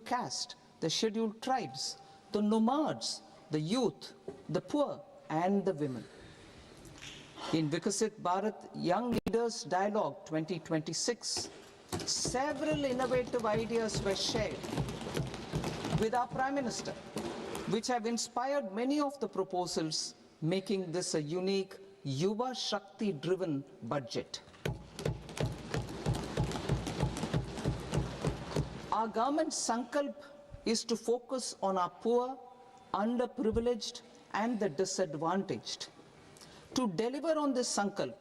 scheduled caste, the scheduled tribes, the nomads, the youth, the poor, and the women. In Vikasit Bharat Young Leaders Dialogue 2026, several innovative ideas were shared with our Prime Minister, which have inspired many of the proposals, making this a unique Yuva Shakti-driven budget. Our government's sankalp is to focus on our poor, underprivileged, and the disadvantaged. To deliver on this sankalp,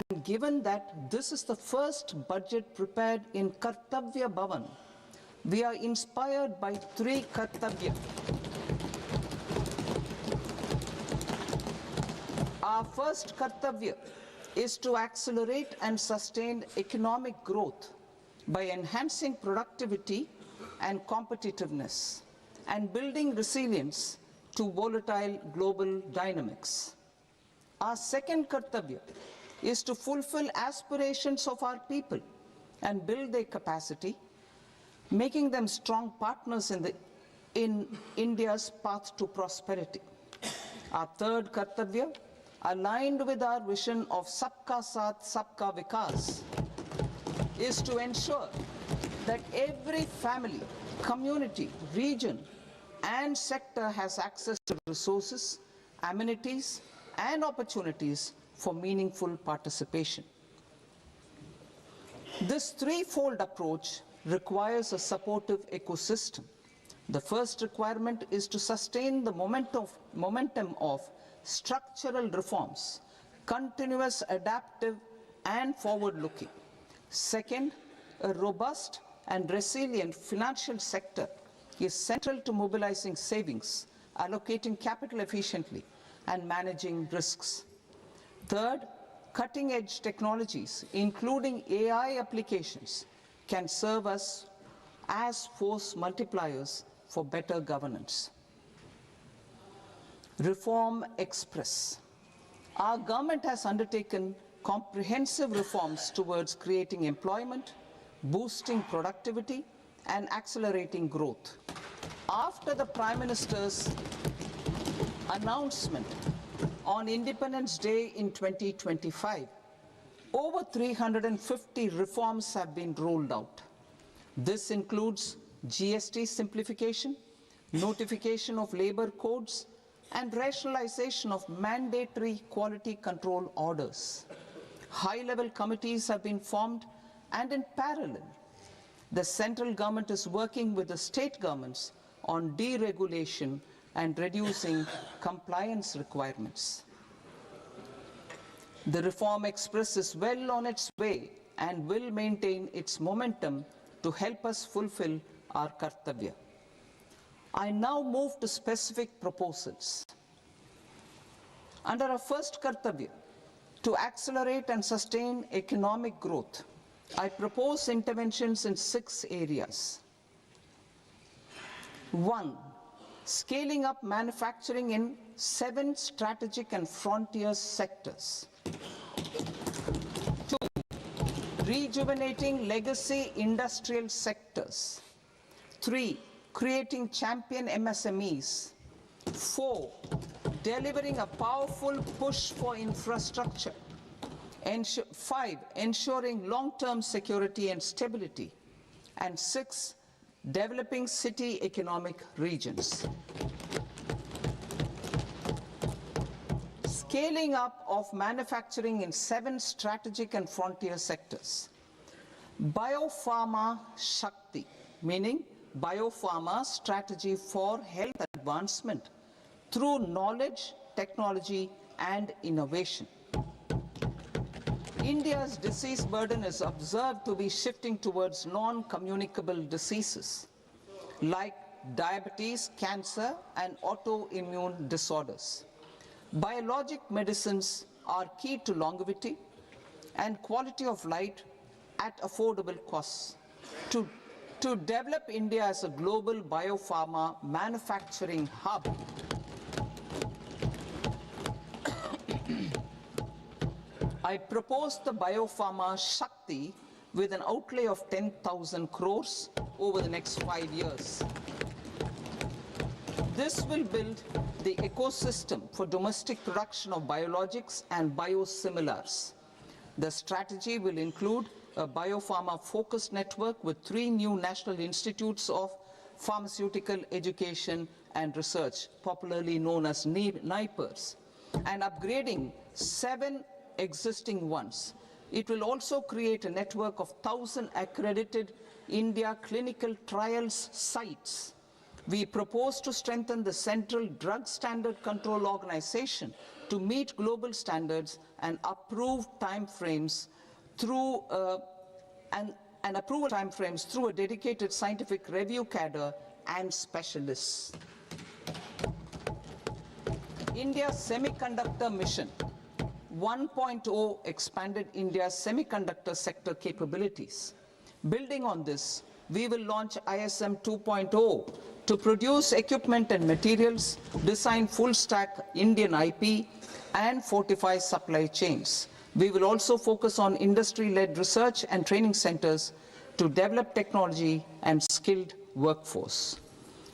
and given that this is the first budget prepared in Kartavya Bhavan, we are inspired by three Kartavya. Our first Kartavya is to accelerate and sustain economic growth by enhancing productivity and competitiveness and building resilience to volatile global dynamics. Our second Kartavya is to fulfill aspirations of our people and build their capacity, making them strong partners in India's path to prosperity. Our third Kartavya, aligned with our vision of Sabka Saath, Sabka Vikas, is to ensure that every family, community, region, and sector has access to resources, amenities, and opportunities for meaningful participation. This threefold approach requires a supportive ecosystem. The first requirement is to sustain the momentum of structural reforms, continuous, adaptive, and forward-looking. Second, a robust and resilient financial sector is central to mobilizing savings, allocating capital efficiently, and managing risks. Third, cutting-edge technologies, including AI applications, can serve us as force multipliers for better governance. Reform Express. Our government has undertaken comprehensive reforms towards creating employment, boosting productivity, and accelerating growth. After the Prime Minister's announcement on Independence Day in 2025, over 350 reforms have been rolled out. This includes GST simplification, notification of labor codes, and rationalization of mandatory quality control orders. High-level committees have been formed, and in parallel, the central government is working with the state governments on deregulation and reducing compliance requirements. The Reform Express is well on its way and will maintain its momentum to help us fulfill our Kartavya. I now move to specific proposals. Under our first Kartavya, to accelerate and sustain economic growth, I propose interventions in 6 areas. 1. Scaling up manufacturing in 7 strategic and frontier sectors. 2. Rejuvenating legacy industrial sectors. 3. Creating champion MSMEs. 4. Delivering a powerful push for infrastructure. 5. Ensuring long-term security and stability. And 6. Developing city economic regions. Scaling up of manufacturing in 7 strategic and frontier sectors. Biopharma Shakti, meaning biopharma strategy for health advancement through knowledge, technology, and innovation. India's disease burden is observed to be shifting towards non-communicable diseases like diabetes, cancer, and autoimmune disorders. Biologic medicines are key to longevity and quality of life at affordable costs. To develop India as a global biopharma manufacturing hub, I propose the Biopharma Shakti with an outlay of 10,000 crores over the next 5 years. This will build the ecosystem for domestic production of biologics and biosimilars. The strategy will include a biopharma-focused network with 3 new national institutes of pharmaceutical education and research, popularly known as NIPERs, and upgrading 7 existing ones. It will also create a network of 1,000 accredited India clinical trials sites. We propose to strengthen the Central Drug Standard Control Organization to meet global standards and approve timeframes through approval timeframes through a dedicated scientific review cadre and specialists. India's Semiconductor Mission 1.0 expanded India's semiconductor sector capabilities. Building on this, we will launch ISM 2.0 to produce equipment and materials, design full-stack Indian IP, and fortify supply chains. We will also focus on industry-led research and training centers to develop technology and skilled workforce.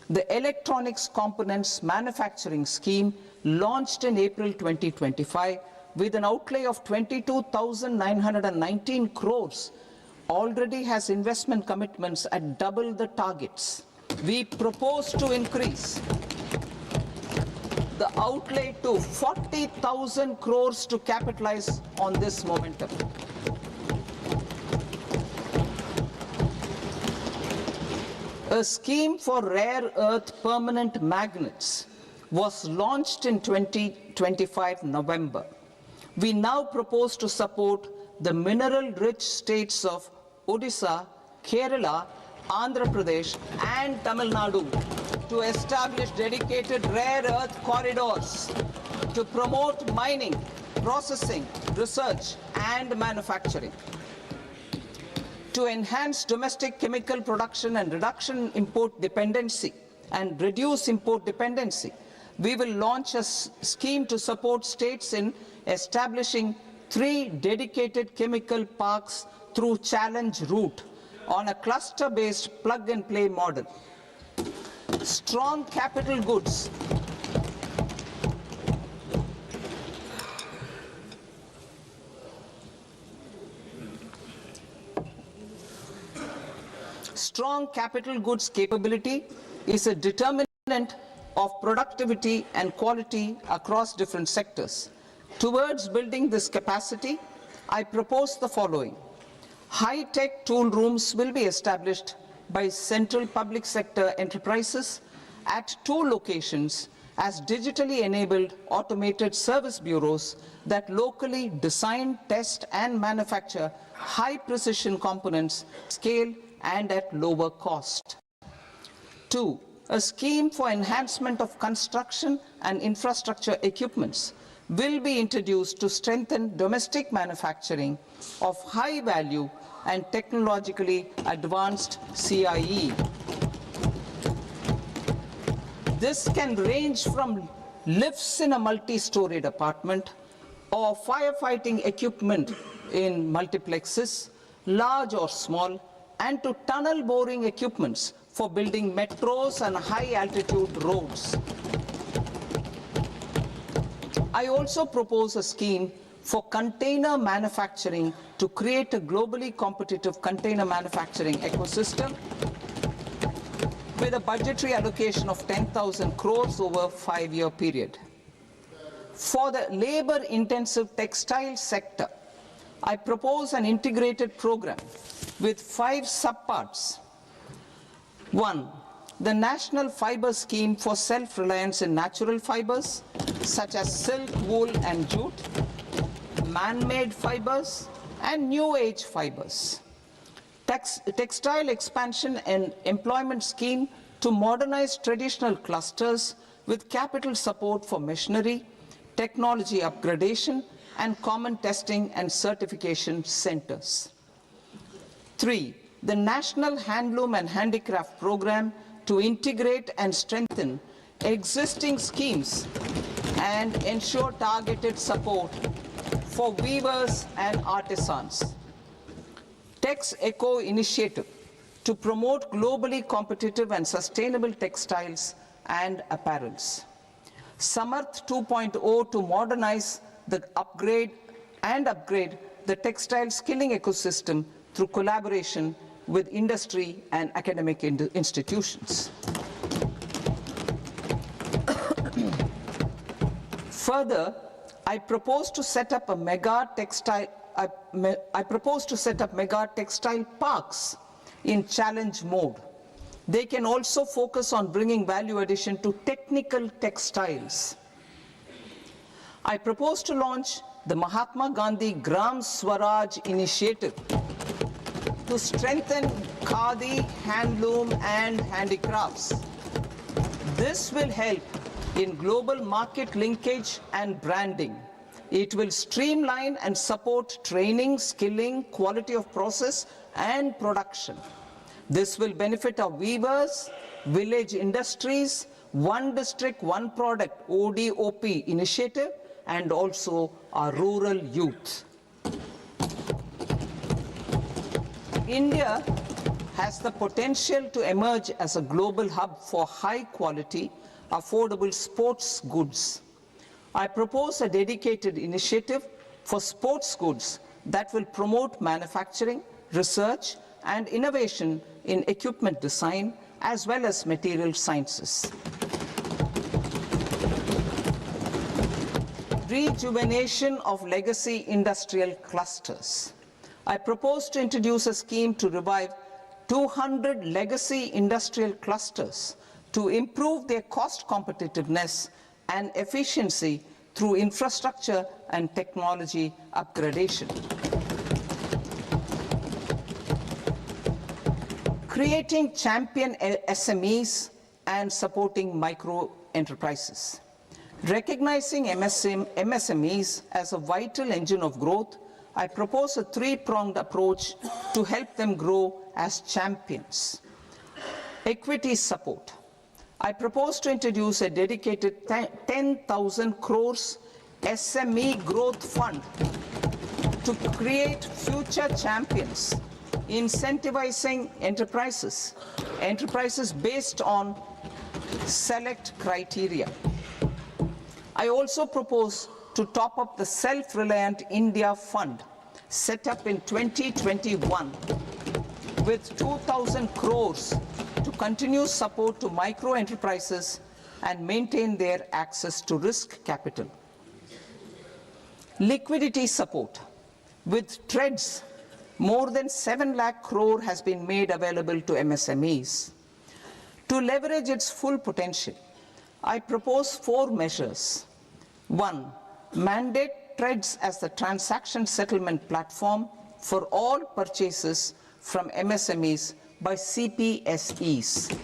The Electronics Components Manufacturing Scheme, launched in April 2025 with an outlay of 22,919 crores, already has investment commitments at double the targets. We propose to increase the outlay to 40,000 crores to capitalize on this momentum. A scheme for rare earth permanent magnets was launched in 2025 November. We now propose to support the mineral-rich states of Odisha, Kerala, Andhra Pradesh and Tamil Nadu to establish dedicated rare earth corridors to promote mining, processing, research and manufacturing. To enhance domestic chemical production and reduce import dependency, we will launch a scheme to support states in establishing 3 dedicated chemical parks through challenge route on a cluster-based plug-and-play model. Strong capital goods. Strong capital goods capability is a determinant of productivity and quality across different sectors. Towards building this capacity, I propose the following. High-tech tool rooms will be established by central public sector enterprises at 2 locations as digitally enabled automated service bureaus that locally design, test and manufacture high-precision components, scale and at lower cost. 2. A scheme for enhancement of construction and infrastructure equipments will be introduced to strengthen domestic manufacturing of high value and technologically advanced CIE. This can range from lifts in a multi-storied apartment or firefighting equipment in multiplexes, large or small, and to tunnel boring equipments for building metros and high-altitude roads. I also propose a scheme for container manufacturing to create a globally competitive container manufacturing ecosystem with a budgetary allocation of 10,000 crores over a 5-year period. For the labor-intensive textile sector, I propose an integrated program with 5 subparts. 1. The National Fiber Scheme for self-reliance in natural fibers, such as silk, wool and jute, man-made fibers and new age fibers. Textile expansion and employment scheme to modernize traditional clusters with capital support for machinery, technology upgradation and common testing and certification centers. 3. The National Handloom and Handicraft Program to integrate and strengthen existing schemes and ensure targeted support for weavers and artisans. Tex Eco initiative to promote globally competitive and sustainable textiles and apparels. Samarth 2.0 to modernize the upgrade the textile skilling ecosystem through collaboration with industry and academic institutions. Further, I propose to set up mega textile parks in challenge mode. They can also focus on bringing value addition to technical textiles. I propose to launch the Mahatma Gandhi Gram Swaraj initiative to strengthen khadi, handloom and handicrafts. This will help in global market linkage and branding. It will streamline and support training, skilling, quality of process and production. This will benefit our weavers, village industries, one district, one product ODOP initiative and also our rural youth. India has the potential to emerge as a global hub for high quality, affordable sports goods. I propose a dedicated initiative for sports goods that will promote manufacturing, research and innovation in equipment design as well as material sciences. Rejuvenation of legacy industrial clusters. I propose to introduce a scheme to revive 200 legacy industrial clusters to improve their cost competitiveness and efficiency through infrastructure and technology upgradation. Creating champion SMEs and supporting micro enterprises. Recognizing MSMEs as a vital engine of growth, I propose a three-pronged approach to help them grow as champions. Equity support. I propose to introduce a dedicated 10,000 crores SME growth fund to create future champions, incentivizing enterprises based on select criteria. I also propose to top up the Self-Reliant India Fund set up in 2021 with 2,000 crores to continue support to micro enterprises and maintain their access to risk capital. Liquidity support. With TREDS, more than 7 lakh crore has been made available to MSMEs. To leverage its full potential, I propose 4 measures. 1. Mandate TREDS as the transaction settlement platform for all purchases from MSMEs by CPSEs,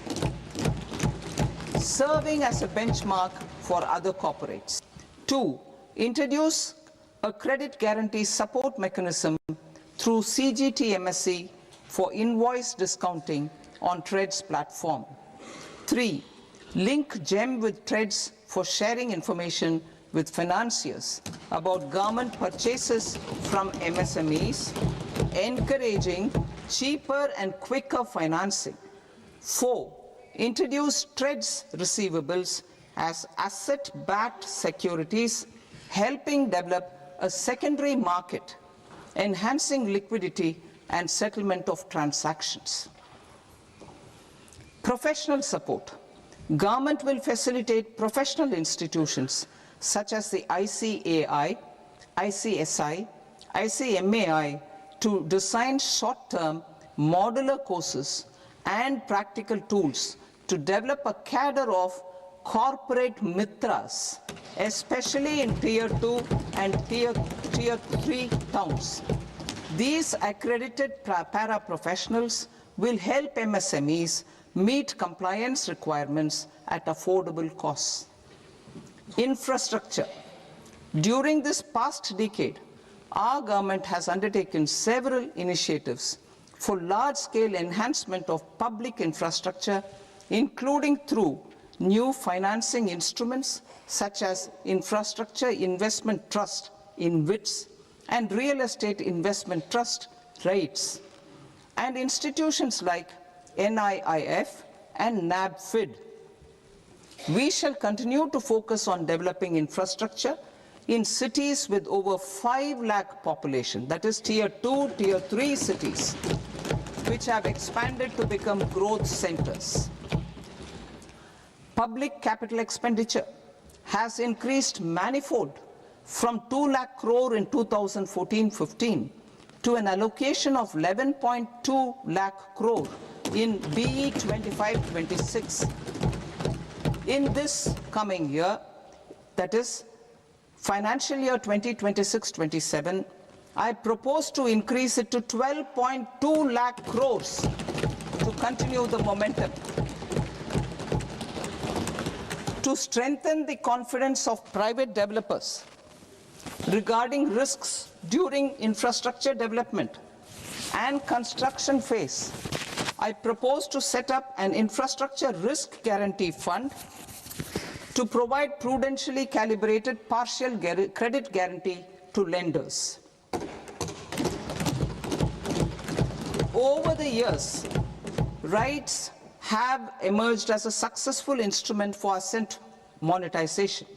serving as a benchmark for other corporates. 2. Introduce a credit guarantee support mechanism through CGTMSE for invoice discounting on TREDS platform. 3. Link GEM with TREDS for sharing information with financiers about government purchases from MSMEs, encouraging cheaper and quicker financing. 4. Introduce TREDS receivables as asset-backed securities, helping develop a secondary market, enhancing liquidity and settlement of transactions. Professional support. Government will facilitate professional institutions such as the ICAI, ICSI, ICMAI to design short-term modular courses and practical tools to develop a cadre of corporate mitras, especially in Tier 2 and Tier 3 towns. These accredited para-professionals will help MSMEs meet compliance requirements at affordable costs. Infrastructure. During this past decade, our government has undertaken several initiatives for large-scale enhancement of public infrastructure, including through new financing instruments such as Infrastructure Investment Trust (InvITs) and Real Estate Investment Trust (REITs), and institutions like NIIF and NABFID. We shall continue to focus on developing infrastructure in cities with over 5 lakh population, that is tier 2, tier 3 cities, which have expanded to become growth centers. Public capital expenditure has increased manifold from 2 lakh crore in 2014-15 to an allocation of 11.2 lakh crore in BE 25-26. In this coming year, that is financial year 2026-27, I propose to increase it to 12.2 lakh crores to continue the momentum. To strengthen the confidence of private developers regarding risks during infrastructure development and construction phase, I propose to set up an infrastructure risk guarantee fund to provide prudentially calibrated partial credit guarantee to lenders. Over the years, REITs have emerged as a successful instrument for asset monetization.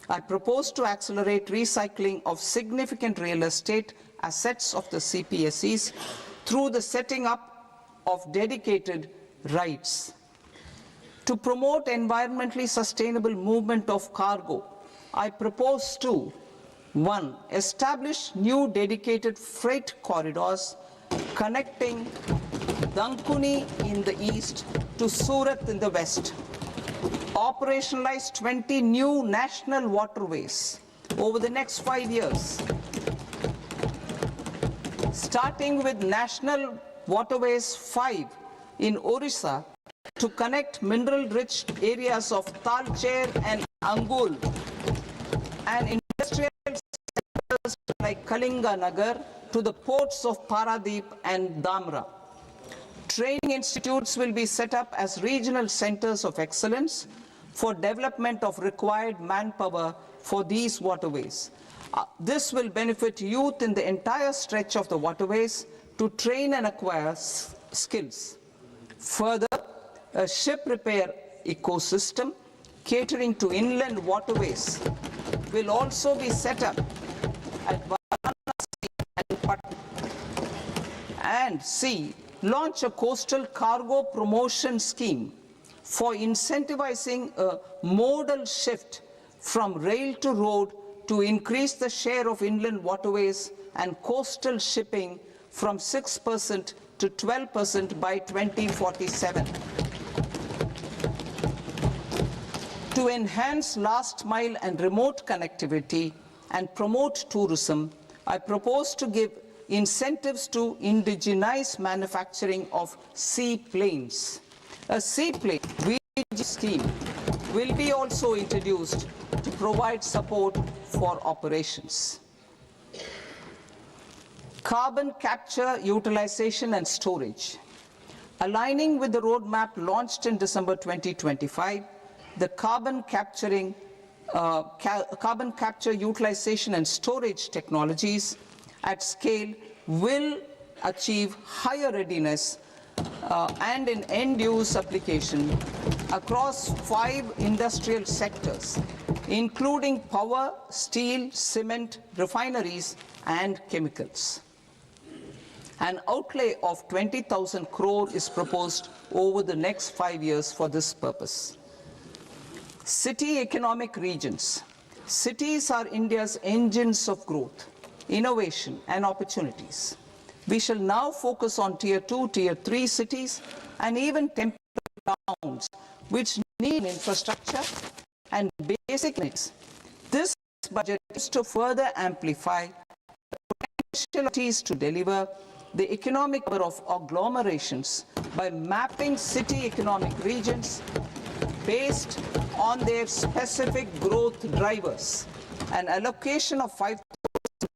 I propose to accelerate recycling of significant real estate assets of the CPSEs through the setting up of dedicated REITs. To promote environmentally sustainable movement of cargo, I propose to 1. Establish new dedicated freight corridors connecting Dankuni in the east to Surat in the west. Operationalize 20 new national waterways over the next 5 years, starting with National Waterways 5 in Odisha to connect mineral-rich areas of Talcher and Angul and industrial centers like Kalinga Nagar to the ports of Paradeep and Dhamra. Training institutes will be set up as regional centers of excellence for development of required manpower for these waterways. This will benefit youth in the entire stretch of the waterways to train and acquire skills. Further, a ship repair ecosystem catering to inland waterways will also be set up at Varanasi and Patna. And C, launch a coastal cargo promotion scheme for incentivizing a modal shift from rail to road to increase the share of inland waterways and coastal shipping from 6% to 12% by 2047. To enhance last mile and remote connectivity and promote tourism, I propose to give incentives to indigenize manufacturing of seaplanes. A seaplane scheme will be also introduced to provide support for operations. Carbon capture, utilization and storage. Aligning with the roadmap launched in December 2025, the carbon capture, utilization and storage technologies at scale will achieve higher readiness and in end-use application across 5 industrial sectors, including power, steel, cement, refineries, and chemicals. An outlay of 20,000 crore is proposed over the next 5 years for this purpose. City economic regions. Cities are India's engines of growth, innovation, and opportunities. We shall now focus on tier 2, tier 3 cities, and even temporary towns, which need infrastructure and basic needs. This budget is to further amplify the potentialities to deliver the economic power of agglomerations by mapping city economic regions based on their specific growth drivers. An allocation of 5,000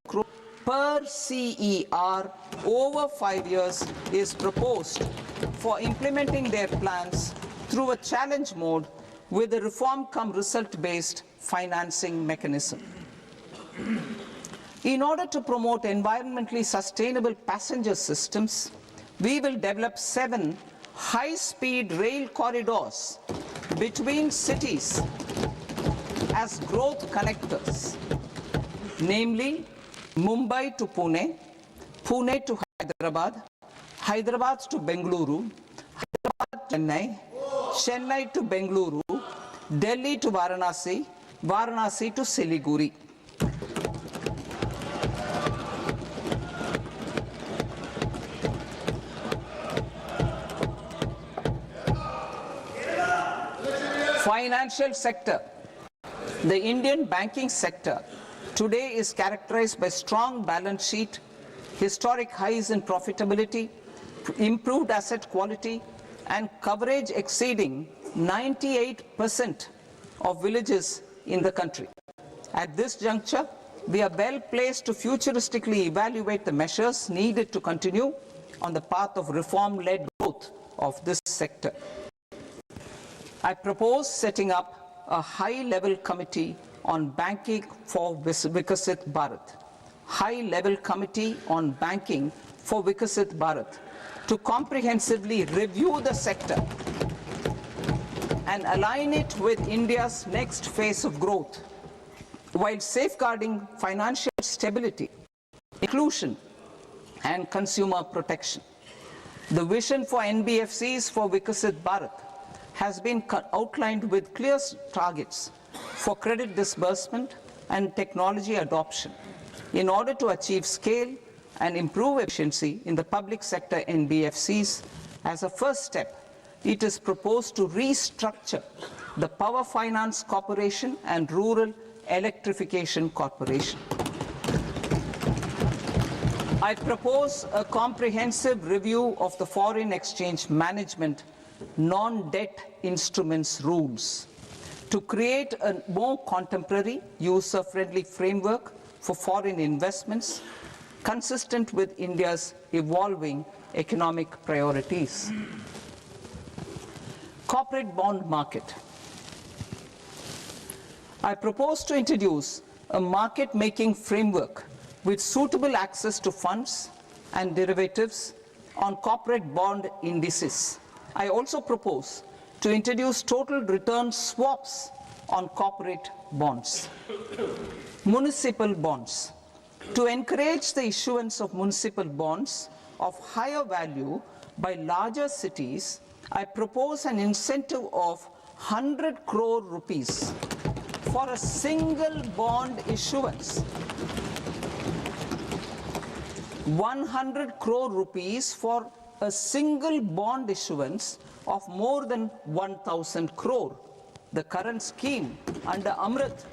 crore per CER over 5 years is proposed for implementing their plans through a challenge mode with a reform-cum-result-based financing mechanism. In order to promote environmentally sustainable passenger systems, we will develop 7 high-speed rail corridors between cities as growth connectors, namely Mumbai to Pune, Pune to Hyderabad, Hyderabad to Bengaluru, Hyderabad to Chennai, Chennai to Bengaluru, Delhi to Varanasi, Varanasi to Siliguri. Financial sector. The Indian banking sector today is characterized by strong balance sheet, historic highs in profitability, improved asset quality, and coverage exceeding 98% of villages in the country. At this juncture, we are well placed to futuristically evaluate the measures needed to continue on the path of reform-led growth of this sector. I propose setting up a high-level committee on banking for Vikasit Bharat. High-level committee on banking for Vikasit Bharat to comprehensively review the sector and align it with India's next phase of growth, while safeguarding financial stability, inclusion, and consumer protection. The vision for NBFCs for Vikasit Bharat has been outlined with clear targets for credit disbursement and technology adoption in order to achieve scale and improve efficiency in the public sector NBFCs. As a first step, it is proposed to restructure the Power Finance Corporation and Rural Electrification Corporation. I propose a comprehensive review of the foreign exchange management non-debt instruments rules to create a more contemporary, user-friendly framework for foreign investments consistent with India's evolving economic priorities. Corporate bond market. I propose to introduce a market-making framework with suitable access to funds and derivatives on corporate bond indices. I also propose to introduce total return swaps on corporate bonds. Municipal bonds. To encourage the issuance of municipal bonds of higher value by larger cities, I propose an incentive of 100 crore rupees for a single bond issuance. 100 crore rupees for a single bond issuance of more than 1,000 crore. The current scheme under Amrit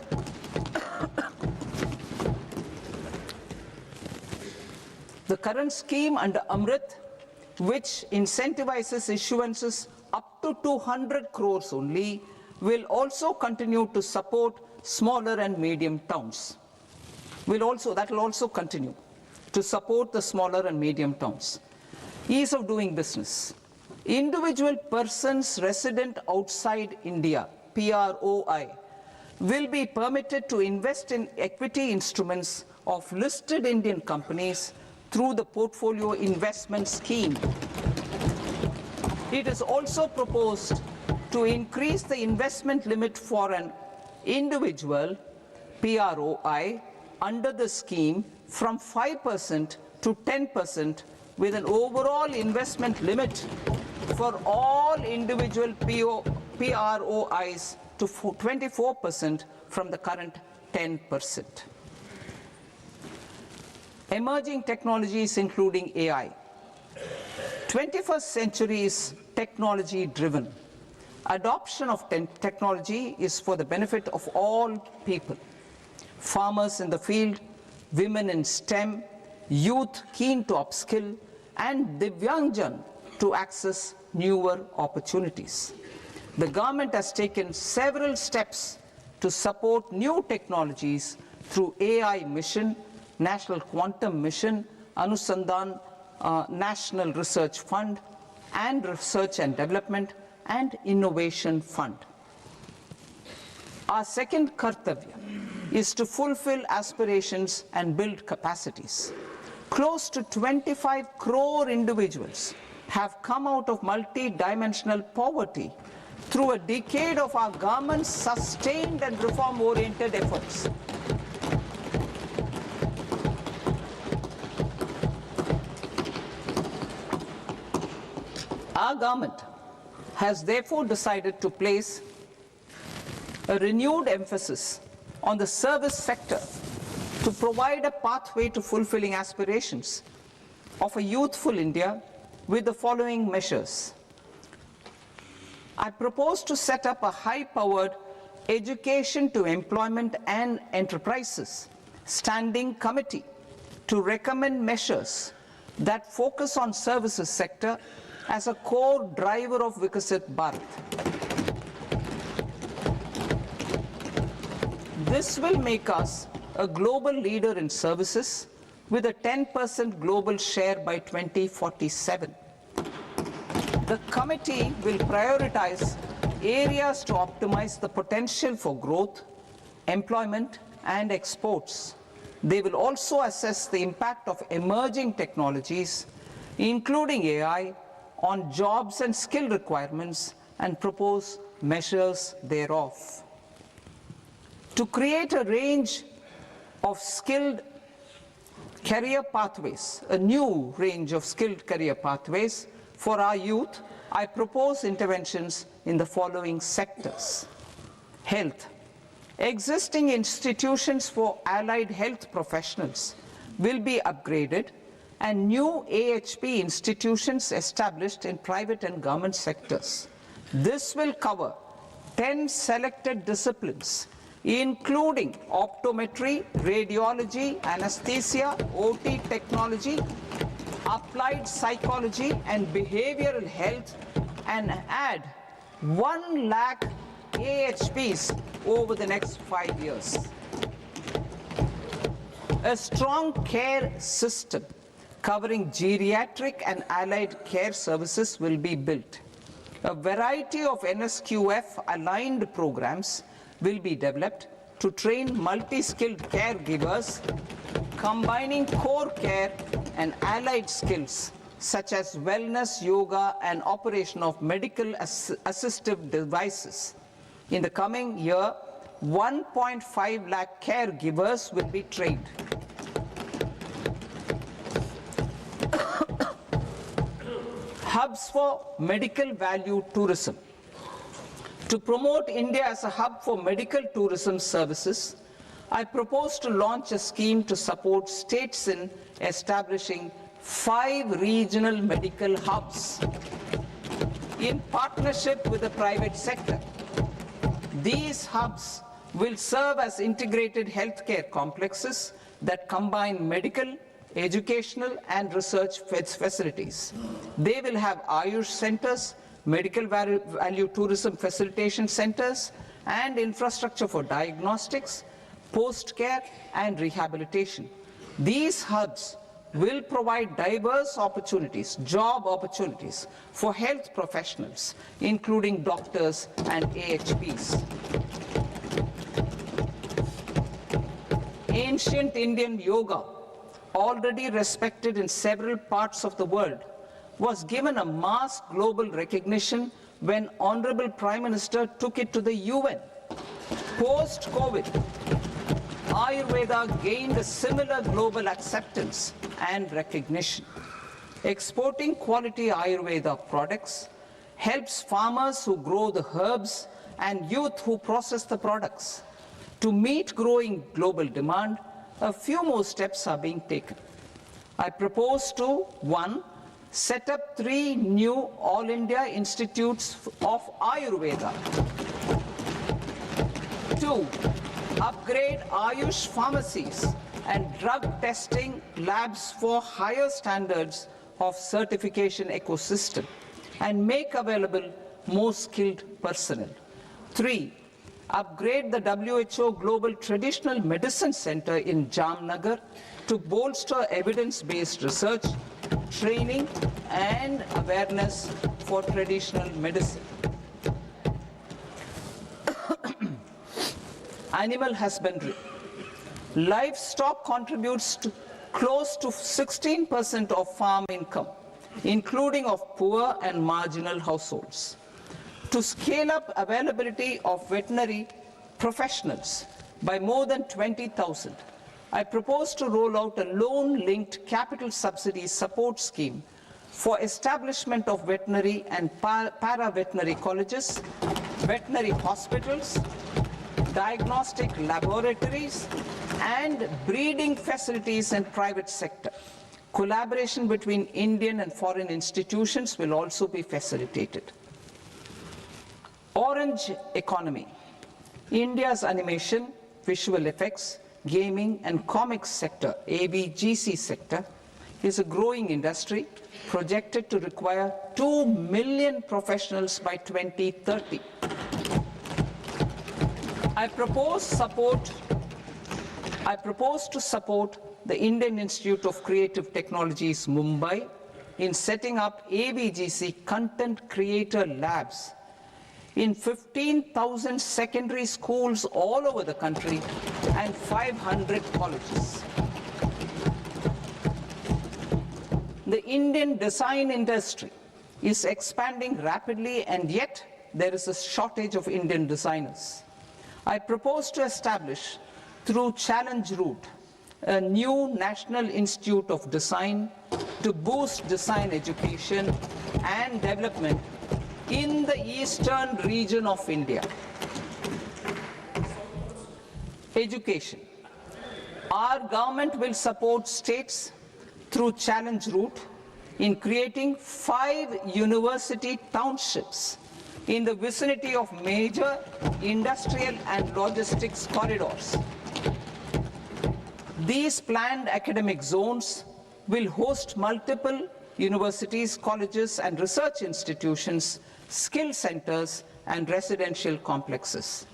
which incentivizes issuances up to 200 crores only, will also continue to support smaller and medium towns. That will also continue to support the smaller and medium towns. Ease of doing business. Individual persons resident outside India, PROI, will be permitted to invest in equity instruments of listed Indian companies through the portfolio investment scheme. It is also proposed to increase the investment limit for an individual PROI under the scheme from 5% to 10%, with an overall investment limit for all individual PROIs to 24% from the current 10%. Emerging technologies including AI. 21st century is technology driven. Adoption of technology is for the benefit of all people. Farmers in the field, women in STEM, youth keen to upskill, and Divyangjan to access newer opportunities. The government has taken several steps to support new technologies through AI Mission, National Quantum Mission, Anusandhan National Research Fund, and Research and Development and Innovation Fund. Our second kartavya is to fulfill aspirations and build capacities. Close to 25 crore individuals have come out of multi-dimensional poverty through a decade of our government's sustained and reform-oriented efforts. Our government has therefore decided to place a renewed emphasis on the service sector to provide a pathway to fulfilling aspirations of a youthful India with the following measures. I propose to set up a high-powered Education to Employment and Enterprises Standing Committee to recommend measures that focus on services sector as a core driver of Vikasit Bharat. This will make us a global leader in services with a 10% global share by 2047. The committee will prioritize areas to optimize the potential for growth, employment, and exports. They will also assess the impact of emerging technologies, including AI, on jobs and skill requirements and propose measures thereof. To create a range of skilled career pathways, a new range of skilled career pathways for our youth, I propose interventions in the following sectors. Health. Existing institutions for allied health professionals will be upgraded and new AHP institutions established in private and government sectors. This will cover 10 selected disciplines, including optometry, radiology, anesthesia, OT technology, applied psychology and behavioral health, and add 1 lakh AHPs over the next 5 years. A strong care system covering geriatric and allied care services will be built. A variety of NSQF-aligned programs will be developed to train multi-skilled caregivers, combining core care and allied skills such as wellness, yoga, and operation of medical assistive devices. In the coming year, 1.5 lakh caregivers will be trained. Hubs for medical value tourism. To promote India as a hub for medical tourism services, I propose to launch a scheme to support states in establishing 5 regional medical hubs in partnership with the private sector. These hubs will serve as integrated healthcare complexes that combine medical, educational, and research facilities. They will have Ayush centers, medical value tourism facilitation centers, and infrastructure for diagnostics, post-care, and rehabilitation. These hubs will provide diverse opportunities, job opportunities for health professionals, including doctors and AHPs. Ancient Indian yoga, already respected in several parts of the world, was given a mass global recognition when Honorable Prime Minister took it to the UN. Post-COVID, Ayurveda gained a similar global acceptance and recognition. Exporting quality Ayurveda products helps farmers who grow the herbs and youth who process the products. To meet growing global demand, a few more steps are being taken. I propose to, 1, set up 3 new All India Institutes of Ayurveda. 2, upgrade Ayush pharmacies and drug testing labs for higher standards of certification ecosystem and make available more skilled personnel. 3, upgrade the WHO Global Traditional Medicine Center in Jamnagar to bolster evidence-based research, training, and awareness for traditional medicine. Animal husbandry. Livestock contributes close to 16% of farm income, including of poor and marginal households. To scale up availability of veterinary professionals by more than 20,000, I propose to roll out a loan-linked capital subsidy support scheme for establishment of veterinary and para-veterinary colleges, veterinary hospitals, diagnostic laboratories, and breeding facilities in private sector. Collaboration between Indian and foreign institutions will also be facilitated. Orange economy. India's animation, visual effects, gaming and comics sector, AVGC sector, is a growing industry projected to require 2 million professionals by 2030. I propose to support the Indian Institute of Creative Technologies, Mumbai, in setting up AVGC content creator labs in 15,000 secondary schools all over the country and 500 colleges. The Indian design industry is expanding rapidly, and yet there is a shortage of Indian designers. I propose to establish, through Challenge Route, a new National Institute of Design to boost design education and development in the eastern region of India. Education. Our government will support states through Challenge Route in creating 5 university townships in the vicinity of major industrial and logistics corridors. These planned academic zones will host multiple universities, colleges and research institutions, skill centers and residential complexes.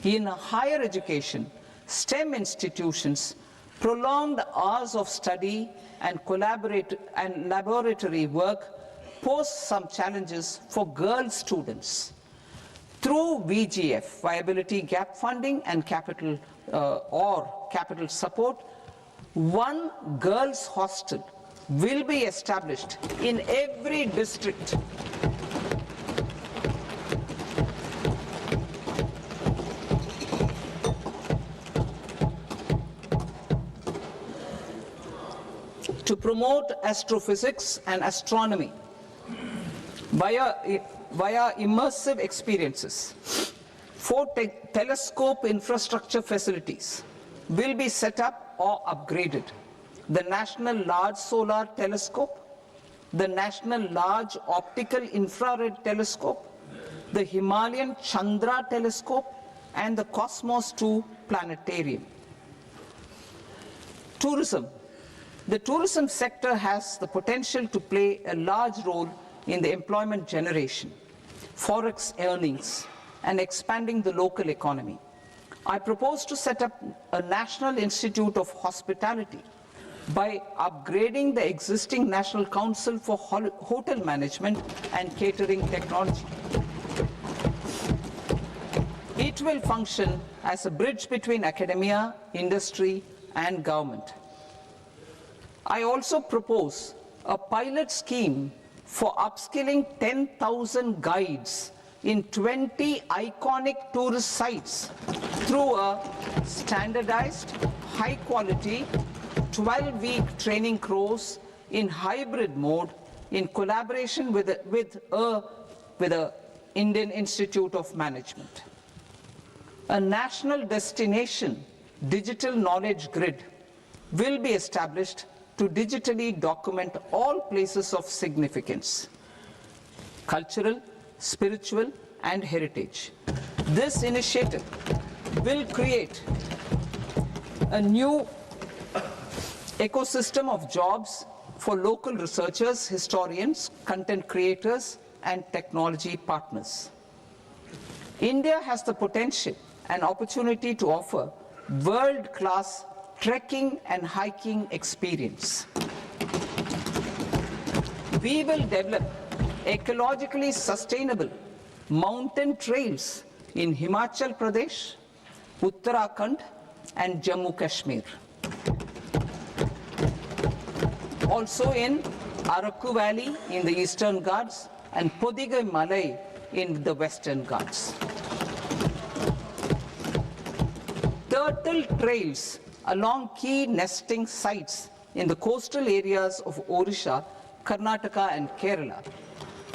In higher education, STEM institutions, prolonged hours of study and laboratory work pose some challenges for girl students. Through VGF, viability gap funding and capital support, one girls' hostel will be established in every district. To promote astrophysics and astronomy via immersive experiences. 4 telescope infrastructure facilities will be set up or upgraded. The National Large Solar Telescope, the National Large Optical Infrared Telescope, the Himalayan Chandra Telescope, and the Cosmos 2 Planetarium. Tourism. The tourism sector has the potential to play a large role in the employment generation, forex earnings, and expanding the local economy. I propose to set up a National Institute of Hospitality by upgrading the existing National Council for Hotel Management and Catering Technology. It will function as a bridge between academia, industry, and government. I also propose a pilot scheme for upskilling 10,000 guides in 20 iconic tourist sites through a standardized, high-quality, 12-week training course in hybrid mode in collaboration with the Indian Institute of Management. A national destination digital knowledge grid will be established to digitally document all places of significance, cultural, spiritual, and heritage. This initiative will create a new ecosystem of jobs for local researchers, historians, content creators, and technology partners. India has the potential and opportunity to offer world-class trekking and hiking experience. We will develop ecologically sustainable mountain trails in Himachal Pradesh, Uttarakhand, and Jammu Kashmir. also in Araku Valley in the Eastern Ghats and Podigai Malai in the Western Ghats. Turtle trails along key nesting sites in the coastal areas of Odisha, Karnataka and Kerala.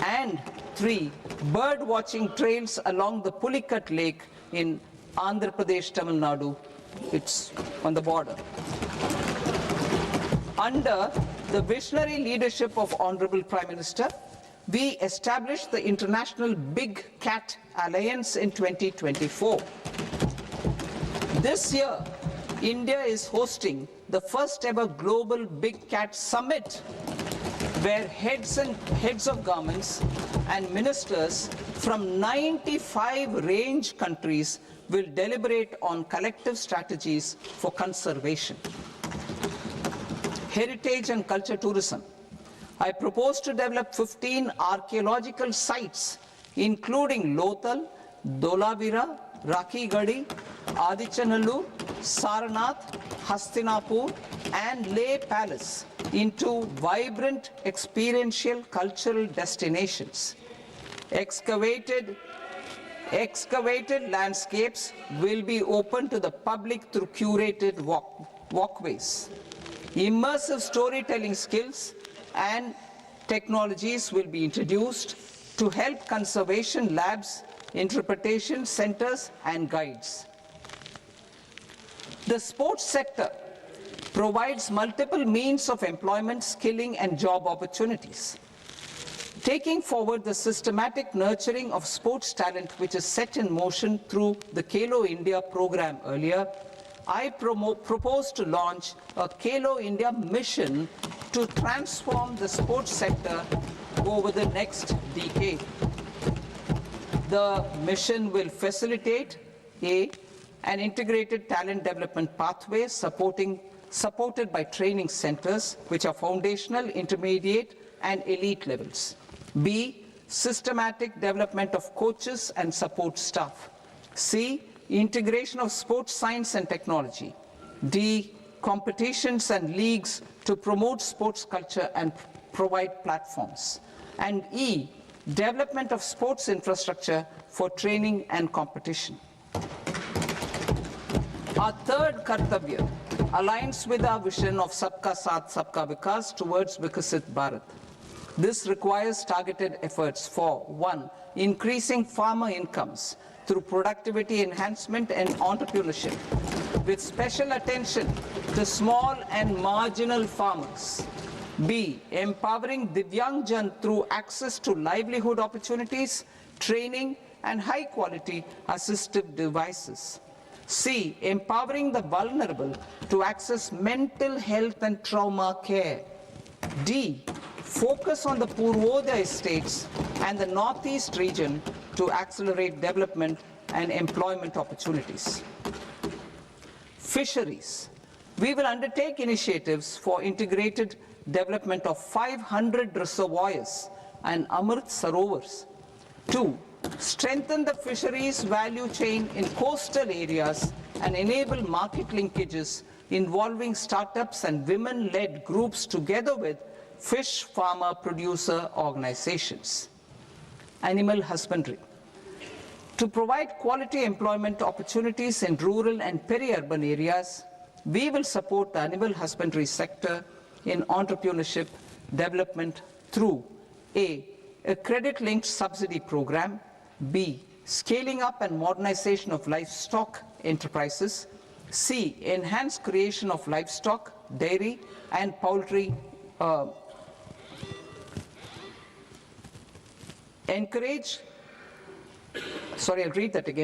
And 3, bird watching trails along the Pulikat Lake in Andhra Pradesh, Tamil Nadu. It's on the border. Under the visionary leadership of Honorable Prime Minister, we established the International Big Cat Alliance in 2024. This year, India is hosting the first ever Global Big Cat Summit, where heads of governments and ministers from 95 range countries will deliberate on collective strategies for conservation. Heritage and culture tourism. I propose to develop 15 archaeological sites, including Lothal, Dolavira, Rakhi Gadi, Adichanallur, Saranath, Hastinapur, and Leh Palace into vibrant experiential cultural destinations. Excavated landscapes will be open to the public through curated walkways. Immersive storytelling skills and technologies will be introduced to help conservation labs, interpretation centers, and guides. The sports sector provides multiple means of employment, skilling, and job opportunities. Taking forward the systematic nurturing of sports talent, which is set in motion through the Khelo India program earlier, I propose to launch a Khelo India mission to transform the sports sector over the next decade. The mission will facilitate an integrated talent development pathway supported by training centers, which are foundational, intermediate, and elite levels. B, systematic development of coaches and support staff. C, integration of sports science and technology. D, competitions and leagues to promote sports culture and provide platforms. And E, development of sports infrastructure for training and competition. Our third Kartavya aligns with our vision of Sabka Saath, Sabka Vikas towards Vikasit Bharat. This requires targeted efforts for 1, increasing farmer incomes through productivity enhancement and entrepreneurship, with special attention to small and marginal farmers. B, empowering Divyang Jan through access to livelihood opportunities, training, and high-quality assistive devices. C, empowering the vulnerable to access mental health and trauma care. D, focus on the Purvodaya states and the Northeast region to accelerate development and employment opportunities. Fisheries. We will undertake initiatives for integrated development of 500 reservoirs and Amrit Sarovars. 2, strengthen the fisheries value chain in coastal areas and enable market linkages involving startups and women-led groups together with fish farmer producer organizations. Animal husbandry. To provide quality employment opportunities in rural and peri-urban areas, we will support the animal husbandry sector in entrepreneurship development through A, credit-linked subsidy program, B, scaling up and modernization of livestock enterprises, C, enhanced creation of livestock, dairy, and poultry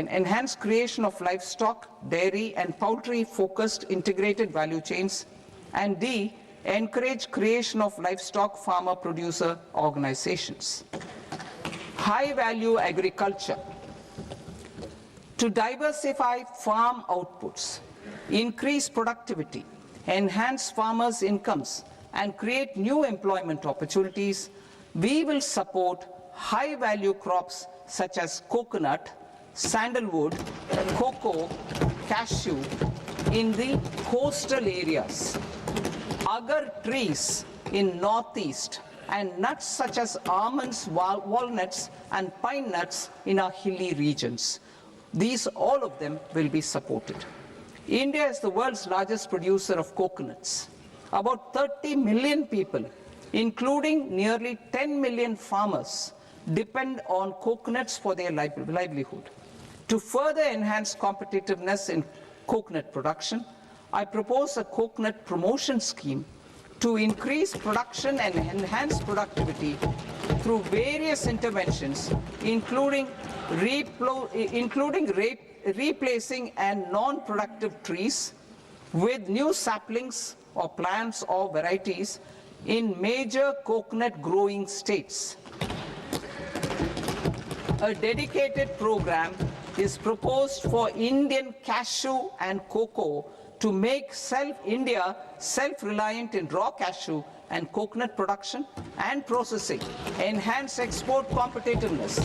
enhanced creation of livestock, dairy, and poultry-focused integrated value chains, and D, encourage creation of livestock farmer-producer organizations. High-value agriculture. To diversify farm outputs, increase productivity, enhance farmers' incomes, and create new employment opportunities, we will support high-value crops such as coconut, sandalwood, cocoa, cashew in the coastal areas. Agar trees in Northeast and nuts such as almonds, walnuts and pine nuts in our hilly regions. These, all of them, will be supported. India is the world's largest producer of coconuts. About 30 million people, including nearly 10 million farmers, depend on coconuts for their livelihood. To further enhance competitiveness in coconut production, I propose a coconut promotion scheme to increase production and enhance productivity through various interventions, including replacing and non-productive trees with new saplings or plants or varieties in major coconut growing states. A dedicated program is proposed for Indian cashew and cocoa to make India self-reliant in raw cashew and coconut production and processing, enhance export competitiveness,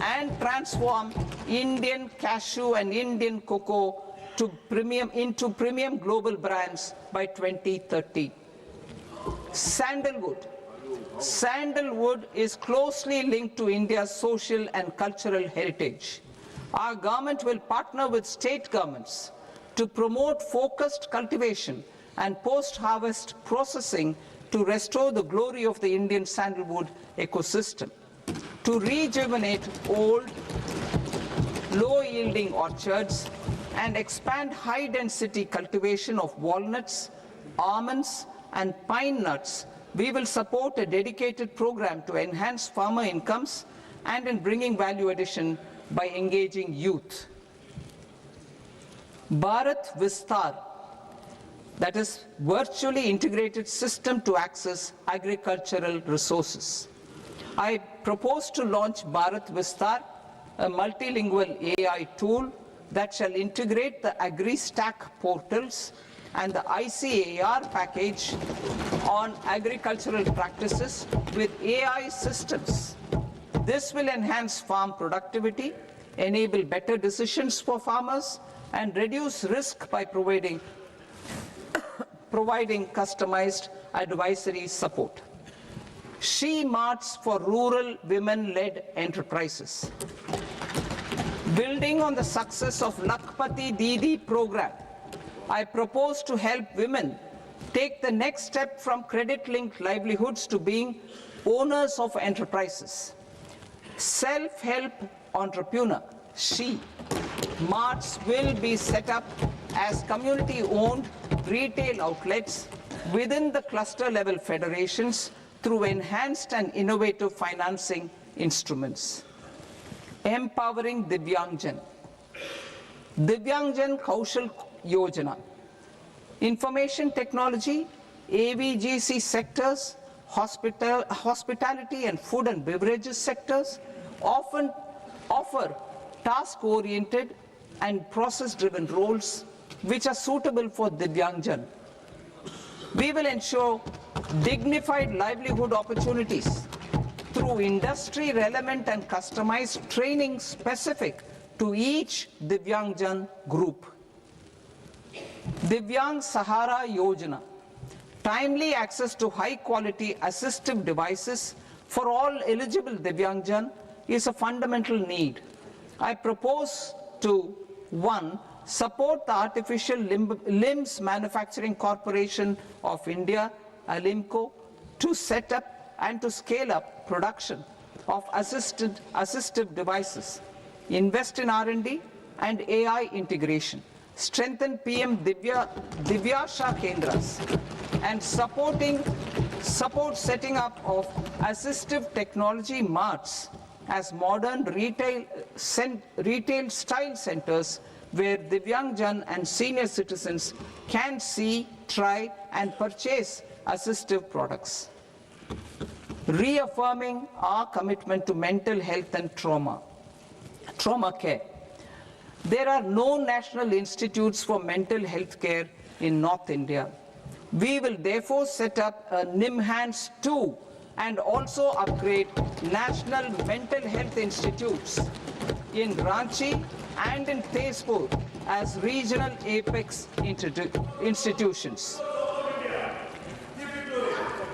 and transform Indian cashew and Indian cocoa into premium global brands by 2030. Sandalwood. Sandalwood is closely linked to India's social and cultural heritage. Our government will partner with state governments to promote focused cultivation and post-harvest processing to restore the glory of the Indian sandalwood ecosystem, to rejuvenate old, low-yielding orchards, and expand high-density cultivation of walnuts, almonds, and pine nuts. We will support a dedicated program to enhance farmer incomes and in bringing value addition by engaging youth. Bharat Vistar, that is virtually integrated system to access agricultural resources. I propose to launch Bharat Vistar, a multilingual AI tool that shall integrate the AgriStack portals and the ICAR package on agricultural practices with AI systems. This will enhance farm productivity, enable better decisions for farmers, and reduce risk by providing customized advisory support. She Marts for rural women-led enterprises. Building on the success of Lakpati Didi program, I propose to help women take the next step from credit-linked livelihoods to being owners of enterprises. Self-help entrepreneur, She Marts will be set up as community-owned retail outlets within the cluster-level federations through enhanced and innovative financing instruments. Empowering Divyangjan. Divyangjan Kaushal Yojana. Information technology, AVGC sectors, hospitality and food and beverages sectors often offer task-oriented and process-driven roles which are suitable for Divyangjan. We will ensure dignified livelihood opportunities through industry-relevant and customized training specific to each Divyangjan group. Divyang Sahara Yojana. Timely access to high-quality assistive devices for all eligible Divyangjan is a fundamental need. I propose to 1. Support the Artificial Limbs Manufacturing Corporation of India, ALIMCO, to set up and to scale up production of assistive devices, invest in R&D and AI integration, strengthen PM Divyasha Kendras, and support setting up of assistive technology marts as modern retail style centers where Divyangjan and senior citizens can see, try and purchase assistive products. Reaffirming our commitment to mental health and trauma care. There are no national institutes for mental health care in North India. We will therefore set up a NIMHANS 2 and also upgrade national mental health institutes in Ranchi and in Tezpur as regional apex institutions.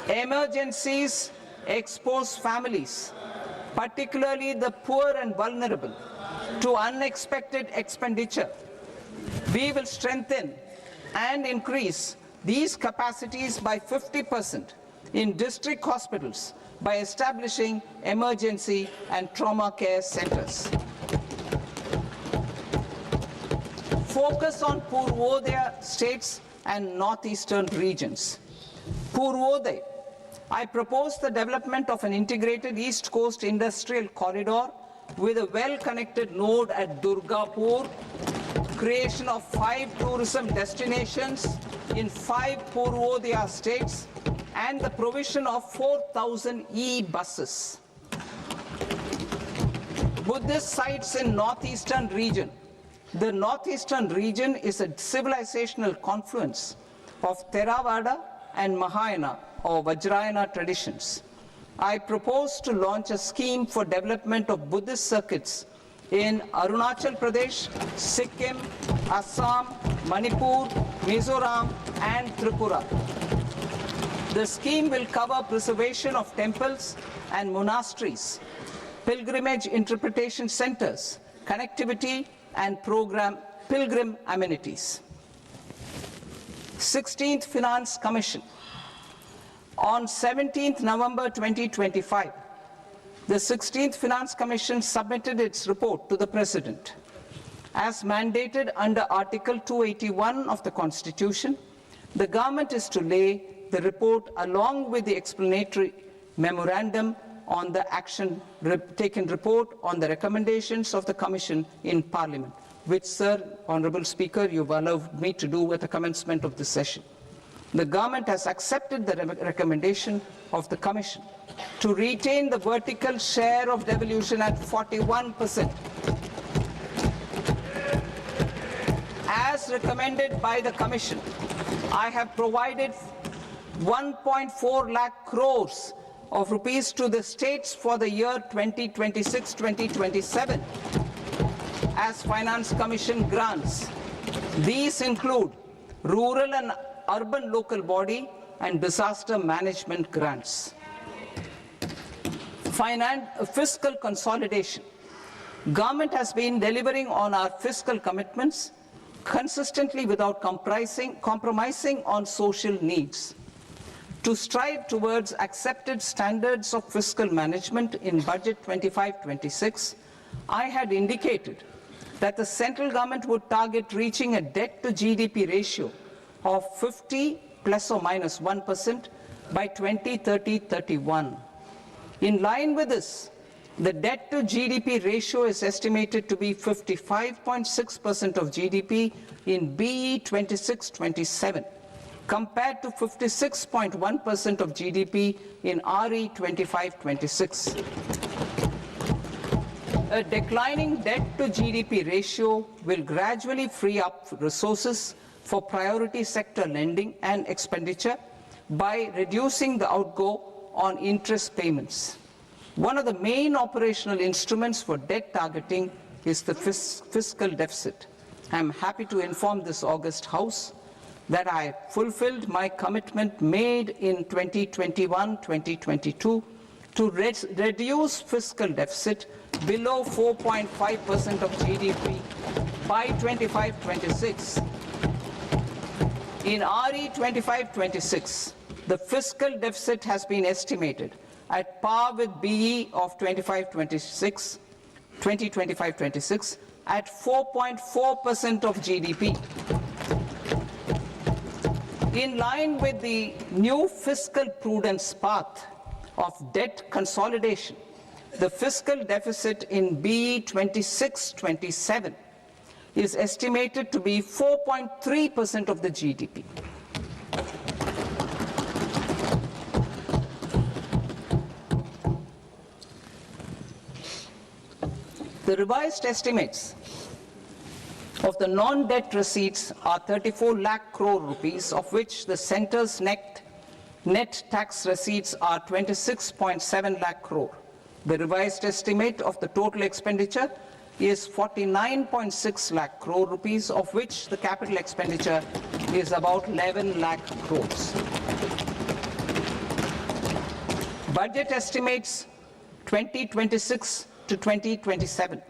Emergencies expose families, particularly the poor and vulnerable, to unexpected expenditure. We will strengthen and increase these capacities by 50% in district hospitals by establishing emergency and trauma care centers. Focus on Purvodaya states and northeastern regions. Purvodaya, I propose the development of an integrated East Coast industrial corridor with a well-connected node at Durgapur, creation of 5 tourism destinations in 5 Purvodaya states, and the provision of 4,000 e-buses. Buddhist sites in northeastern region. The northeastern region is a civilizational confluence of Theravada and Mahayana or Vajrayana traditions. I propose to launch a scheme for development of Buddhist circuits in Arunachal Pradesh, Sikkim, Assam, Manipur, Mizoram, and Tripura. The scheme will cover preservation of temples and monasteries, pilgrimage interpretation centers, connectivity, and pilgrim amenities. 16th Finance Commission. On 17th November 2025, the 16th Finance Commission submitted its report to the President. As mandated under Article 281 of the Constitution, the government is to lay the report along with the explanatory memorandum on the action taken report on the recommendations of the Commission in Parliament, which, Sir, Honourable Speaker, you've allowed me to do at the commencement of this session. The government has accepted the recommendation of the Commission to retain the vertical share of devolution at 41%. As recommended by the Commission, I have provided 1.4 lakh crores of rupees to the states for the year 2026-2027 as Finance Commission grants. These include rural and urban local body and disaster management grants. Fiscal consolidation. Government has been delivering on our fiscal commitments consistently without compromising on social needs. To strive towards accepted standards of fiscal management in Budget 25-26, I had indicated that the central government would target reaching a debt to GDP ratio of 50 plus or minus 1% by 2030-31. In line with this, the debt to GDP ratio is estimated to be 55.6% of GDP in BE 26-27, compared to 56.1% of GDP in RE 25-26. A declining debt to GDP ratio will gradually free up resources for priority sector lending and expenditure by reducing the outgo on interest payments. One of the main operational instruments for debt targeting is the fiscal deficit. I am happy to inform this august House that I fulfilled my commitment made in 2021-2022 to reduce fiscal deficit below 4.5% of GDP by 25-26. In RE 25-26, the fiscal deficit has been estimated at par with BE of 2025-26 at 4.4% of GDP. In line with the new fiscal prudence path of debt consolidation, the fiscal deficit in BE 26-27 is estimated to be 4.3% of the GDP. The revised estimates of the non-debt receipts are 34 lakh crore rupees, of which the centre's net tax receipts are 26.7 lakh crore. The revised estimate of the total expenditure is 49.6 lakh crore rupees, of which the capital expenditure is about 11 lakh crores. Budget estimates 2026 to 2027.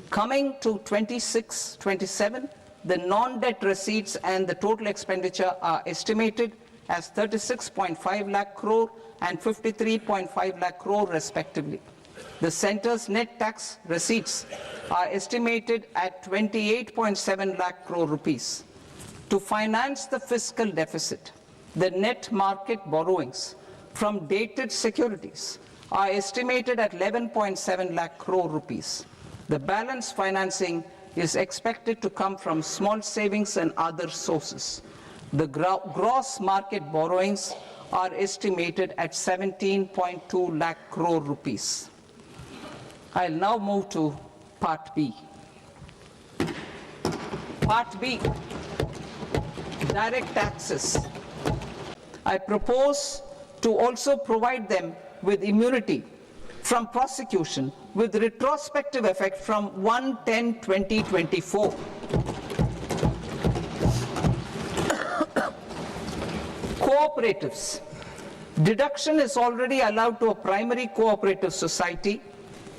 Coming to 26-27, the non-debt receipts and the total expenditure are estimated as 36.5 lakh crore and 53.5 lakh crore respectively. The centre's net tax receipts are estimated at 28.7 lakh crore rupees. To finance the fiscal deficit, the net market borrowings from dated securities are estimated at 11.7 lakh crore rupees. The balance financing is expected to come from small savings and other sources. The gross market borrowings are estimated at 17.2 lakh crore rupees. I'll now move to Part B. Part B, direct taxes. I propose to also provide them with immunity from prosecution with retrospective effect from 1/10/2024. Cooperatives. Deduction is already allowed to a primary cooperative society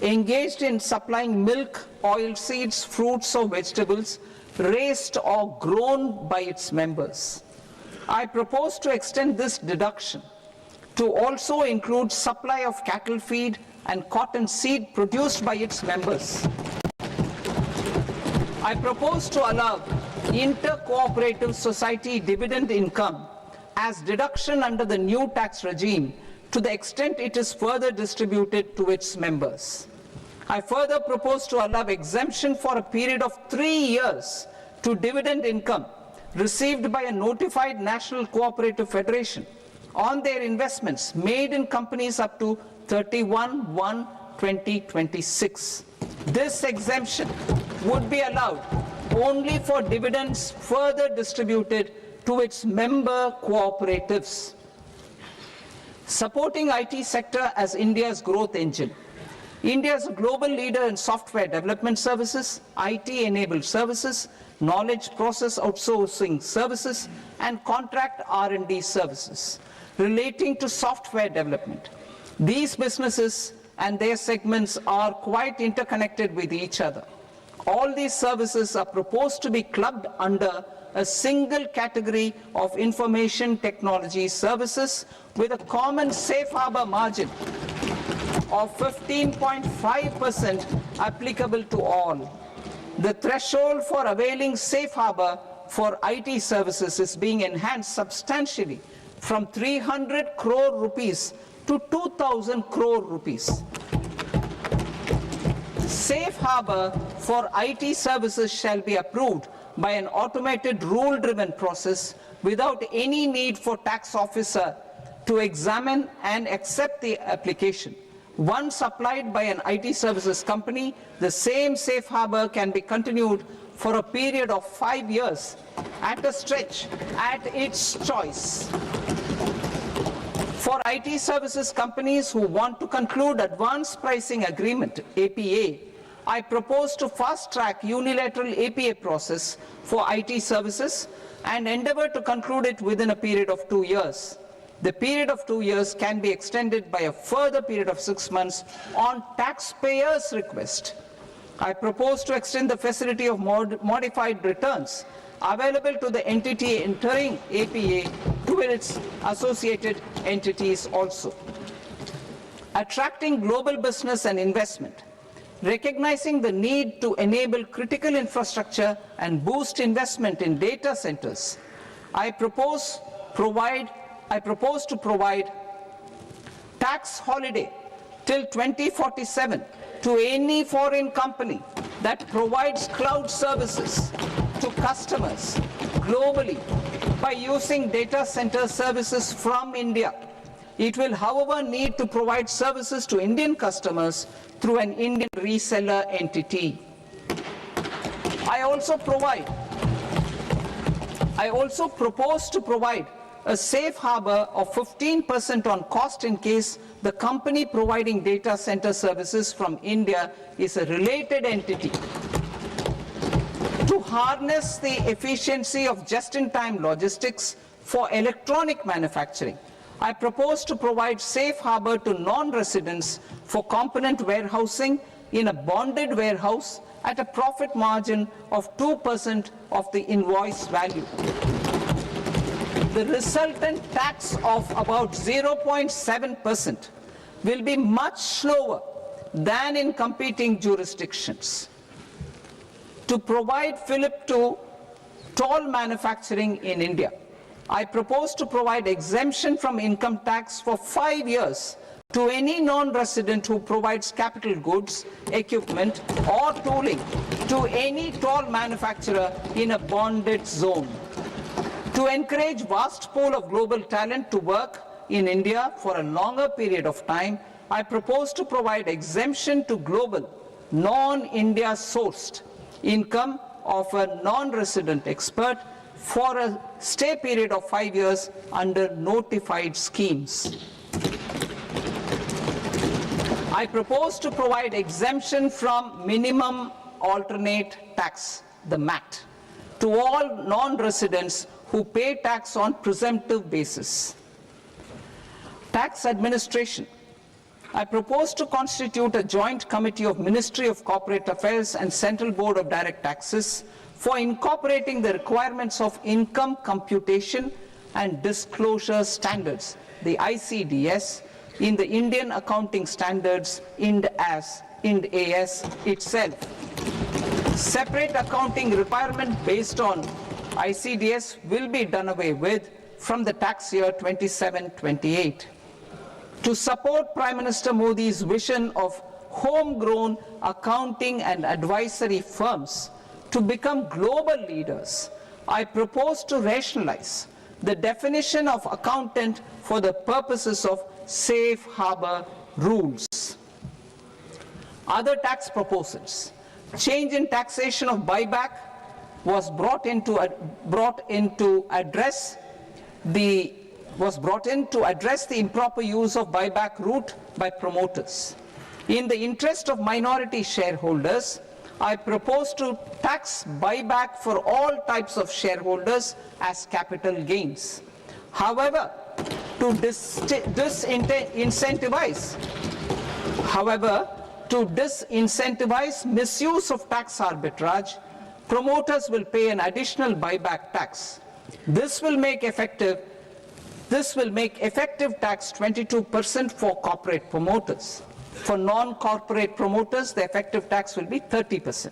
engaged in supplying milk, oilseeds, fruits or vegetables raised or grown by its members. I propose to extend this deduction to also include supply of cattle feed and cotton seed produced by its members. I propose to allow inter-cooperative society dividend income as deduction under the new tax regime to the extent it is further distributed to its members. I further propose to allow exemption for a period of 3 years to dividend income received by a notified national cooperative federation on their investments made in companies up to 31/1/2026. This exemption would be allowed only for dividends further distributed to its member cooperatives. Supporting IT sector as India's growth engine. India is a global leader in software development services, IT-enabled services, knowledge process outsourcing services, and contract R&D services relating to software development. These businesses and their segments are quite interconnected with each other. All these services are proposed to be clubbed under a single category of information technology services with a common safe harbor margin of 15.5% applicable to all. The threshold for availing safe harbor for IT services is being enhanced substantially from 300 crore rupees to 2,000 crore rupees. Safe harbor for IT services shall be approved by an automated rule-driven process without any need for tax officer to examine and accept the application. Once applied by an IT services company, the same safe harbor can be continued for a period of 5 years at a stretch at its choice. For IT services companies who want to conclude advanced pricing agreement, APA, I propose to fast-track unilateral APA process for IT services and endeavor to conclude it within a period of 2 years. The period of 2 years can be extended by a further period of 6 months on taxpayers' request. I propose to extend the facility of modified returns available to the entity entering APA to its associated entities also. Attracting global business and investment. Recognizing the need to enable critical infrastructure and boost investment in data centers, I propose to provide tax holiday till 2047 to any foreign company that provides cloud services to customers globally by using data center services from India. It will, however, need to provide services to Indian customers through an Indian reseller entity. I also propose to provide a safe harbor of 15% on cost in case the company providing data center services from India is a related entity. To harness the efficiency of just-in-time logistics for electronic manufacturing, I propose to provide safe harbor to non-residents for component warehousing in a bonded warehouse at a profit margin of 2% of the invoice value. The resultant tax of about 0.7% will be much lower than in competing jurisdictions. To provide fillip to toll manufacturing in India, I propose to provide exemption from income tax for 5 years to any non-resident who provides capital goods, equipment or tooling to any toll manufacturer in a bonded zone. To encourage vast pool of global talent to work in India for a longer period of time, I propose to provide exemption to global, non-India sourced income of a non-resident expert for a stay period of 5 years under notified schemes. I propose to provide exemption from minimum alternate tax, the MAT, to all non-residents who pay tax on presumptive basis. Tax administration. I propose to constitute a joint committee of Ministry of Corporate Affairs and Central Board of Direct Taxes for incorporating the requirements of income computation and disclosure standards, the ICDS, in the Indian Accounting Standards, Ind AS itself. Separate accounting requirement based on ICDS will be done away with from the tax year 27-28. To support Prime Minister Modi's vision of homegrown accounting and advisory firms to become global leaders, I propose to rationalize the definition of accountant for the purposes of safe harbor rules. Other tax proposals. Change in taxation of buyback was brought in to address the improper use of buyback route by promoters. In the interest of minority shareholders, I propose to tax buyback for all types of shareholders as capital gains. However, to disincentivize misuse of tax arbitrage, promoters will pay an additional buyback tax. This will make effective tax 22% for corporate promoters. For non-corporate promoters, the effective tax will be 30%.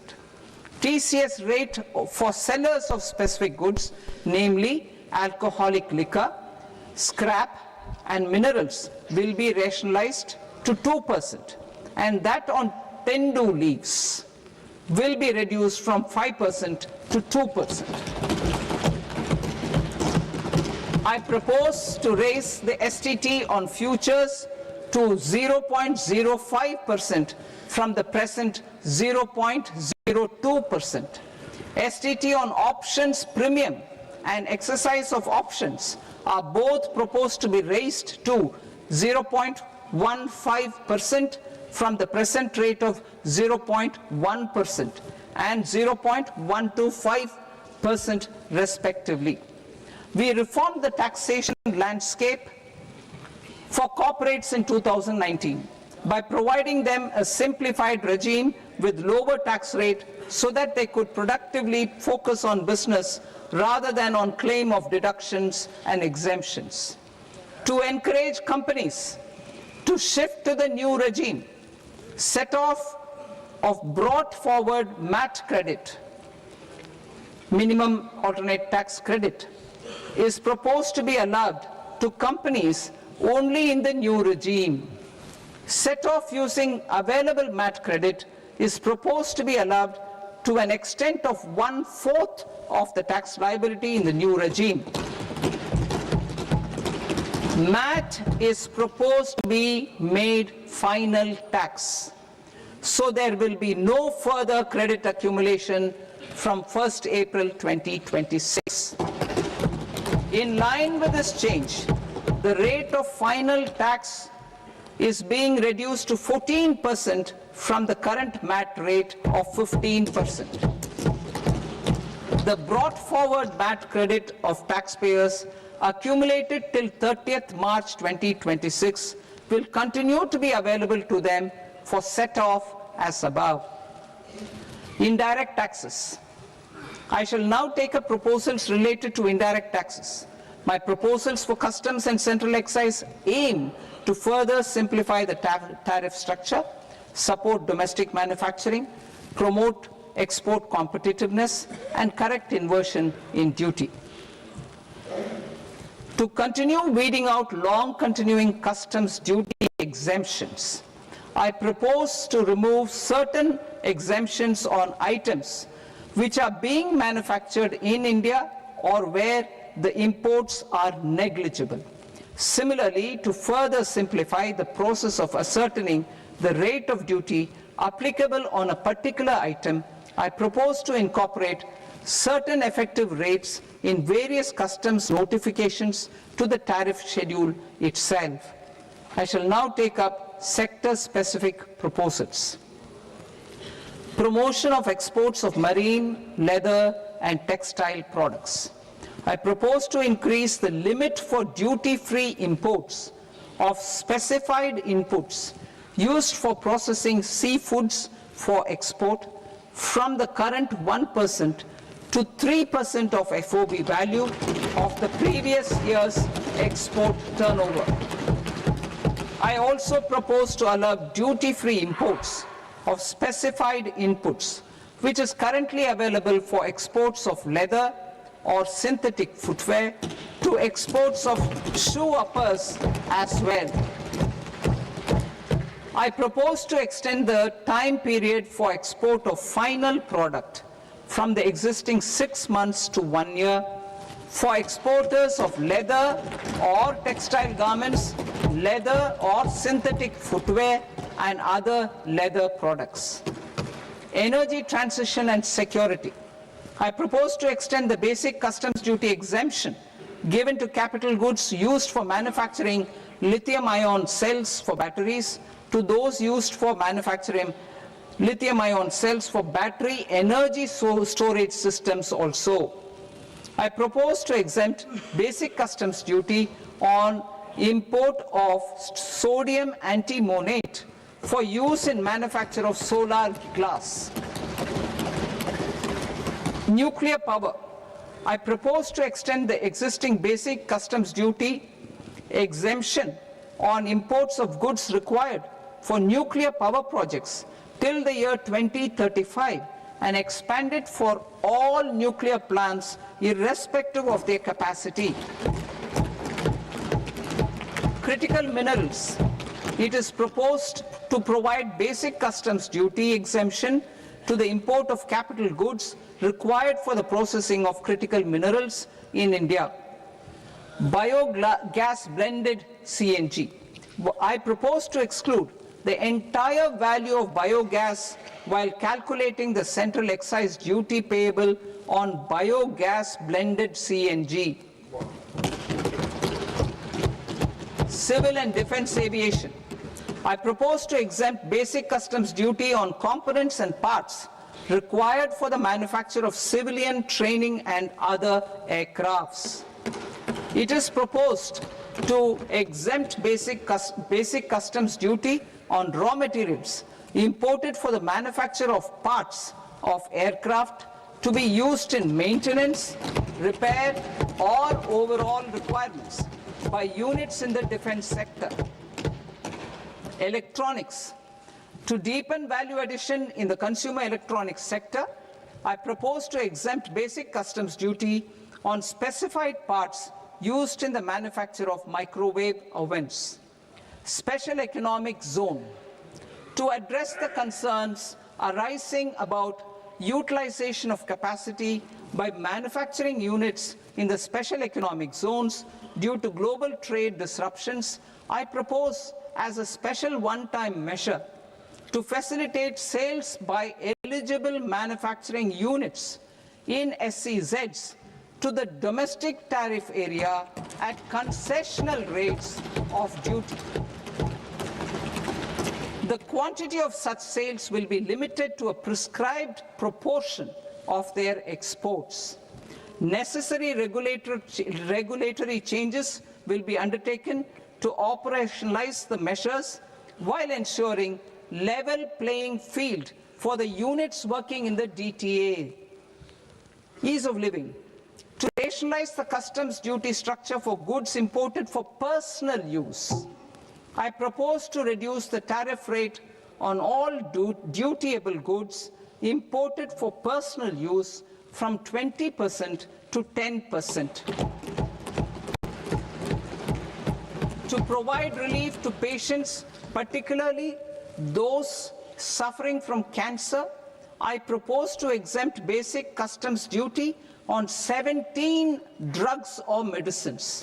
TCS rate for sellers of specific goods, namely alcoholic liquor, scrap and minerals, will be rationalized to 2%, and that on Tendu leaves will be reduced from 5% to 2%. I propose to raise the STT on futures to 0.05% from the present 0.02%. STT on options premium and exercise of options are both proposed to be raised to 0.15% from the present rate of 0.1% and 0.125% respectively. We reformed the taxation landscape for corporates in 2019 by providing them a simplified regime with lower tax rate so that they could productively focus on business rather than on claim of deductions and exemptions. To encourage companies to shift to the new regime, set off of brought forward MAT credit, minimum alternate tax credit, is proposed to be allowed to companies only in the new regime. Set off using available MAT credit is proposed to be allowed to an extent of 1/4 of the tax liability in the new regime. MAT is proposed to be made final tax, so there will be no further credit accumulation from 1st April 2026. In line with this change, the rate of final tax is being reduced to 14% from the current MAT rate of 15%. The brought forward MAT credit of taxpayers accumulated till 30th March 2026 will continue to be available to them for set-off as above. Indirect taxes. I shall now take up proposals related to indirect taxes. My proposals for customs and central excise aim to further simplify the tariff structure, support domestic manufacturing, promote export competitiveness, and correct inversion in duty. To continue weeding out long-continuing customs duty exemptions, I propose to remove certain exemptions on items which are being manufactured in India or where the imports are negligible. Similarly, to further simplify the process of ascertaining the rate of duty applicable on a particular item, I propose to incorporate certain effective rates in various customs notifications to the tariff schedule itself. I shall now take up sector-specific proposals. Promotion of exports of marine, leather, and textile products. I propose to increase the limit for duty-free imports of specified inputs used for processing seafoods for export from the current 1% to 3% of FOB value of the previous year's export turnover. I also propose to allow duty-free imports of specified inputs, which is currently available for exports of leather or synthetic footwear, to exports of shoe uppers as well. I propose to extend the time period for export of final product from the existing 6 months to 1 year for exporters of leather or textile garments, leather or synthetic footwear, and other leather products. Energy transition and security. I propose to extend the basic customs duty exemption given to capital goods used for manufacturing lithium-ion cells for batteries to those used for manufacturing lithium-ion cells for battery energy storage systems also. I propose to exempt basic customs duty on import of sodium antimonate for use in manufacture of solar glass. Nuclear power. I propose to extend the existing basic customs duty exemption on imports of goods required for nuclear power projects till the year 2035 and expand it for all nuclear plants irrespective of their capacity. Critical minerals. It is proposed to provide basic customs duty exemption to the import of capital goods required for the processing of critical minerals in India. Biogas blended CNG. I propose to exclude the entire value of biogas while calculating the central excise duty payable on biogas blended CNG. Civil and defense aviation. I propose to exempt basic customs duty on components and parts required for the manufacture of civilian training and other aircrafts. It is proposed to exempt basic customs duty on raw materials imported for the manufacture of parts of aircraft to be used in maintenance, repair, or overall requirements by units in the defense sector. Electronics. To deepen value addition in the consumer electronics sector, I propose to exempt basic customs duty on specified parts used in the manufacture of microwave ovens. Special economic zone. To address the concerns arising about utilization of capacity by manufacturing units in the special economic zones due to global trade disruptions, I propose as a special one-time measure to facilitate sales by eligible manufacturing units in SEZs to the domestic tariff area at concessional rates of duty. The quantity of such sales will be limited to a prescribed proportion of their exports. necessary regulatory changes will be undertaken to operationalize the measures while ensuring level playing field for the units working in the DTA. Ease of living. To rationalize the customs duty structure for goods imported for personal use, I propose to reduce the tariff rate on all dutiable goods imported for personal use from 20% to 10%. To provide relief to patients, particularly those suffering from cancer, I propose to exempt basic customs duty on 17 drugs or medicines.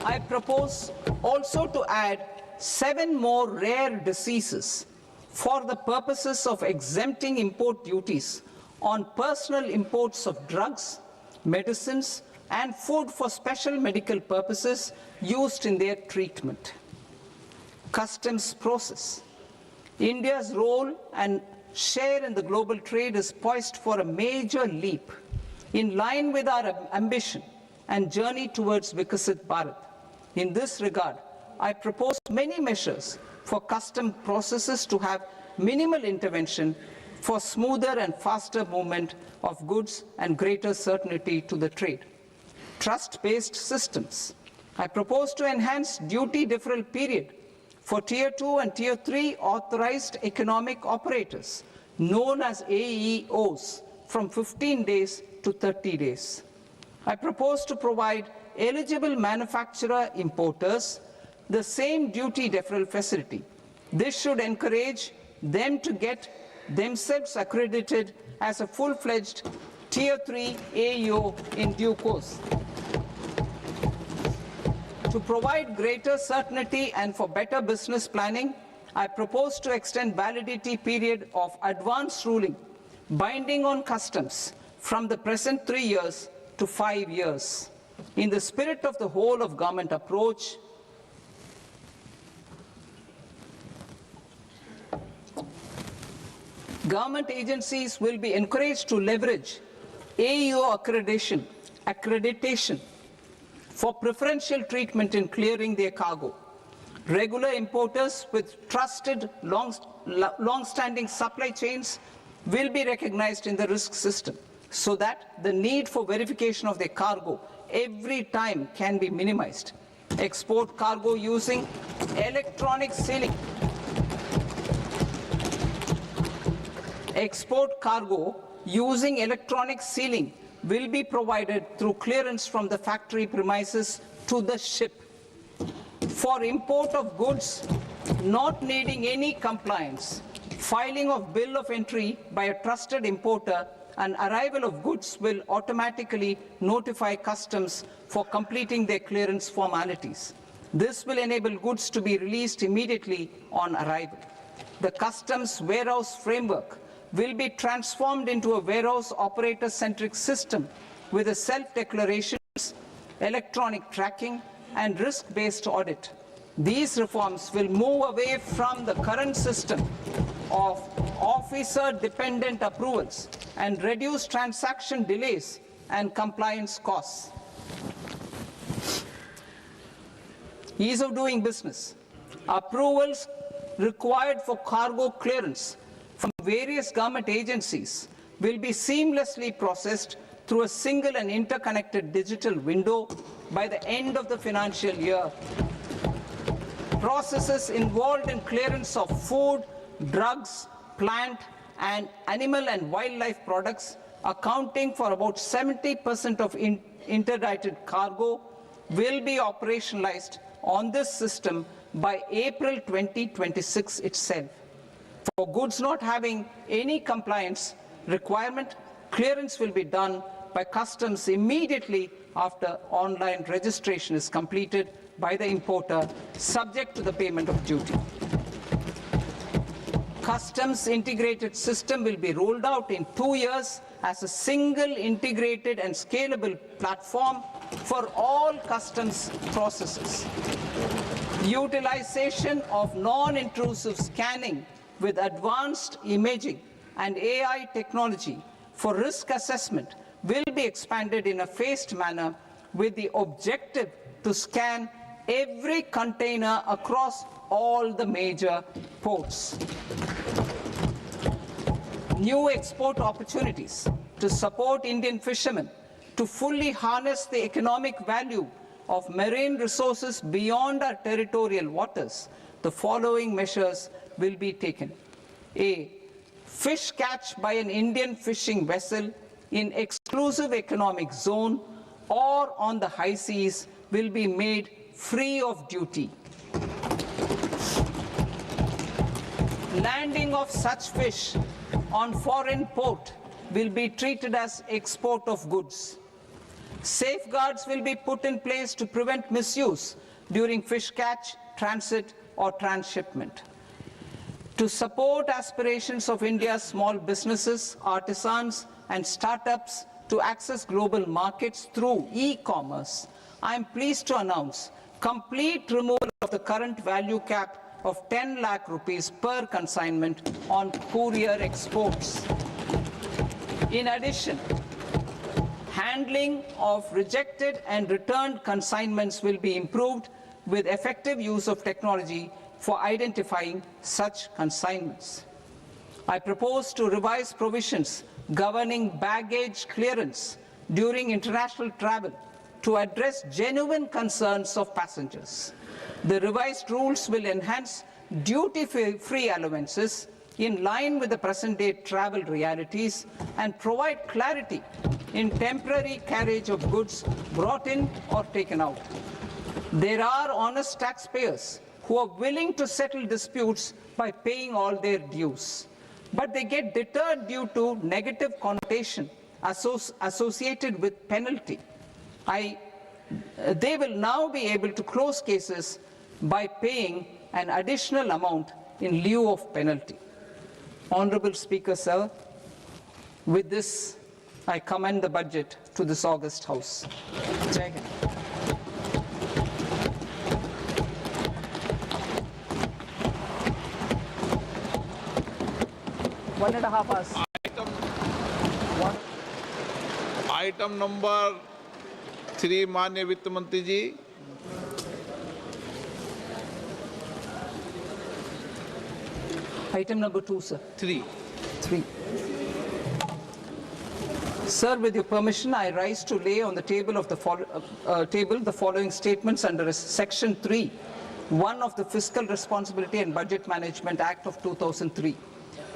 I propose also to add 7 more rare diseases for the purposes of exempting import duties on personal imports of drugs, medicines, and food for special medical purposes used in their treatment. Customs process. India's role and share in the global trade is poised for a major leap in line with our ambition and journey towards Vikasit Bharat. In this regard, I propose many measures for custom processes to have minimal intervention for smoother and faster movement of goods and greater certainty to the trade. Trust-based systems. I propose to enhance duty deferral period for Tier 2 and Tier 3 authorized economic operators, known as AEOs, from 15 days to 30 days. I propose to provide eligible manufacturer importers the same duty deferral facility. This should encourage them to get themselves accredited as a full-fledged Tier 3 AEO in due course. To provide greater certainty and for better business planning, I propose to extend validity period of advance ruling binding on customs from the present 3 years to 5 years. In the spirit of the whole of government approach, government agencies will be encouraged to leverage AEO accreditation for preferential treatment in clearing their cargo. Regular importers with trusted long-standing supply chains will be recognized in the risk system so that the need for verification of their cargo every time can be minimized. Export cargo using electronic sealing. Export cargo using electronic sealing will be provided through clearance from the factory premises to the ship. For import of goods not needing any compliance, filing of bill of entry by a trusted importer and arrival of goods will automatically notify customs for completing their clearance formalities. This will enable goods to be released immediately on arrival. The customs warehouse framework will be transformed into a warehouse operator-centric system with a self-declarations, electronic tracking, and risk-based audit. These reforms will move away from the current system of officer-dependent approvals and reduce transaction delays and compliance costs. Ease of doing business. Approvals required for cargo clearance from various government agencies will be seamlessly processed through a single and interconnected digital window by the end of the financial year. Processes involved in clearance of food, drugs, plant, and animal and wildlife products, accounting for about 70% of interdicted cargo, will be operationalized on this system by April 2026 itself. For goods not having any compliance requirement, clearance will be done by customs immediately after online registration is completed by the importer, subject to the payment of duty. Customs integrated system will be rolled out in 2 years as a single integrated and scalable platform for all customs processes. Utilization of non-intrusive scanning with advanced imaging and AI technology for risk assessment will be expanded in a phased manner with the objective to scan every container across all the major ports. New export opportunities to support Indian fishermen to fully harness the economic value of marine resources beyond our territorial waters. The following measures will be taken. A. Fish catch by an Indian fishing vessel in exclusive economic zone or on the high seas will be made free of duty. Landing of such fish on foreign port will be treated as export of goods. Safeguards will be put in place to prevent misuse during fish catch, transit or transshipment. To support aspirations of India's small businesses, artisans and startups to access global markets through e-commerce, I am pleased to announce complete removal of the current value cap of 10 lakh rupees per consignment on courier exports. In addition, handling of rejected and returned consignments will be improved with effective use of technology for identifying such consignments. I propose to revise provisions governing baggage clearance during international travel to address genuine concerns of passengers. The revised rules will enhance duty-free allowances in line with the present-day travel realities and provide clarity in temporary carriage of goods brought in or taken out. There are honest taxpayers who are willing to settle disputes by paying all their dues, but they get deterred due to negative connotation associated with penalty. They will now be able to close cases by paying an additional amount in lieu of penalty. Honorable Speaker, sir, with this, I commend the budget to this august House. Jai Hind. One and a half hours. Item number 3 माननीय वित्त मंत्री जी। Item number 2, sir. 3 Sir, with your permission, I rise to lay on the table of the following statements under Section 3, 1 of the Fiscal Responsibility and Budget Management Act of 2003.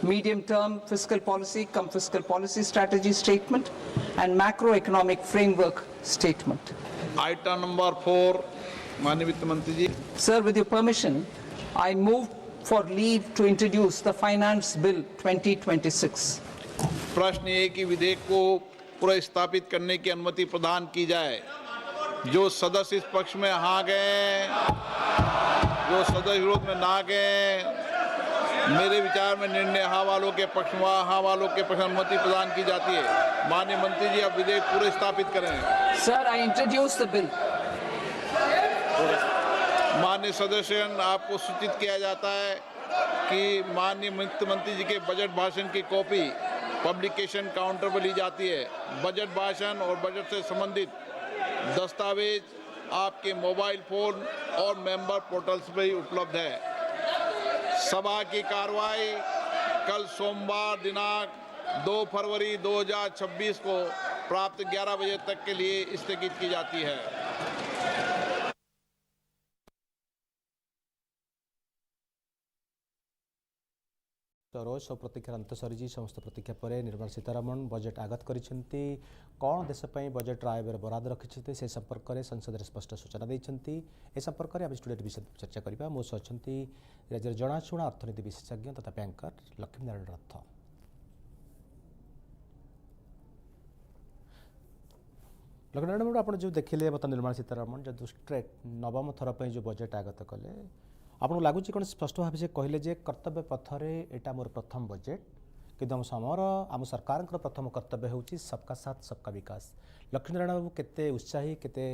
Medium-term fiscal policy, fiscal policy strategy statement, and macroeconomic framework statement. Item number 4 माननीय वित्त मंत्री जी। Sir, with your permission, I move for leave to introduce the Finance Bill 2026. प्रश्न ये कि विधेयक को पुनर्स्थापित करने की अनुमति प्रदान की जाए। जो सदस्य इस पक्ष में हाँ गए, जो सदस्य विरोध में ना गए, मेरे विचार में निर्णय हाँ वालों के पक्ष में हाँ वालों के पक्ष में अनुमति प्रदान की जाती है। माननीय मंत्री जी, अब विधेयक पूरे स्थापित करें। Sir, I introduce the bill. माननीय सदस्यगण, आपको सूचित किया जाता है कि माननीय वित्त मंत्री जी के बजट भाषण की कॉपी पब्लिकेशन काउंटर पर ली जाती है। बजट भाषण और बजट से संबंधित दस्तावेज आपके मोबाइल फोन और मेंबर पोर्टल्स पर ही उपलब्ध है। सभा की कार्रवाई कल सोमवार दिनांक 2 फरवरी 2026 को प्राप्त 11 बजे तक के लिए स्थगित की जाती है। रोज सब प्रतीक्षार अंत सरी समस्त प्रतीक्षा पर निर्मला सीतारमण बजेट आगत करिसेंती। कौन देश पई बजेट आय व्यय बराद रखिछते से संपर्क में संसद में स्पष्ट सूचना देइछंती। ए संपर्क में आम स्टूडियो विषय चर्चा करबा। मो सचंती राज्य जनाशुना अर्थनीति विशेषज्ञ तथा बैंकर लक्ष्मीनारायण रथ। लक्ष्मीनारायण आप जो देखिले बता निर्मला सीतारमण जो स्ट्रेट नवम थर पर जो बजेट आगत कले आपको लगुच कौन स्पष्ट भाव से कहले जे कर्तव्य पथरे एटा मोर प्रथम बजेट किंतु आम समर आम सरकार प्रथम कर्तव्य हूँ सबका साथ सबका विकास। लक्ष्मीनारायण बाबू केते उत्साही केते